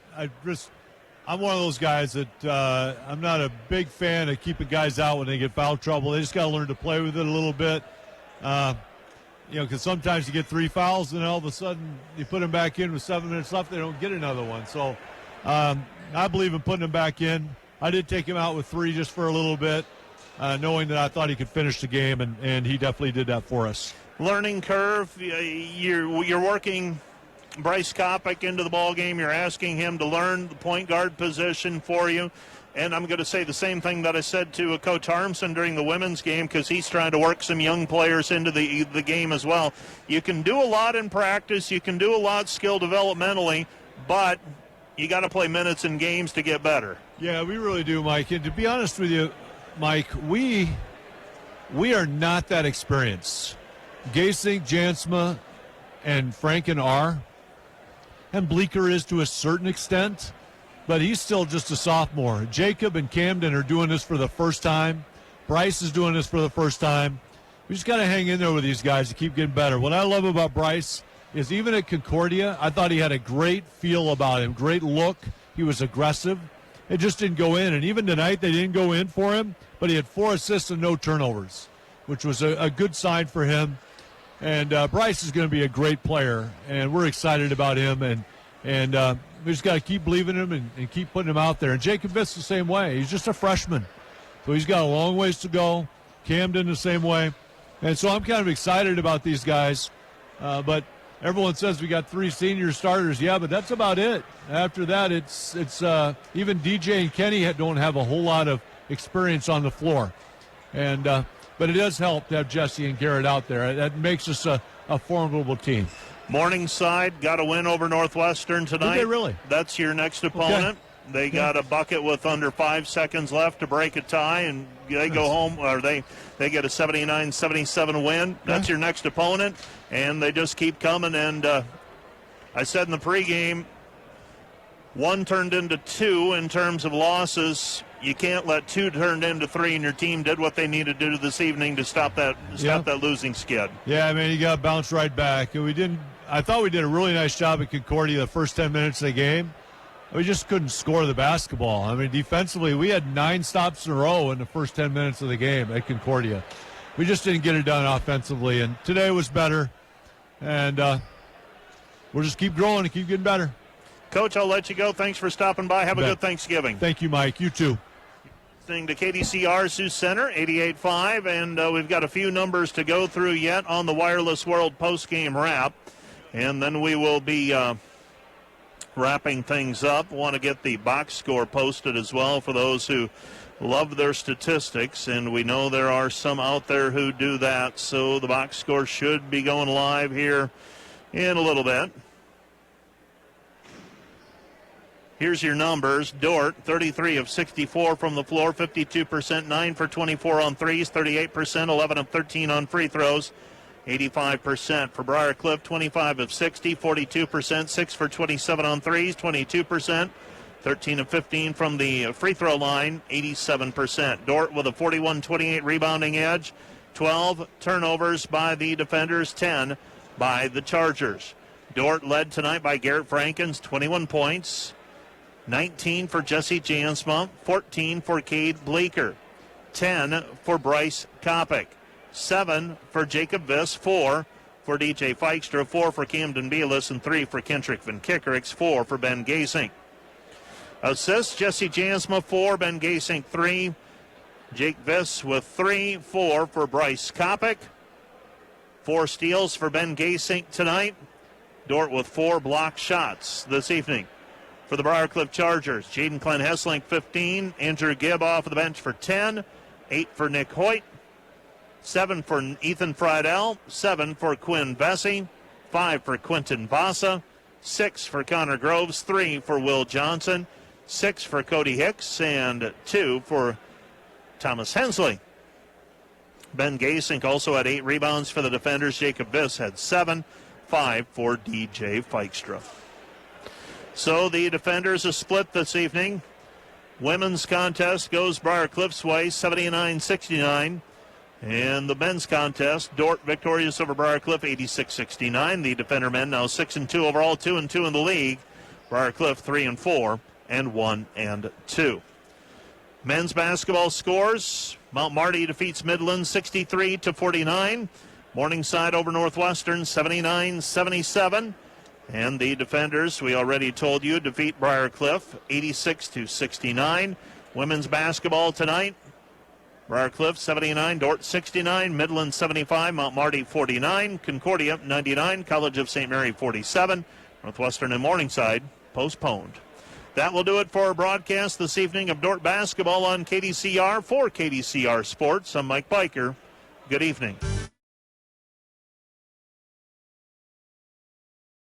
I'm one of those guys that I'm not a big fan of keeping guys out when they get foul trouble. They just got to learn to play with it a little bit. Because sometimes you get 3 fouls and all of a sudden you put them back in with 7 minutes left, they don't get another one. So I believe in putting him back in. I did take him out with 3 just for a little bit, knowing that I thought he could finish the game, and he definitely did that for us. Learning curve, you're working Bryce Kopic into the ball game. You're asking him to learn the point guard position for you. And I'm going to say the same thing that I said to Coach Harmson during the women's game because he's trying to work some young players into the game as well. You can do a lot in practice. You can do a lot skill developmentally, but you got to play minutes in games to get better. Yeah, we really do, Mike. And to be honest with you, Mike, we are not that experienced. Gasink, Jansma, and Franken are. And Bleeker is to a certain extent, but he's still just a sophomore. Jacob and Camden are doing this for the first time. Bryce is doing this for the first time. We just got to hang in there with these guys to keep getting better. What I love about Bryce is even at Concordia, I thought he had a great feel about him, great look. He was aggressive. It just didn't go in. And even tonight, they didn't go in for him, but he had 4 assists and no turnovers, which was a good sign for him. And Bryce is going to be a great player, and we're excited about him. And we just got to keep believing in him and keep putting him out there. And Jacob Vitt's the same way. He's just a freshman, so he's got a long ways to go. Camden the same way. And so I'm kind of excited about these guys. But everyone says we got 3 senior starters. Yeah, but that's about it. After that, it's even DJ and Kenny don't have a whole lot of experience on the floor. And but it does help to have Jesse and Garrett out there. That makes us a formidable team. Morningside got a win over Northwestern tonight. Did they really? That's your next opponent. Okay. They got a bucket with under 5 seconds left to break a tie, and they go home, or they get a 79-77 win. That's your next opponent, and they just keep coming. And I said in the pregame, 1 turned into 2 in terms of losses. You can't let 2 turn into 3, and your team did what they needed to do this evening to stop that losing skid. Yeah, I mean, you got to bounce right back. And I thought we did a really nice job at Concordia the first 10 minutes of the game. We just couldn't score the basketball. I mean, defensively, we had 9 stops in a row in the first 10 minutes of the game at Concordia. We just didn't get it done offensively, and today was better. And we'll just keep growing and keep getting better. Coach, I'll let you go. Thanks for stopping by. Have a good Thanksgiving. Thank you, Mike. You too. Listening to KDCR Sioux Center, 88.5, and we've got a few numbers to go through yet on the Wireless World postgame wrap, and then we will be wrapping things up. Want to get the box score posted as well for those who love their statistics, and we know there are some out there who do that, so the box score should be going live here in a little bit. Here's your numbers. Dordt, 33 of 64 from the floor, 52%, 9 for 24 on threes, 38%, 11 of 13 on free throws, 85%. For Briar Cliff, 25 of 60, 42%, 6 for 27 on threes, 22%, 13 of 15 from the free throw line, 87%. Dordt with a 41-28 rebounding edge, 12 turnovers by the defenders, 10 by the Chargers. Dordt led tonight by Garrett Franken's 21 points, 19 for Jesse Jansma, 14 for Cade Bleeker. 10 for Bryce Kopic, 7 for Jacob Viss, 4 for DJ Feikstra, 4 for Camden Bealis, and 3 for Kendrick Van Kickerix, 4 for Ben Gasink. Assists, Jesse Jansma, 4, Ben Gasink, 3. Jake Viss with 3, 4 for Bryce Kopic. 4 steals for Ben Gasink tonight. Dordt with 4 block shots this evening. For the Briarcliff Chargers, Jaden Glenn Hesslink, 15. Andrew Gibb off of the bench for 10. 8 for Nick Hoyt. 7 for Ethan Friedel. 7 for Quinn Vesey. 5 for Quentin Vasa. 6 for Connor Groves. 3 for Will Johnson. 6 for Cody Hicks. And 2 for Thomas Hensley. Ben Gasink also had 8 rebounds for the defenders. Jacob Viss had 7. 5 for DJ Feikstra. So the defenders are split this evening. Women's contest goes Briarcliff's way, 79-69. And the men's contest, Dordt victorious over Briarcliff, 86-69. The defender men now 6-2 overall, 2-2 in the league. Briarcliff 3-4 and 1-2. Men's basketball scores. Mount Marty defeats Midland 63-49. Morningside over Northwestern 79-77. And the defenders, we already told you, defeat Briarcliff 86-69. Women's basketball tonight. Briarcliff 79, Dordt 69, Midland 75, Mount Marty 49, Concordia 99, College of St. Mary 47, Northwestern and Morningside postponed. That will do it for our broadcast this evening of Dordt basketball on KDCR. For KDCR Sports, I'm Mike Biker. Good evening.